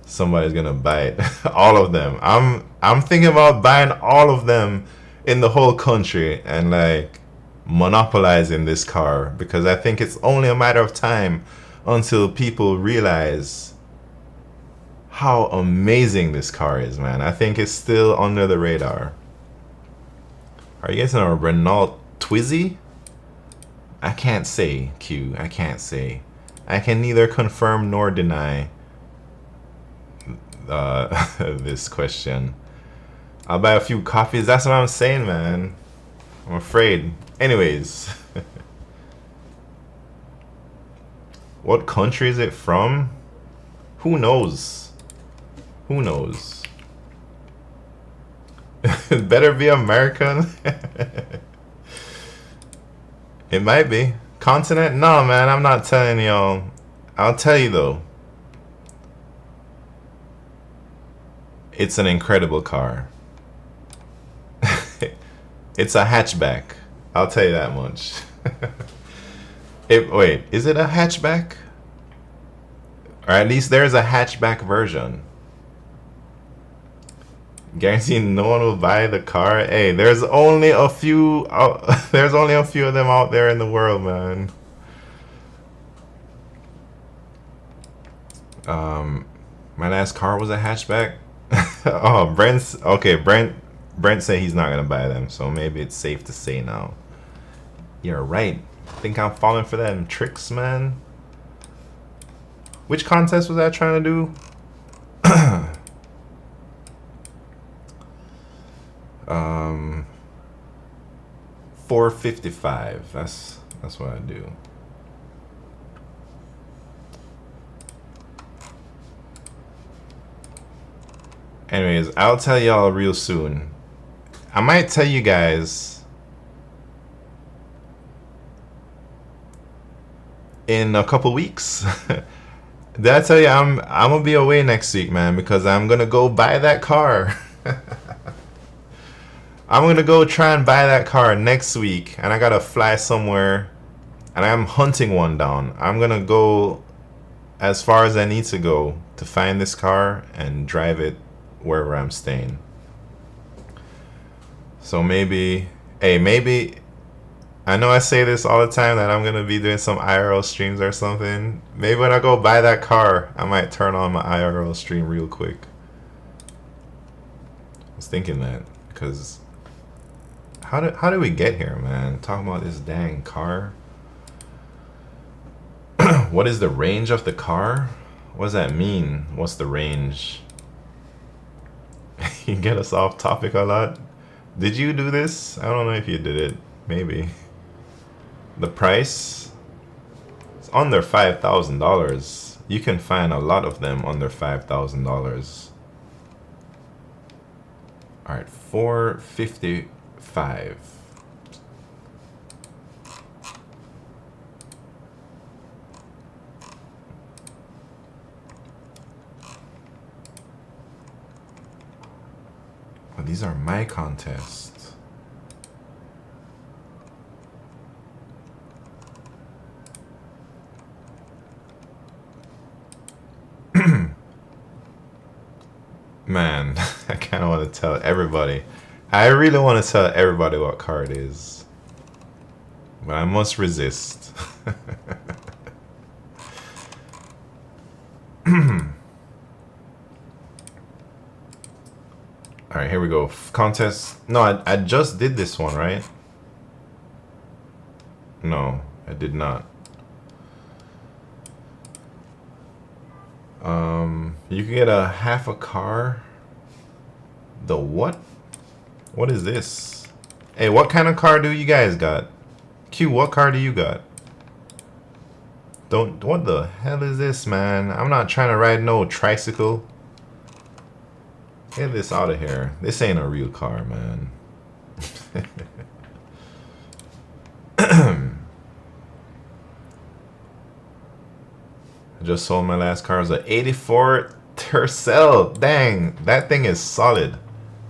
somebody's gonna buy it. All of them. I'm thinking about buying all of them in the whole country and like monopolizing this car, because I think it's only a matter of time until people realize how amazing this car is, man. I think it's still under the radar. Are you getting a Renault Twizy? I can't say, Q. I can't say. I can neither confirm nor deny this question. I'll buy a few copies. That's what I'm saying, man. I'm afraid. Anyways. What country is it from? Who knows? Who knows? It better be American. It might be. Continent? No, man, I'm not telling y'all. I'll tell you though. It's an incredible car. It's a hatchback. I'll tell you that much. Wait, is it a hatchback? Or at least there's a hatchback version. Guaranteed no one will buy the car. Hey, there's only a few. There's only a few of them out there in the world, man. My last car was a hatchback. Oh, Brent's okay. Brent said he's not gonna buy them, so maybe it's safe to say now. You're right. I think I'm falling for them tricks, man. Which contest was I trying to do? 455. That's what I do. Anyways, I'll tell y'all real soon. I might tell you guys in a couple weeks. Did I tell you I'm gonna be away next week, man, because I'm gonna go buy that car. I'm gonna go try and buy that car next week, and I gotta fly somewhere, and I'm hunting one down. I'm gonna go as far as I need to go to find this car and drive it wherever I'm staying. So maybe, hey, maybe, I know I say this all the time that I'm gonna be doing some IRL streams or something. Maybe when I go buy that car, I might turn on my IRL stream real quick. I was thinking that, because how did we get here, man? Talking about this dang car. What is the range of the car? What does that mean? What's the range? You get us off topic a lot. Did you do this? I don't know if you did it. Maybe. The price? It's under $5,000. You can find a lot of them under $5,000. Alright, 455. Oh, these are my contests. Man, I kind of want to tell everybody. I really want to tell everybody what car it is. But I must resist. Alright, here we go. Contest. No, I just did this one, right? No, I did not. You can get a half a car. The what? What is this? Hey, what kind of car do you guys got? Q, what car do you got? What the hell is this, man? I'm not trying to ride no tricycle. Get this out of here. This ain't a real car, man. I just sold my last car. It was an 84 Tercel. Dang, that thing is solid.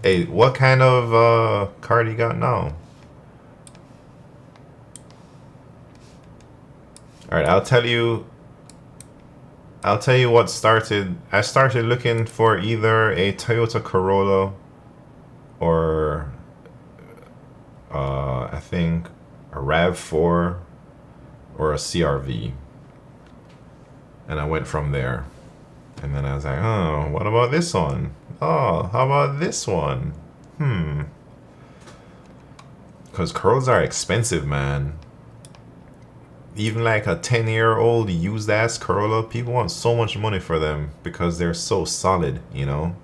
Hey, what kind of car do you got now? Alright, I'll tell you what started. I started looking for either a Toyota Corolla or I think a RAV4 or a CRV. And I went from there. And then I was like, oh, what about this one? Oh, how about this one? Because curls are expensive, man. Even like a 10-year-old used ass curler, people want so much money for them because they're so solid, you know?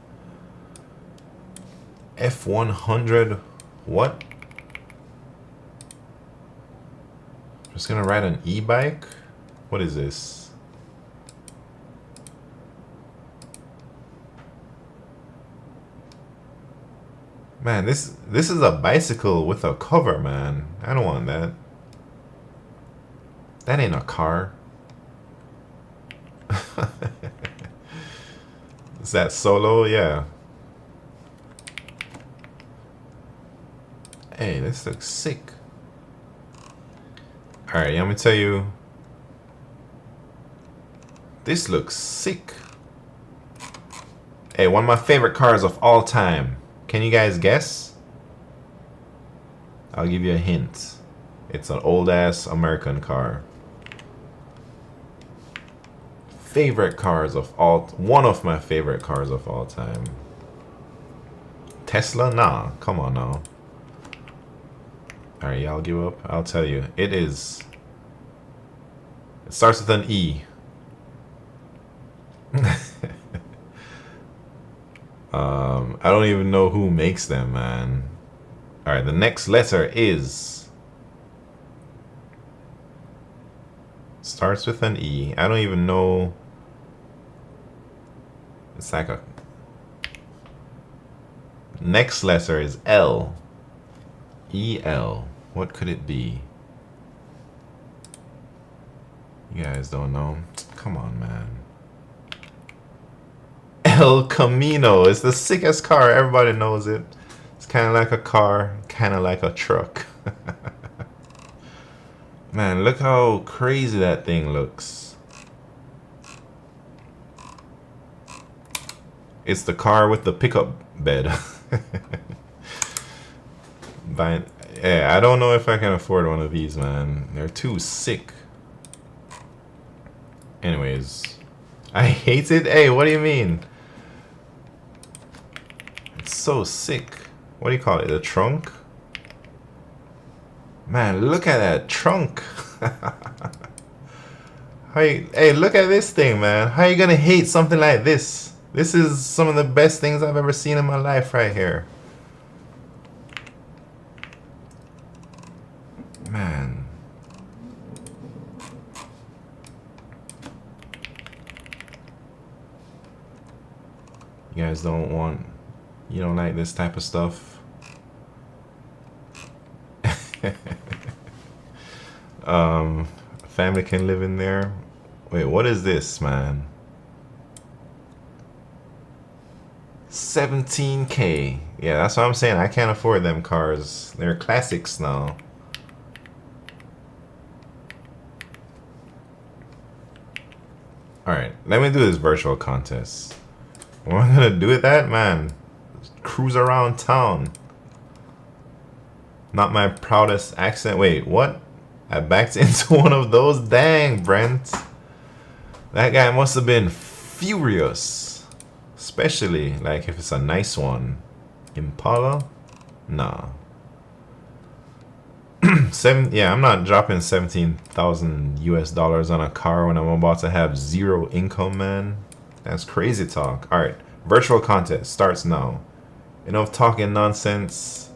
F100, what? Just gonna ride an e-bike? What is this? Man, this is a bicycle with a cover, man. I don't want that. That ain't a car. Is that solo? Yeah. Hey, this looks sick. Alright, let me tell you. This looks sick. Hey, one of my favorite cars of all time. Can you guys guess? I'll give you a hint. It's an old ass American car. Favorite cars of all, one of my favorite cars of all time. Tesla? Nah, come on now. Alright, y'all give up. I'll tell you. It is. It starts with an E. I don't even know who makes them, man. Alright, the next letter is. Starts with an E. I don't even know. It's like a. Next letter is L. E-L. What could it be? You guys don't know? Come on, man. El Camino. It's the sickest car. Everybody knows it. It's kind of like a car, kind of like a truck. Man, look how crazy that thing looks. It's the car with the pickup bed. But yeah, I don't know if I can afford one of these, man. They're too sick. Anyways, I hate it. Hey, what do you mean? It's so sick. What do you call it? The trunk? Man, look at that trunk. Hey, look at this thing, man. How you gonna hate something like this? This is some of the best things I've ever seen in my life right here. Man. You guys don't want, you don't like this type of stuff? Family can live in there. Wait, what is this, man? 17K. Yeah, that's what I'm saying. I can't afford them cars. They're classics now. Alright, let me do this virtual contest. What am I gonna do with that, man? Cruise around town. Not my proudest accent. Wait, what? I backed into one of those? Dang, Brent. That guy must have been furious. Especially, like, if it's a nice one. Impala? Nah. Yeah, I'm not dropping 17,000 US dollars on a car when I'm about to have zero income, man. That's crazy talk. Alright, virtual contest starts now. Enough talking nonsense.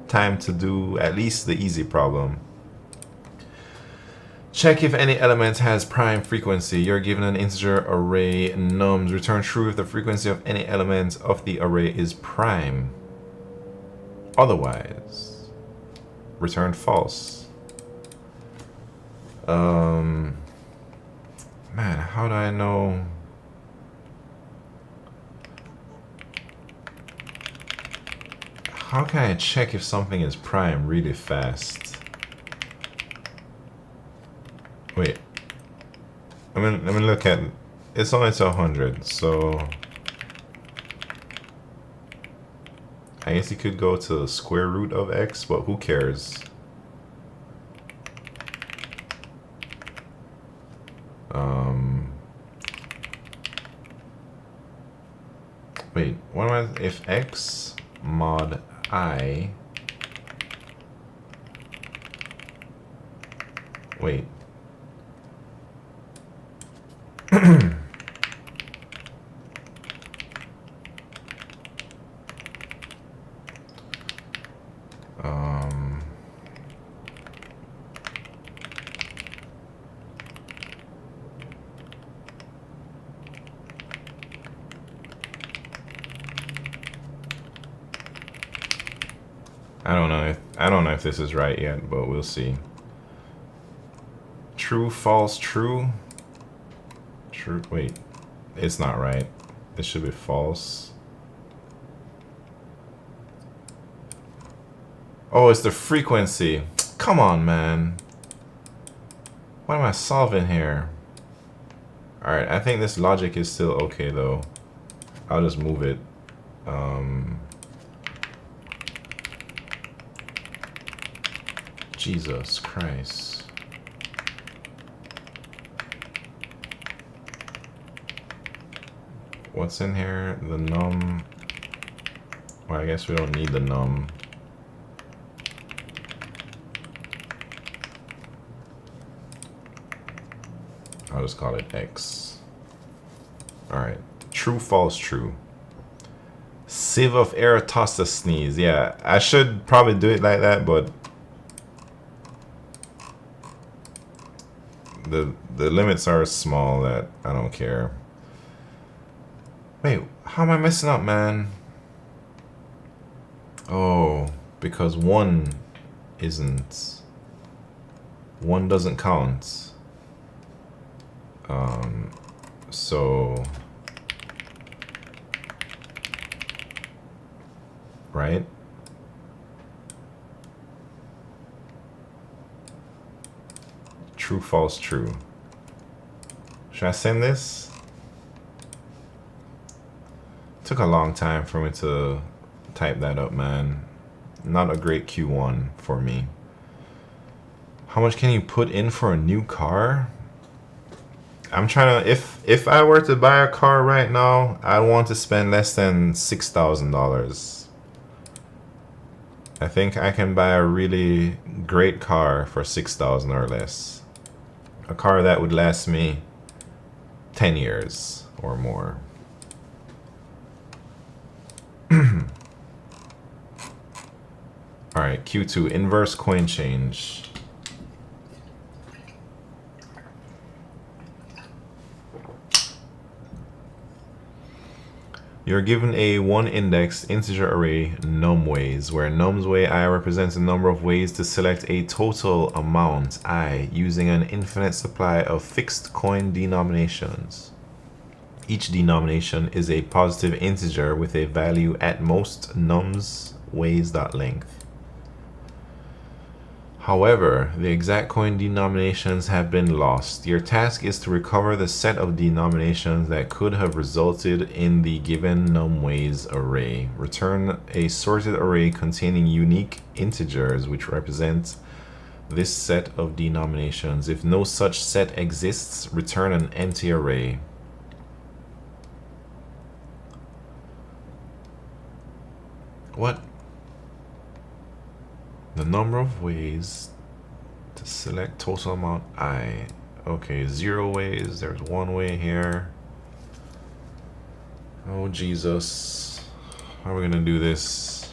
Time to do at least the easy problem. Check if any element has prime frequency. You're given an integer array nums. Return true if the frequency of any element of the array is prime. Otherwise, return false. Man, how do I know? How can I check if something is prime really fast? Wait. Let me look at. It's only to 100, so I guess you could go to the square root of x, but who cares? Wait, what am I? If x mod I. Wait. I don't know if this is right yet, but we'll see. True, false, true. True. Wait, it's not right. It should be false. Oh, it's the frequency. Come on, man. What am I solving here? Alright, I think this logic is still okay, though. I'll just move it. Jesus Christ. What's in here? The num. Well, I guess we don't need the num. I'll just call it X. Alright. True, false, true. Sieve of Eratosthenes. Yeah, I should probably do it like that, but the limits are small that I don't care. Wait, how am I messing up, man? Oh, because one isn't. One doesn't count. So, right? True, false, true. Should I send this? Took a long time for me to type that up, man. Not a great Q1 for me. How much can you put in for a new car? I'm trying to, if I were to buy a car right now, I want to spend less than $6,000. I think I can buy a really great car for $6,000 or less. A car that would last me 10 years or more. Alright, Q2, inverse coin change. You're given a one-index integer array numways, where nums way I represents the number of ways to select a total amount I using an infinite supply of fixed coin denominations. Each denomination is a positive integer with a value at most nums ways.length. However, the exact coin denominations have been lost. Your task is to recover the set of denominations that could have resulted in the given numways array. Return a sorted array containing unique integers which represent this set of denominations. If no such set exists, return an empty array. What? The number of ways to select total amount I. Okay, 0 ways. There's 1 way here. Oh, Jesus. How are we gonna do this?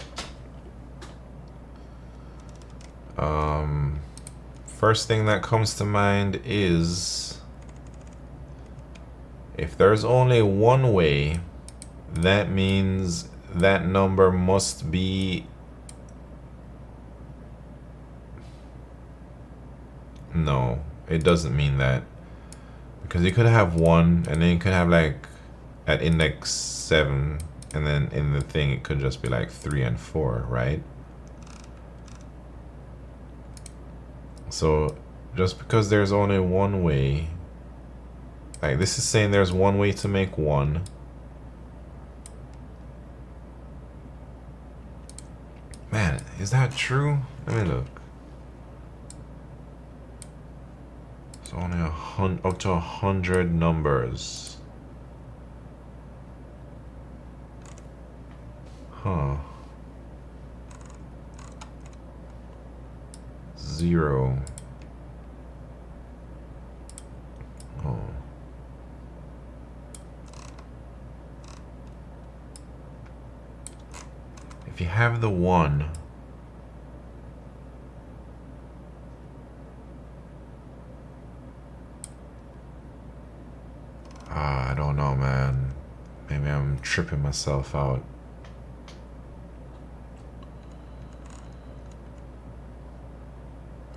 First thing that comes to mind is if there's only 1 way, that means that number must be. No, it doesn't mean that, because you could have 1 and then you could have like at index 7, and then in the thing it could just be like 3 and 4, right? So just because there's only 1 way, like this is saying there's 1 way to make 1. Man, is that true? Let me look. It's only up to 100 numbers. Huh. 0. Oh. If you have the 1, I don't know, man. Maybe I'm tripping myself out.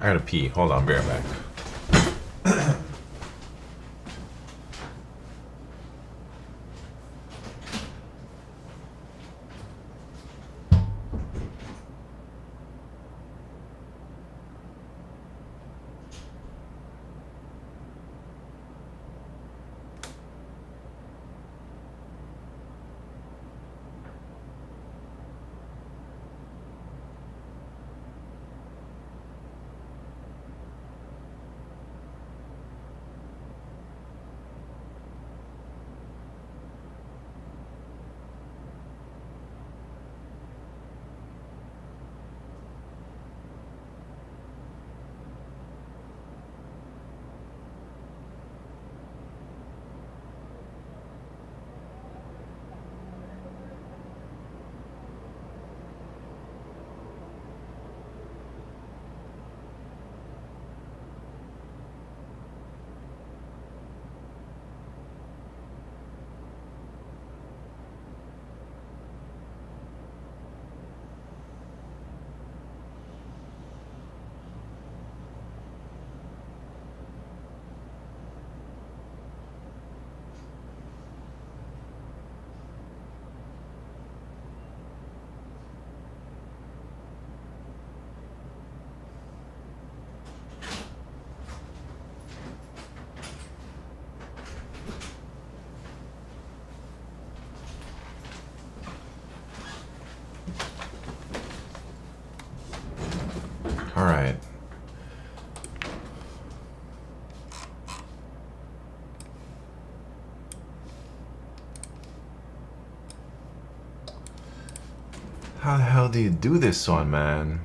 I gotta pee. Hold on, be right back. All right. How the hell do you do this one, man?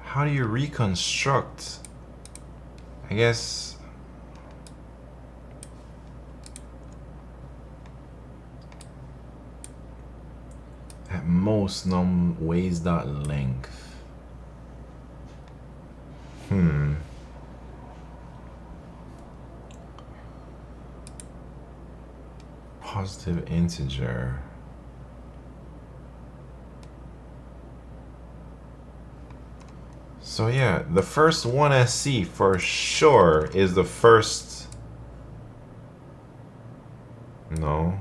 How do you reconstruct? I guess... at most, num ways that length. Positive integer. So yeah, the first 1SC for sure is the first... No.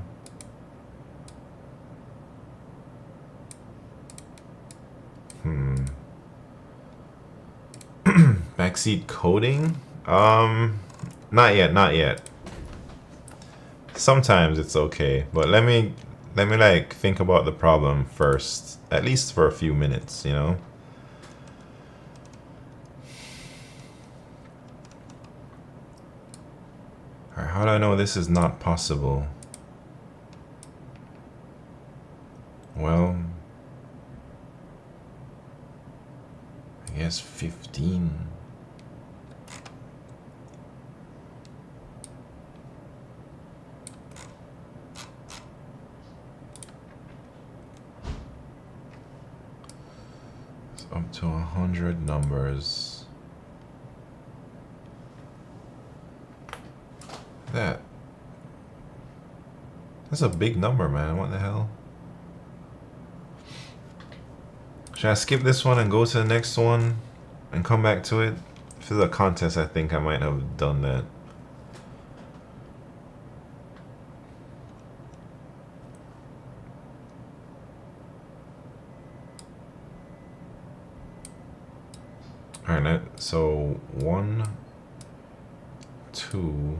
Backseat coding? Not yet, not yet. Sometimes it's okay, but let me like think about the problem first, at least for a few minutes, you know? Alright, how do I know this is not possible? Well, I guess 15. It's up to 100 numbers. That's a big number, man. What the hell? Should I skip this one and go to the next one and come back to it? If it's a contest, I think I might have done that. Alright, so 1, 2...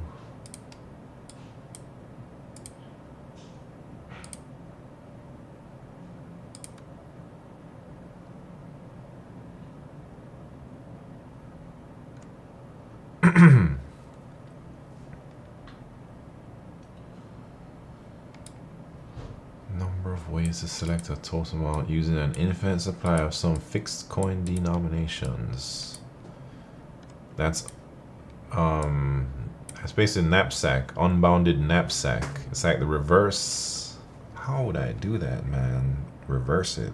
Number of ways to select a total amount using an infinite supply of some fixed coin denominations. That's basically knapsack, unbounded knapsack. It's like the reverse. How would I do that, man? Reverse it.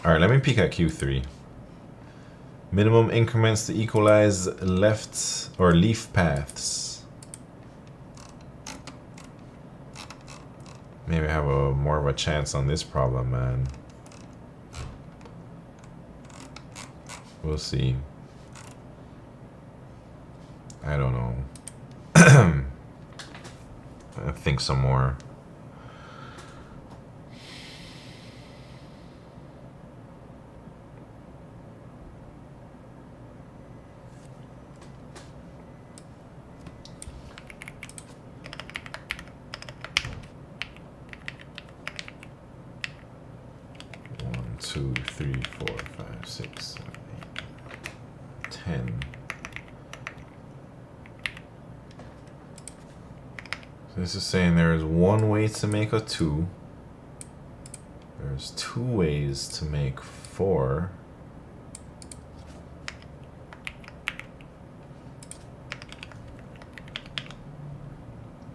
All right, let me peek at Q3. Minimum increments to equalize left or leaf paths. Maybe I have a more of a chance on this problem, man. We'll see. I don't know. I think some more. Two, 3, 4, 5, 6, 7, 8, 10. So this is saying there is one way to make a 2. There's 2 ways to make 4.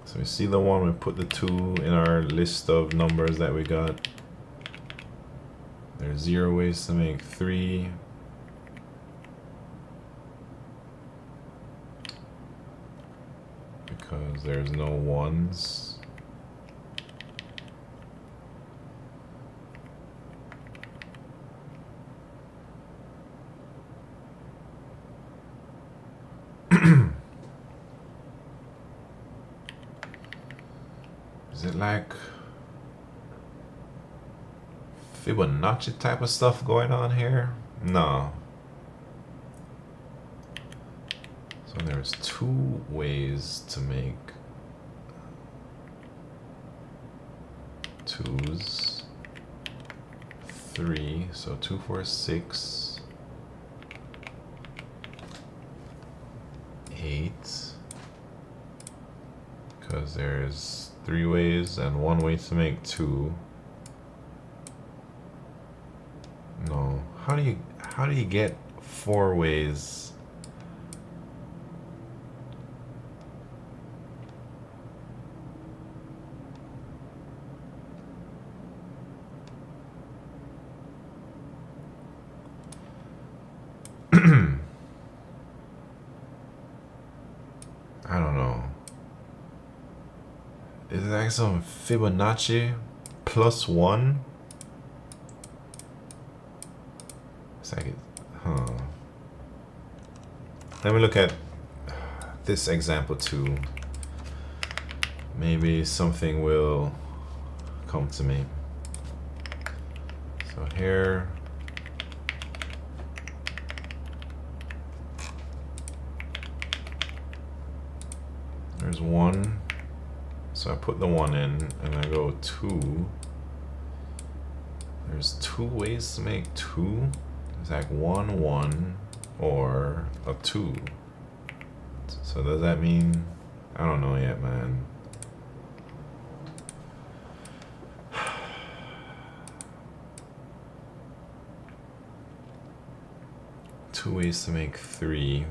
So we see the one, we put the 2 in our list of numbers that we got. There's 0 ways to make 3. Because there's no 1s. Is it like Fibonacci type of stuff going on here? No. So there's 2 ways to make 2s. 3, so 2, 4, 6. 8. Because there's 3 ways and 1 way to make 2. No. How do you get 4 ways? I don't know. Is it like some Fibonacci plus 1? Let me look at this example too. Maybe something will come to me. So here, there's 1. So I put the 1 in and I go 2. There's 2 ways to make 2. It's like 1, 1, or a 2. So does that mean? I don't know yet, man. Two ways to make 3.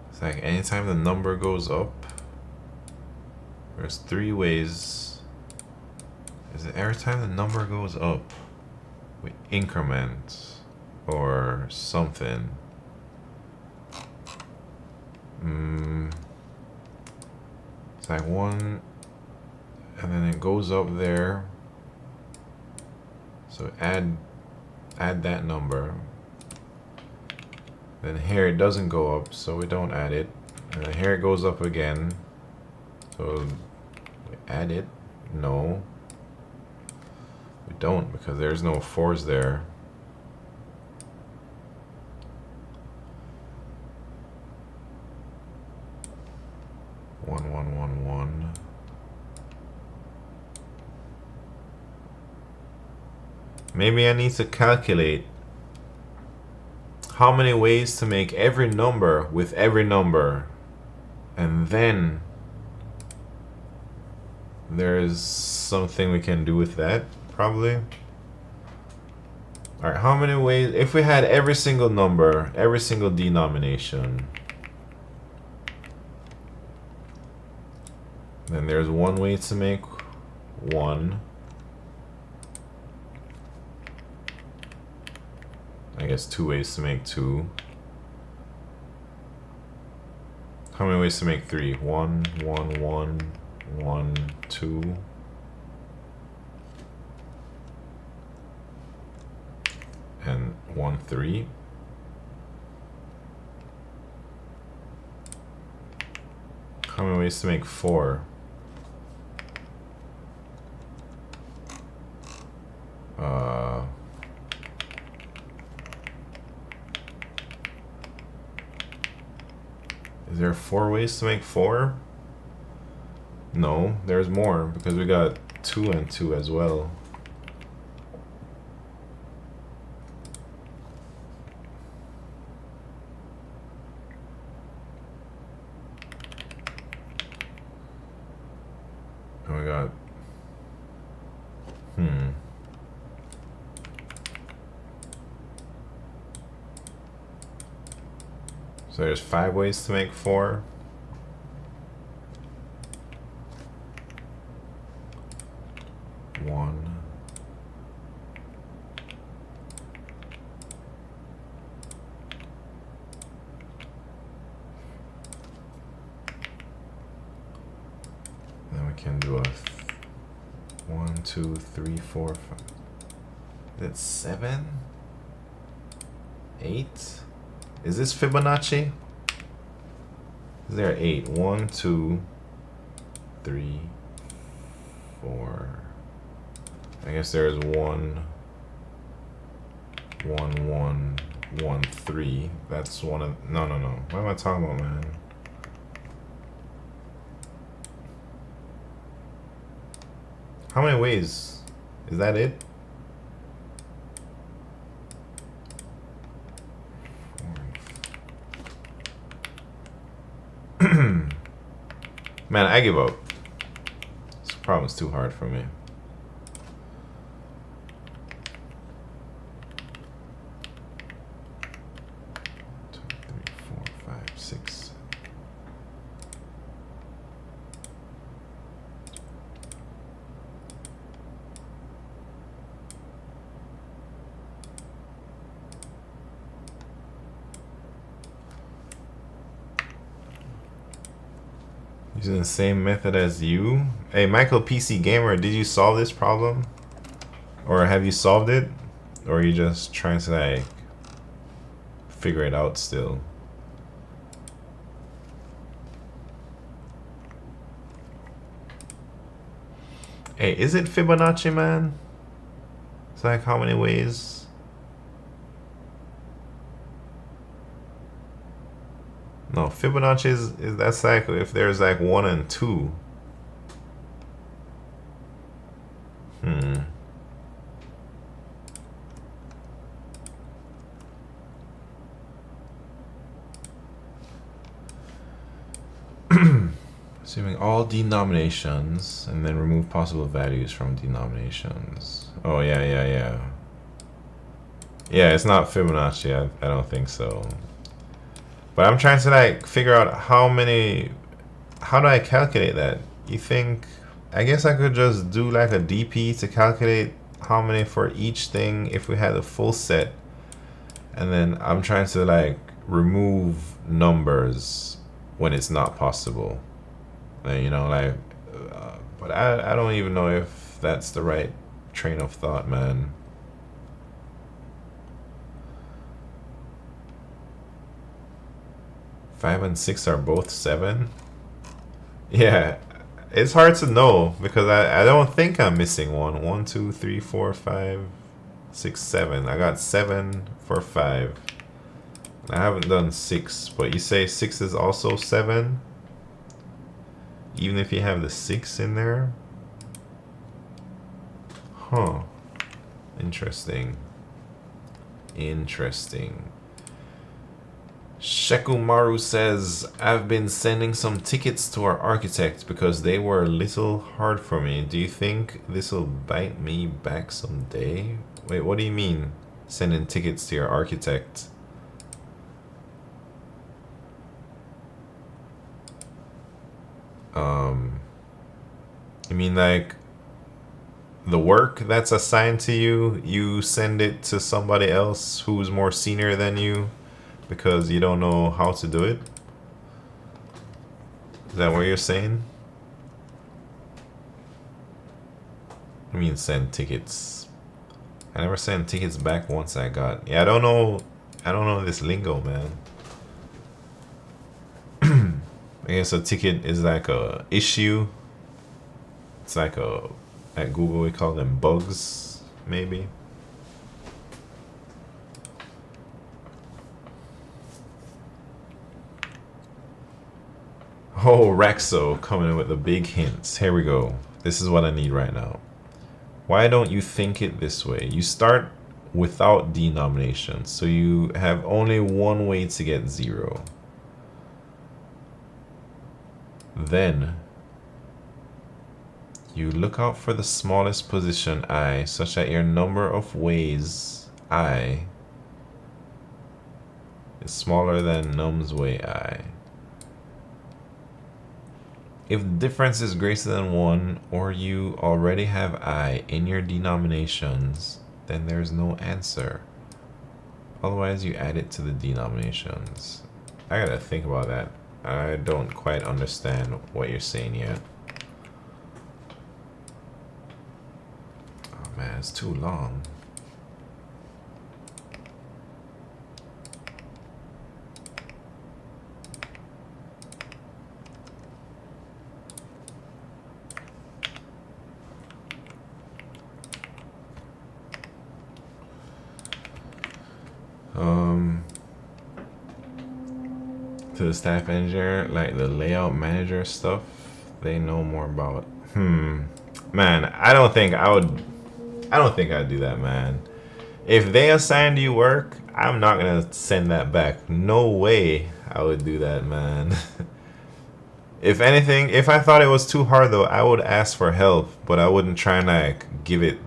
It's like anytime the number goes up, there's 3 ways. Is it every time the number goes up, we increment or something? It's like 1, and then it goes up there. So add that number. Then here it doesn't go up, so we don't add it. And then here it goes up again. So we add it. No. We don't, because there's no 4s there. 1, 1, 1, 1. Maybe I need to calculate how many ways to make every number with every number. And then there's something we can do with that, probably. All right, how many ways? If we had every single number, every single denomination, then there's one way to make 1. I guess 2 ways to make 2. How many ways to make 3? 1, 1, 1, 1, 2. And 1, 3. How many ways to make 4? Is there 4 ways to make 4? No, there's more because we got 2 and 2 as well. And we got So there's 5 ways to make 4. One. Then we can do a 1, 2, 3, 4, 5. That's 7? 8? Is this Fibonacci? Is there 8? 1, 2, 3, 4. I guess there's 1, 1, 1, 1, 3. That's one of. No. What am I talking about, man? How many ways? Is that it? Man, I give up. This problem's too hard for me. Two, 3, 4, 5, 6. Using the same method as you. Hey, Michael PC Gamer, did you solve this problem? Or have you solved it? Or are you just trying to like figure it out still? Hey, is it Fibonacci, man? It's like how many ways? No, Fibonacci is that's like if there's like 1 and 2. Assuming all denominations and then remove possible values from denominations. Oh yeah. Yeah, it's not Fibonacci. I don't think so. But I'm trying to like figure out how do I calculate that? You think, I guess I could just do like a DP to calculate how many for each thing if we had a full set. And then I'm trying to like remove numbers when it's not possible. You know, like, but I don't even know if that's the right train of thought, man. Five and 6 are both 7. Yeah, it's hard to know because I don't think I'm missing one. 1, 2, 3, 4, 5, 6, 7. I got 7 for 5. I haven't done 6, but you say 6 is also 7? even if you have the 6 in there? Huh. Interesting. Interesting. Shekumaru says, I've been sending some tickets to our architect because they were a little hard for me. Do you think this will bite me back someday? Wait, what do you mean sending tickets to your architect? You mean like the work that's assigned to you, you send it to somebody else who's more senior than you because you don't know how to do it? Is that what you're saying? I mean send tickets. I never sent tickets back once I got. Yeah, I don't know this lingo, man. I guess a ticket is like a issue. It's like a, at Google we call them bugs, maybe. Oh, Rexo coming in with the big hints. Here we go. This is what I need right now. Why don't you think it this way? You start without denomination, so you have only one way to get 0. Then you look out for the smallest position I, such that your number of ways I is smaller than num's way I. If the difference is greater than 1, or you already have I in your denominations, then there's no answer. Otherwise, you add it to the denominations. I gotta think about that. I don't quite understand what you're saying yet. Oh man, it's too long. To the staff engineer, like the layout manager stuff, they know more about. Man, I don't think I'd do that, man. If they assigned you work, I'm not gonna send that back. No way I would do that, man. If anything, if I thought it was too hard though, I would ask for help, but I wouldn't try and like give it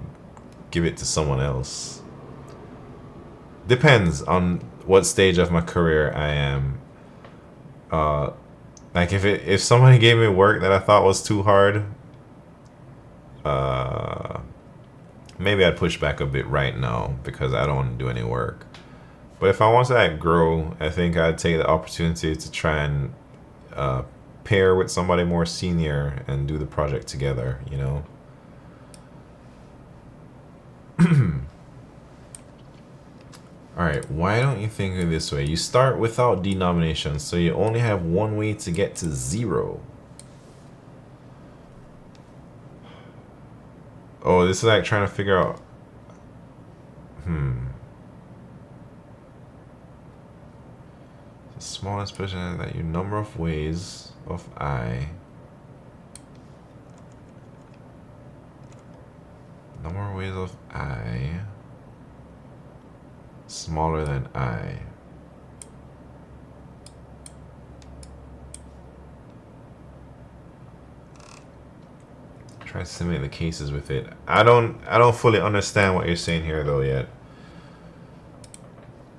to someone else. Depends on what stage of my career I am. Like if somebody gave me work that I thought was too hard, maybe I'd push back a bit right now because I don't want to do any work. But if I want to like grow, I think I'd take the opportunity to try and pair with somebody more senior and do the project together, you know. Alright, why don't you think of it this way? You start without denomination, so you only have one way to get to 0. Oh, this is like trying to figure out... The smallest position that your number of ways of I... Number of ways of I... smaller than I. Try to simulate the cases with it. I don't fully understand what you're saying here though yet.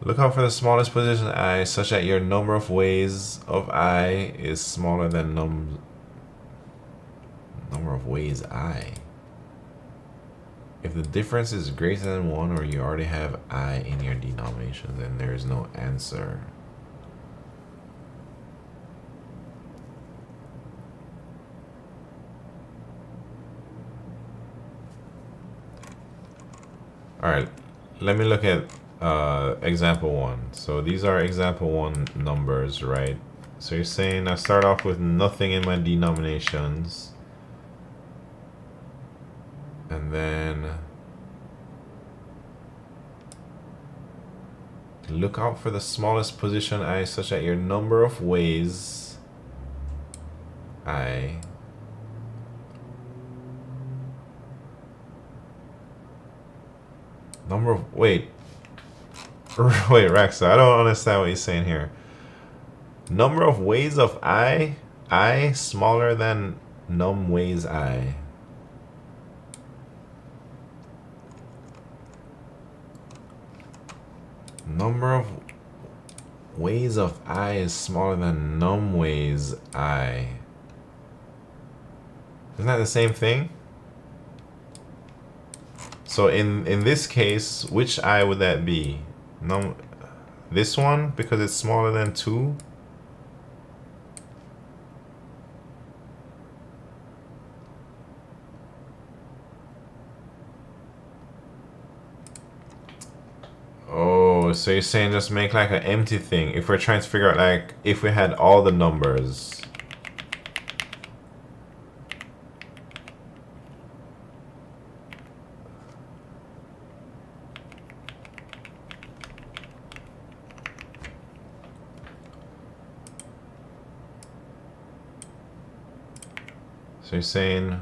Look out for the smallest position I, such that your number of ways of I is smaller than number of ways I. If the difference is greater than 1, or you already have I in your denomination, then there is no answer. Alright, let me look at example 1. So these are example 1 numbers, right? So you're saying I start off with nothing in my denominations. And then look out for the smallest position I, such that your number of ways I Number of, wait, wait, Rexa, I don't understand what you're saying here. Number of ways of I smaller than num ways I. Number of ways of I is smaller than num ways I. Isn't that the same thing? So in this case, which I would that be? Num, this one, because it's smaller than 2. Oh, so you're saying just make like an empty thing. If we're trying to figure out like if we had all the numbers. So you're saying,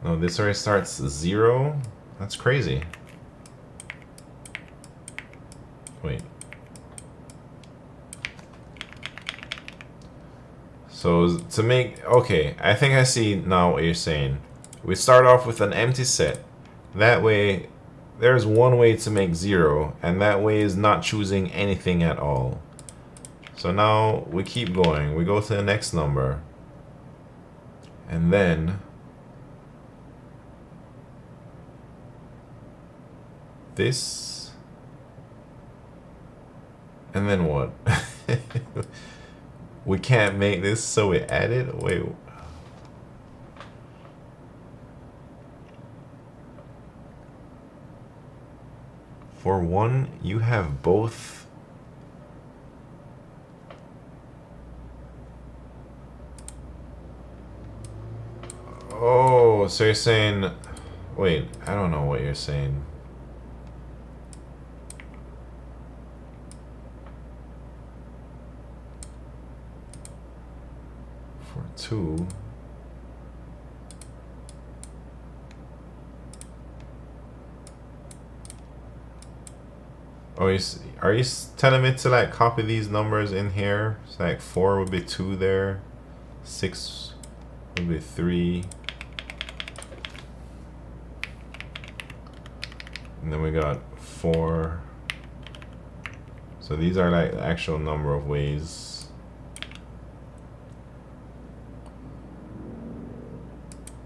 no, this already starts 0? That's crazy. Wait. So to make, okay, I think I see now what you're saying. We start off with an empty set. That way, there's one way to make 0, and that way is not choosing anything at all. So now we keep going. We go to the next number. And then this, and then what? We can't make this, so we add it. Wait. For one, you have both. Oh, so you're saying, wait, I don't know what you're saying. For 2. Oh, are you telling me to like copy these numbers in here? So like 4 would be 2 there, 6 would be 3. And then we got 4. So these are like the actual number of ways.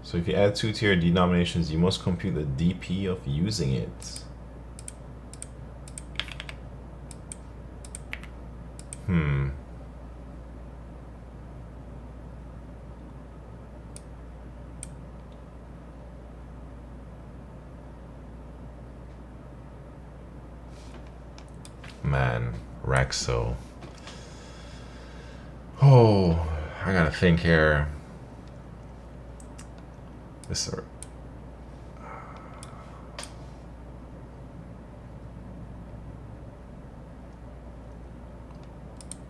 So if you add 2 to your denominations, you must compute the DP of using it. Man, Raxo. Oh, I gotta think here. This.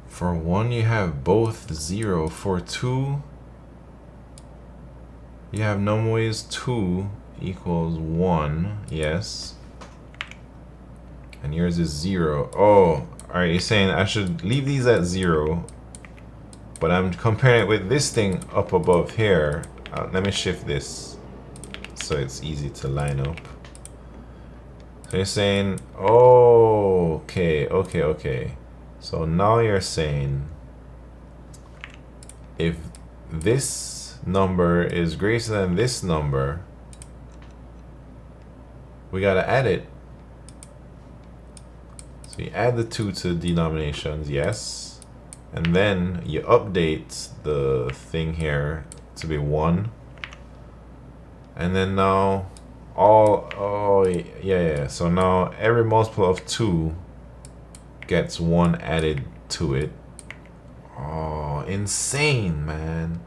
For 1, you have both 0. For 2, you have num ways 2 equals 1. Yes. And yours is 0. Oh, alright, you're saying I should leave these at 0, but I'm comparing it with this thing up above here. Let me shift this so it's easy to line up. So you're saying, oh, okay. So now you're saying if this number is greater than this number, we gotta add it. So you add the 2 to the denominations, yes. And then you update the thing here to be 1. And then now oh yeah. So now every multiple of 2 gets 1 added to it. Oh, insane, man.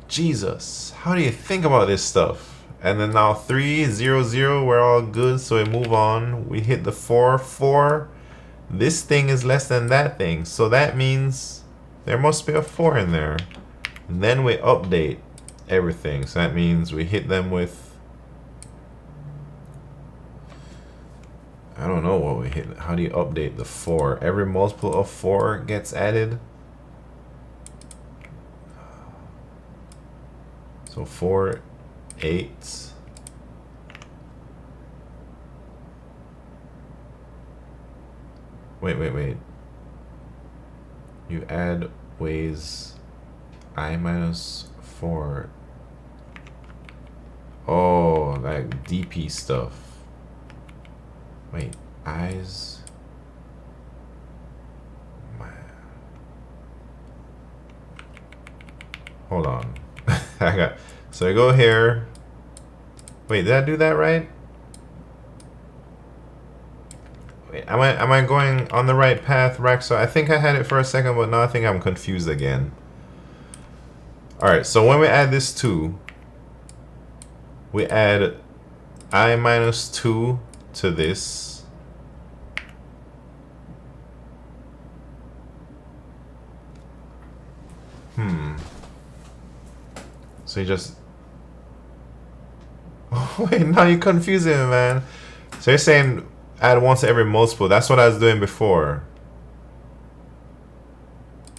Jesus, how do you think about this stuff? And then now 3, 0, 0, we're all good, so we move on. We hit the 4, 4. This thing is less than that thing, so that means there must be a 4 in there. And then we update everything, so that means we hit them with I don't know what we hit. How do you update the 4? Every multiple of 4 gets added. So 4, 8. Wait. You add ways I minus 4. Oh, like DP stuff. Wait, eyes. Hold on. So I go here. Wait, did I do that right? Wait, am I going on the right path, Rex? So I think I had it for a second, but now I think I'm confused again. Alright, so when we add this 2, we add I minus 2 to this. So you just... Wait, now you're confusing me, man. So you're saying add 1 to every multiple. That's what I was doing before.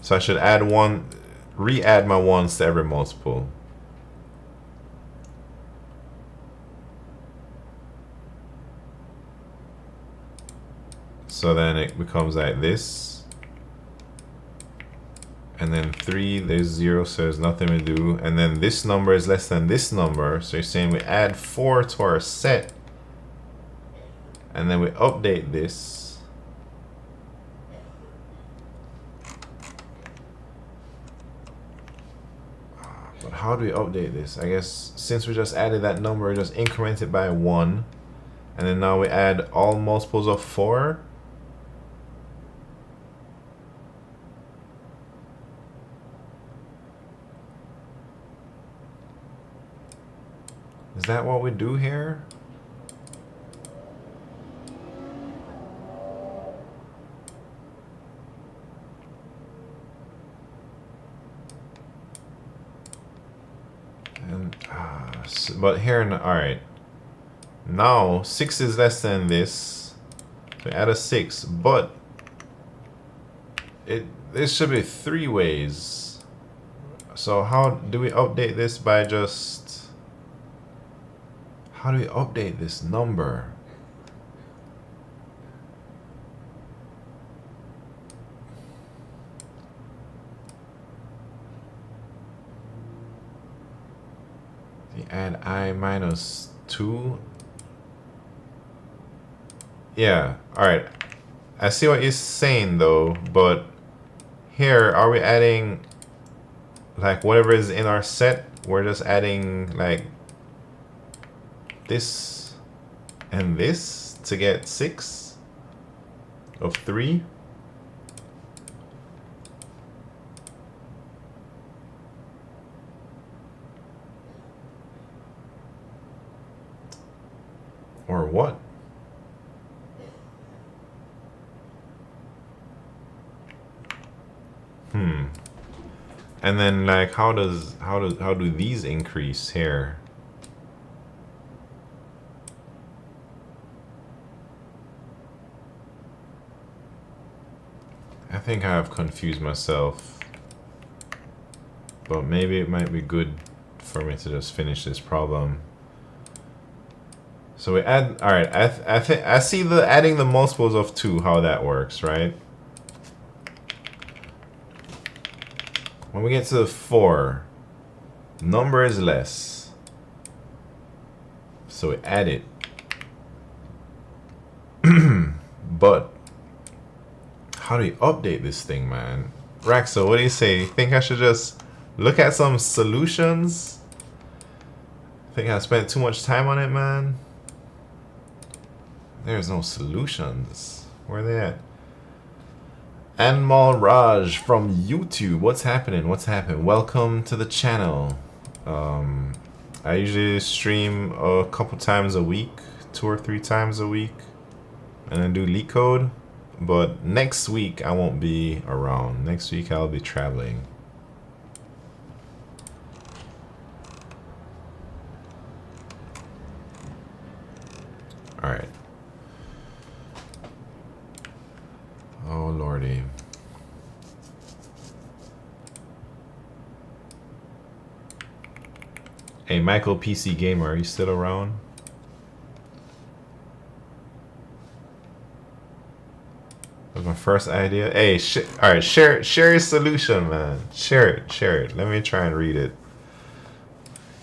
So I should add 1, re-add my 1s to every multiple. So then it becomes like this. And then 3, there's 0, so there's nothing to do. And then this number is less than this number. So you're saying we add 4 to our set. And then we update this. But how do we update this? I guess since we just added that number, we just increment it by 1. And then now we add all multiples of 4. Is that what we do here? And but here, all right. Now 6 is less than this. So add a 6, but this should be 3 ways. So how do we update this? By just... How do we update this number? You add I minus 2. Yeah, alright. I see what you're saying though, but here, are we adding like whatever is in our set? We're just adding like this and this to get 6 of 3. Or what? And then like how do these increase here? I think I have confused myself, but maybe it might be good for me to just finish this problem. So we add, all right, I see the adding the multiples of 2, how that works, right? When we get to the 4, number is less, so we add it. But how do you update this thing, man? Raxo, what do you say? Think I should just look at some solutions? Think I spent too much time on it, man? There's no solutions. Where are they at? Anmal Raj from YouTube. What's happening? What's happening? Welcome to the channel. I usually stream a couple times a week, 2 or 3 times a week, and then do LeetCode. But next week I won't be around. Next week I'll be traveling. All right. lordy. Hey, Michael PC Gamer, are you still around? That was my first idea. Hey, all right, share your solution, man. Share it. Let me try and read it,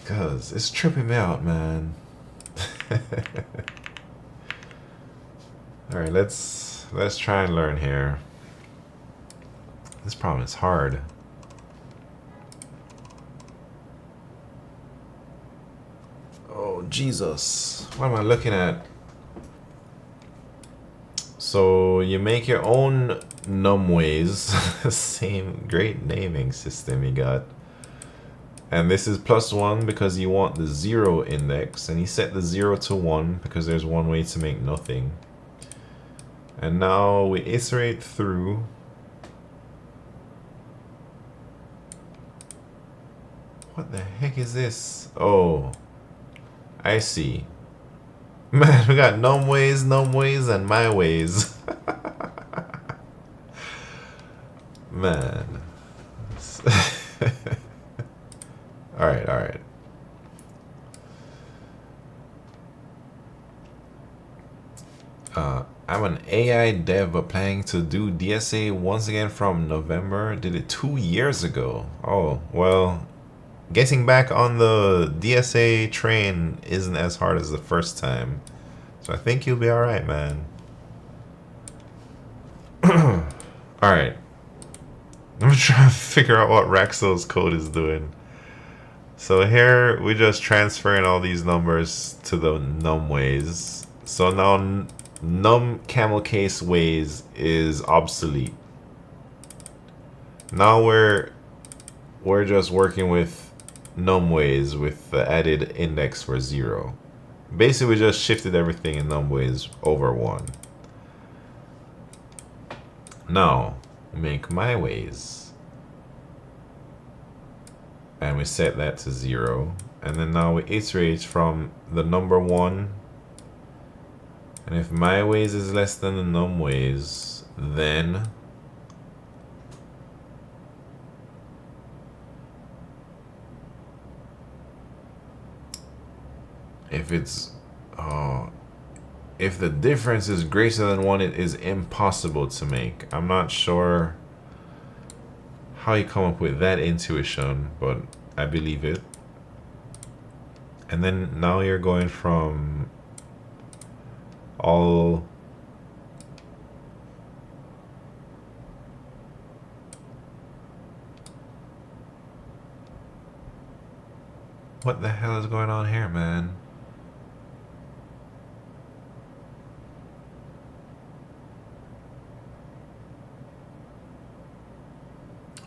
cause it's tripping me out, man. All right, let's try and learn here. This problem is hard. Oh, Jesus. What am I looking at? So you make your own numways. Same great naming system you got. And this is +1 because you want the 0 index. And you set the 0 to 1 because there's one way to make nothing. And now we iterate through. What the heck is this? Oh, I see. Man, we got numways, and my ways. Man. Alright. I'm an AI dev planning to do DSA once again from November. Did it 2 years ago. Oh, well, getting back on the DSA train isn't as hard as the first time. So I think you'll be alright, man. Alright. I'm trying to figure out what Raxel's code is doing. So here we're just transferring all these numbers to the num ways. So now num camel case ways is obsolete. Now we're just working with num ways with the added index for 0. Basically, we just shifted everything in num ways over 1. Now make my ways, and we set that to 0. And then now we iterate from the number 1. And if my ways is less than the num ways, then if the difference is greater than 1, it is impossible to make. I'm not sure how you come up with that intuition, but I believe it. And then now you're going from all what the hell is going on here, man?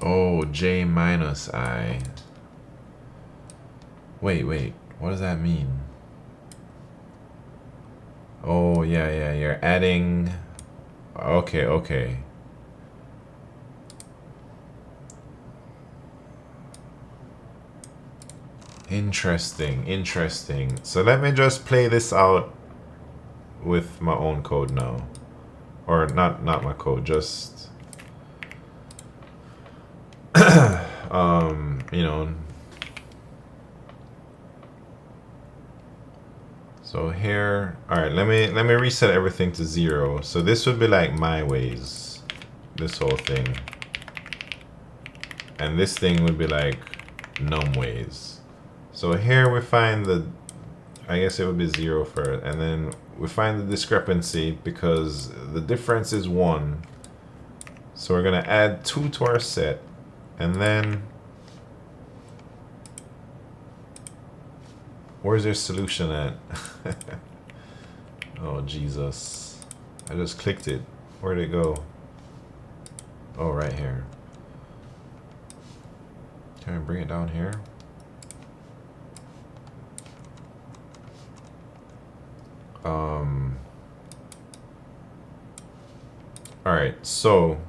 Oh, J minus I. Wait, what does that mean? Oh, yeah, you're adding. Okay. Interesting. So let me just play this out with my own code now. Or not my code, just you know. So here, all right, let me reset everything to 0. So this would be like my ways, this whole thing. And this thing would be like num ways. So here we find the, I guess it would be 0 first, and then we find the discrepancy because the difference is 1. So we're gonna add 2 to our set, and then where's your solution at? Oh, Jesus. I just clicked it. Where'd it go? Oh, right here. Can I bring it down here? Alright, so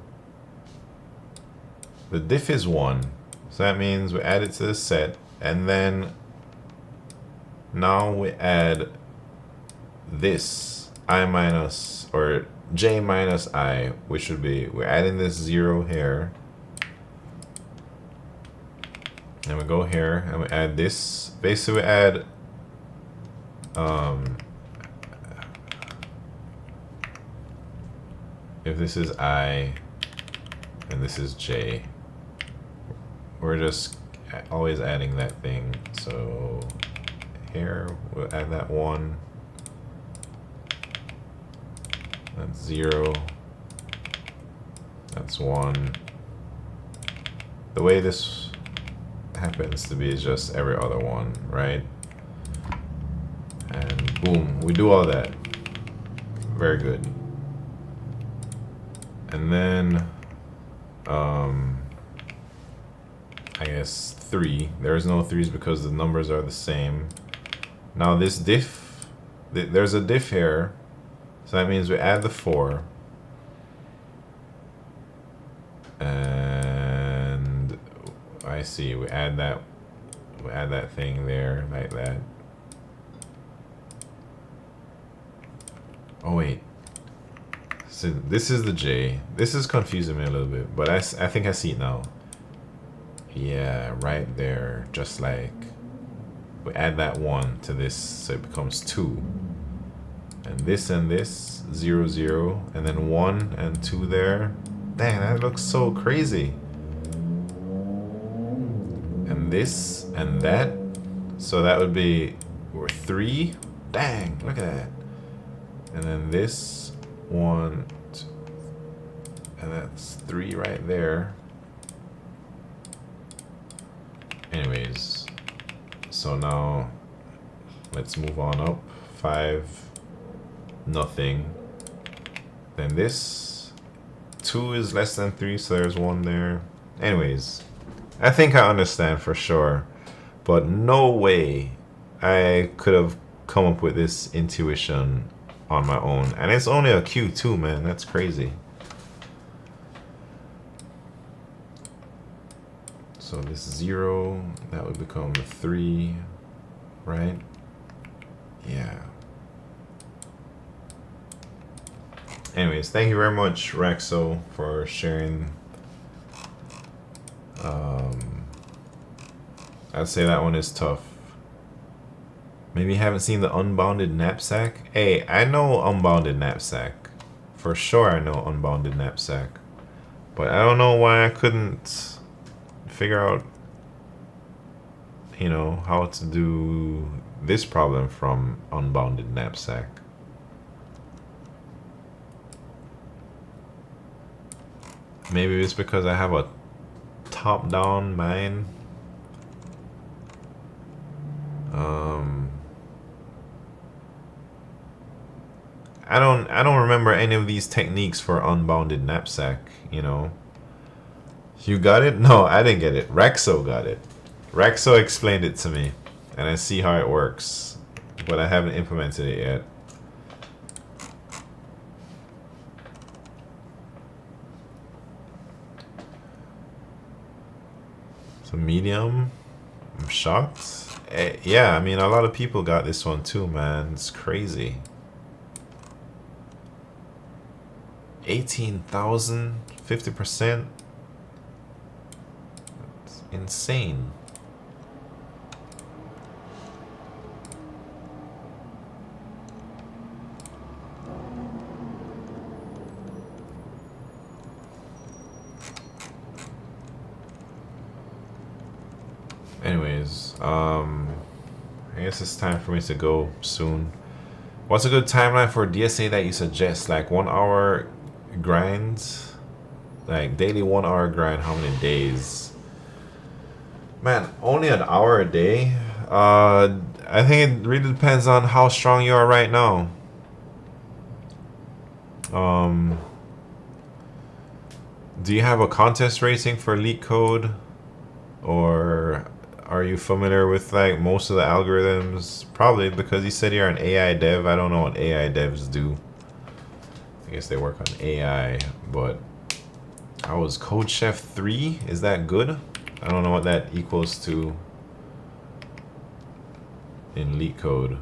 the diff is 1. So that means we add it to the set, and then now we add this I minus, or j minus I, which would be, we're adding this 0 here. And we go here and we add this. Basically we add if this is I and this is j, we're just always adding that thing. So here we'll add that 1. That's 0. That's 1. The way this happens to be is just every other one, right? And boom, we do all that. Very good. And then I guess 3. There's no 3's because the numbers are the same. Now this diff, there's a diff here, so that means we add the 4. And I see, we add that thing there like that. Oh wait. So this is the J. This is confusing me a little bit, but I think I see it now. Yeah, right there. Just like we add that 1 to this, so it becomes 2. And this 0, 0, and then 1 and 2 there. Dang, that looks so crazy. And this and that. So that would be 3. Dang, look at that. And then this 1, 2, and that's 3 right there. Anyways, so now let's move on up. 5, nothing. Then this 2 is less than 3, so there's 1 there. Anyways, I think I understand for sure, but no way I could have come up with this intuition on my own. And it's only a Q2, man. That's crazy. So this 0, that would become a 3, right? Yeah. Anyways, thank you very much, Rexo, for sharing. I'd say that one is tough. Maybe you haven't seen the unbounded knapsack. Hey, I know unbounded knapsack. For sure I know unbounded knapsack. But I don't know why I couldn't figure out, you know, how to do this problem from unbounded knapsack. Maybe it's because I have a top-down mind. I don't remember any of these techniques for unbounded knapsack, you know. You got it? No, I didn't get it. Rexo got it. Rexo explained it to me, and I see how it works, but I haven't implemented it yet. So medium, I'm shocked. Yeah, I mean, a lot of people got this one too, man. It's crazy. 18,000, 50%. It's insane. Anyways, I guess it's time for me to go soon. What's a good timeline for DSA that you suggest? Like 1 hour grinds? Like daily 1 hour grind, how many days? Man, only an hour a day? I think it really depends on how strong you are right now. Do you have a contest rating for LeetCode? Or are you familiar with like most of the algorithms? Probably, because you said you're an AI dev. I don't know what AI devs do. I guess they work on AI, but I was Code Chef 3. Is that good? I don't know what that equals to in LeetCode.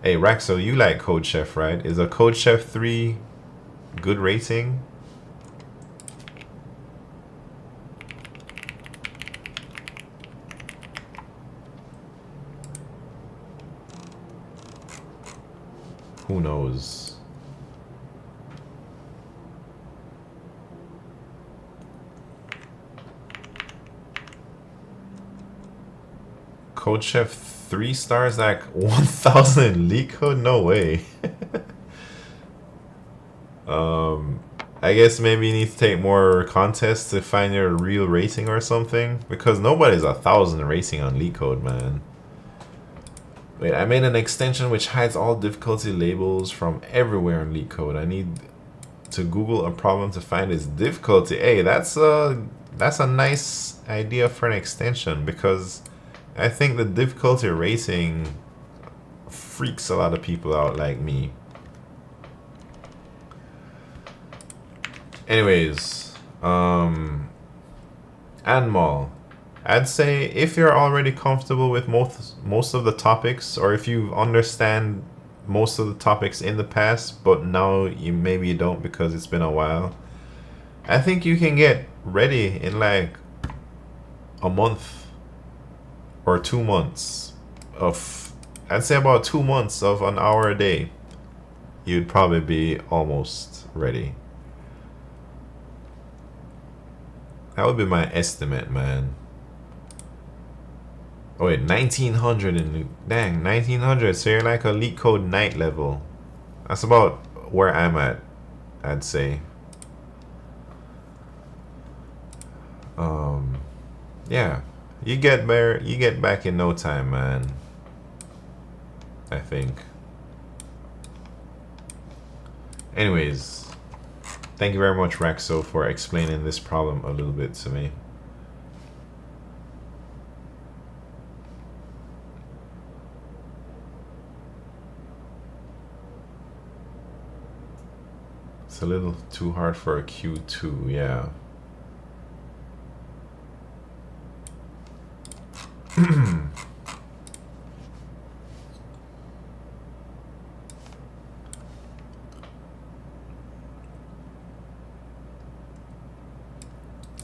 Hey, Raxo, you like Code Chef, right? Is a Code Chef 3 good rating? Who knows? Code Chef 3 stars, like 1,000 LeetCode? No way. I guess maybe you need to take more contests to find your real rating or something, because nobody's 1,000 rating on LeetCode, man. Wait, I made an extension which hides all difficulty labels from everywhere in LeetCode. I need to Google a problem to find its difficulty. Hey, that's a nice idea for an extension, because I think the difficulty rating freaks a lot of people out like me. Anyways, Anmol, I'd say if you're already comfortable with most of the topics, or if you understand most of the topics in the past, but now maybe you don't because it's been a while, I think you can get ready in like a month or 2 months of, I'd say about 2 months of an hour a day. You'd probably be almost ready. That would be my estimate, man. Oh wait, 1900 and dang, 1900. So you're like a LeetCode night level. That's about where I'm at, I'd say. Yeah, you get there, you get back in no time, man. I think. Anyways, thank you very much, Raxo, for explaining this problem a little bit to me. It's a little too hard for a Q2, yeah.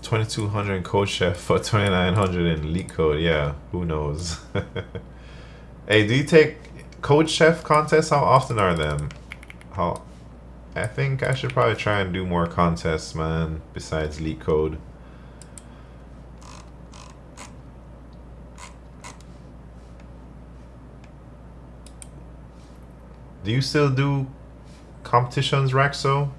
$2,200 in Code Chef for $2,900 in LeetCode. Yeah, who knows? Hey, do you take Code Chef contests? How often are them? I think I should probably try and do more contests, man, besides LeetCode. Do you still do competitions, Raxo?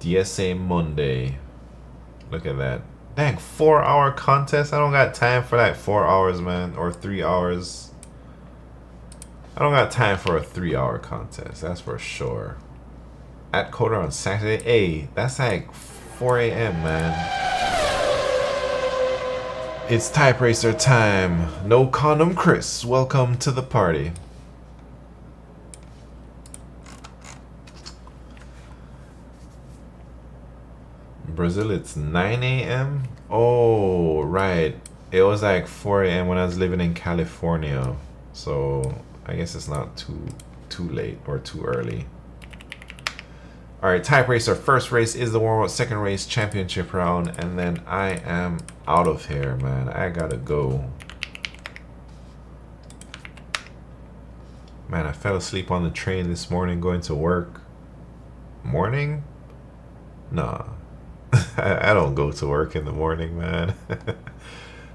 DSA Monday. Look at that. Dang, 4-hour contest? I don't got time for like 4 hours, man. Or 3 hours. I don't got time for a 3-hour contest. That's for sure. At Coder on Saturday. Hey, that's like 4 a.m., man. It's Type Racer time. No condom Chris. Welcome to the party. Brazil, it's 9 a.m. Oh, right. It was like 4 a.m. when I was living in California. So I guess it's not too late or too early. All right, Type Racer. First race is the warm-up. Second race, championship round. And then I am out of here, man. I gotta go. Man, I fell asleep on the train this morning going to work. Morning? Nah. I don't go to work in the morning, man.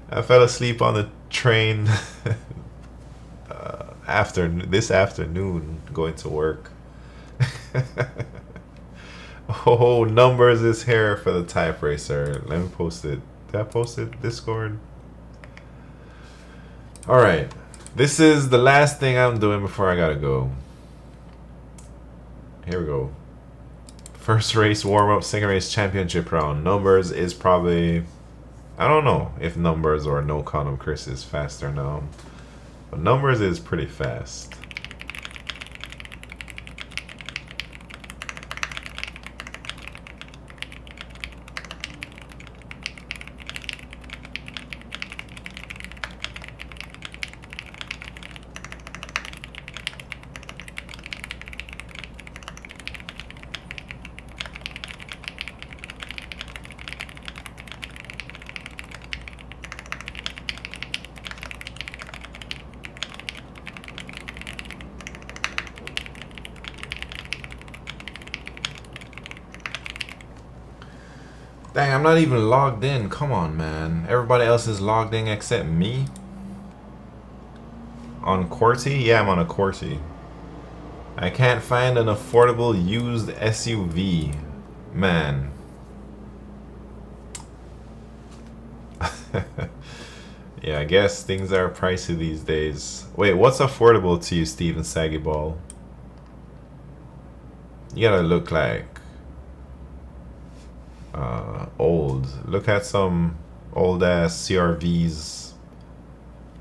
I fell asleep on the train this afternoon going to work. Oh, numbers is here for the Type Racer. Let me post it. Did I post it? Discord? Alright. This is the last thing I'm doing before I gotta go. Here we go. First race warm-up, second race championship round. Numbers is probably, I don't know if numbers or no condom Chris is faster now. But numbers is pretty fast. Dang, I'm not even logged in. Come on, man. Everybody else is logged in except me. On QWERTY? Yeah, I'm on a QWERTY. I can't find an affordable used SUV. Man. Yeah, I guess things are pricey these days. Wait, what's affordable to you, Steven Saggyball? You gotta look like old. Look at some old ass CRVs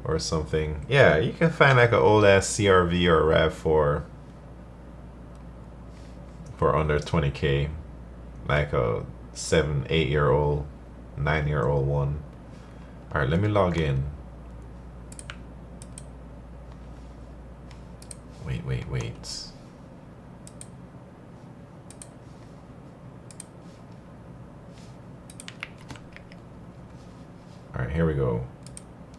or something. Yeah, you can find like an old ass CRV or a RAV4 for under 20K, like a 7-8 year old 9-year-old one. All right, let me log in. Wait. All right, here we go.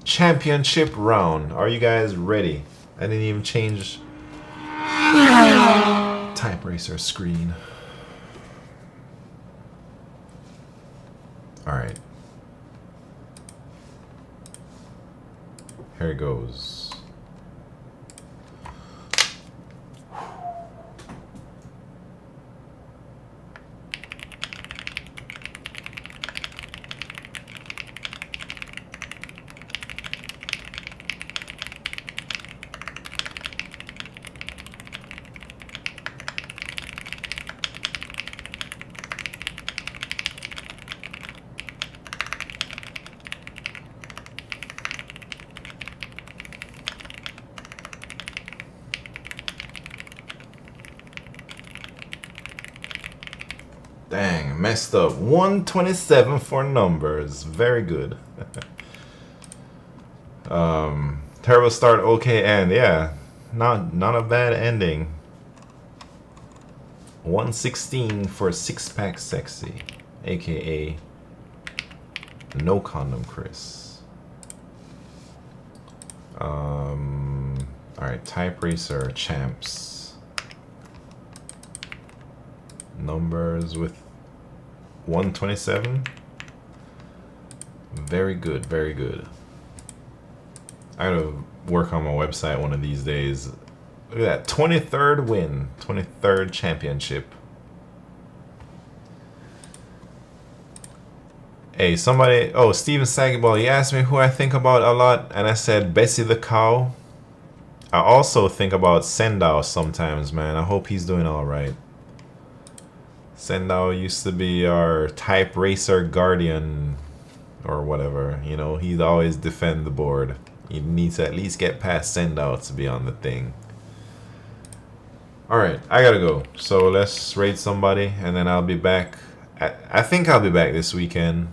Championship round. Are you guys ready? I didn't even change type racer screen. All right. Here it goes. Dang, messed up. 127 for numbers. Very good. Terrible start, okay end. Yeah, not a bad ending. 116 for Six Pack Sexy, aka No Condom Chris. Alright, Type Racer Champs. Numbers with 127. Very good, very good. I gotta work on my website one of these days. Look at that, 23rd win, 23rd championship. Hey, somebody, oh, Steven Saggyball, he asked me who I think about a lot, and I said Bessie the cow. I also think about Sendao sometimes, man. I hope he's doing alright. Sendao used to be our Type Racer guardian or whatever, you know, he'd always defend the board. You need to at least get past Sendao to be on the thing. Alright, I gotta go. So let's raid somebody and then I'll be back. I think I'll be back this weekend.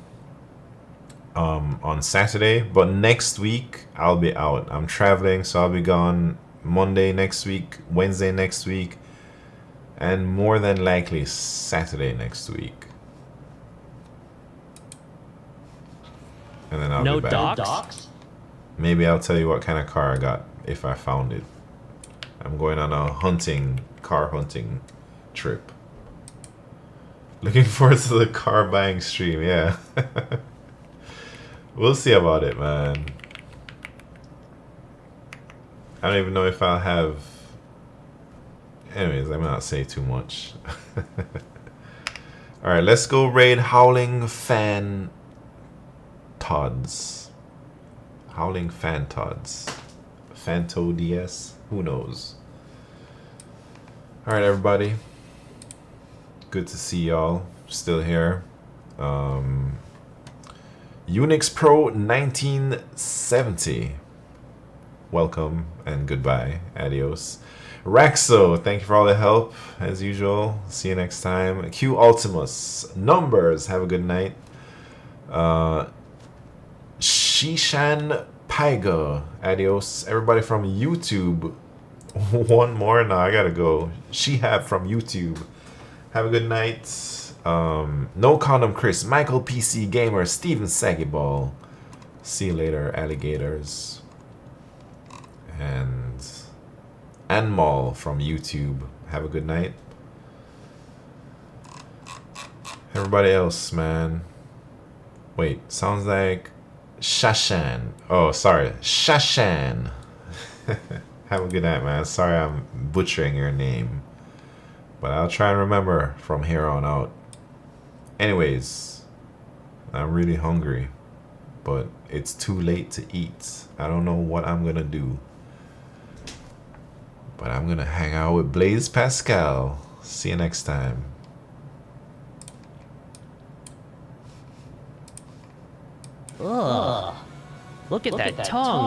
On Saturday, but next week I'll be out. I'm traveling, so I'll be gone Monday next week, Wednesday next week, and more than likely Saturday next week. And then I'll be back. No docs? Maybe I'll tell you what kind of car I got if I found it. I'm going on a car hunting trip. Looking forward to the car buying stream, yeah. We'll see about it, man. I don't even know if I'll have... Anyways, I'm not say too much. Alright, let's go raid Howling Fan Tods. Howling Fan Tods. Fanto DS? Who knows? Alright, everybody. Good to see y'all. Still here. Unix Pro 1970. Welcome and goodbye. Adios. Raxo, thank you for all the help as usual. See you next time. Q Ultimus. Numbers. Have a good night. Shishan Paiga. Adios. Everybody from YouTube. One more. No, I gotta go. Shihab from YouTube. Have a good night. No Condom Chris, Michael PC Gamer, Steven Saggyball. See you later, alligators. And Anmol from YouTube. Have a good night. Everybody else, man. Wait, sounds like Shashan. Oh, sorry, Shashan. Have a good night, man. Sorry I'm butchering your name, but I'll try and remember from here on out. Anyways, I'm really hungry, but it's too late to eat. I don't know what I'm gonna do, but I'm gonna hang out with Blaise Pascal. See you next time. Ugh. Look at that tongue.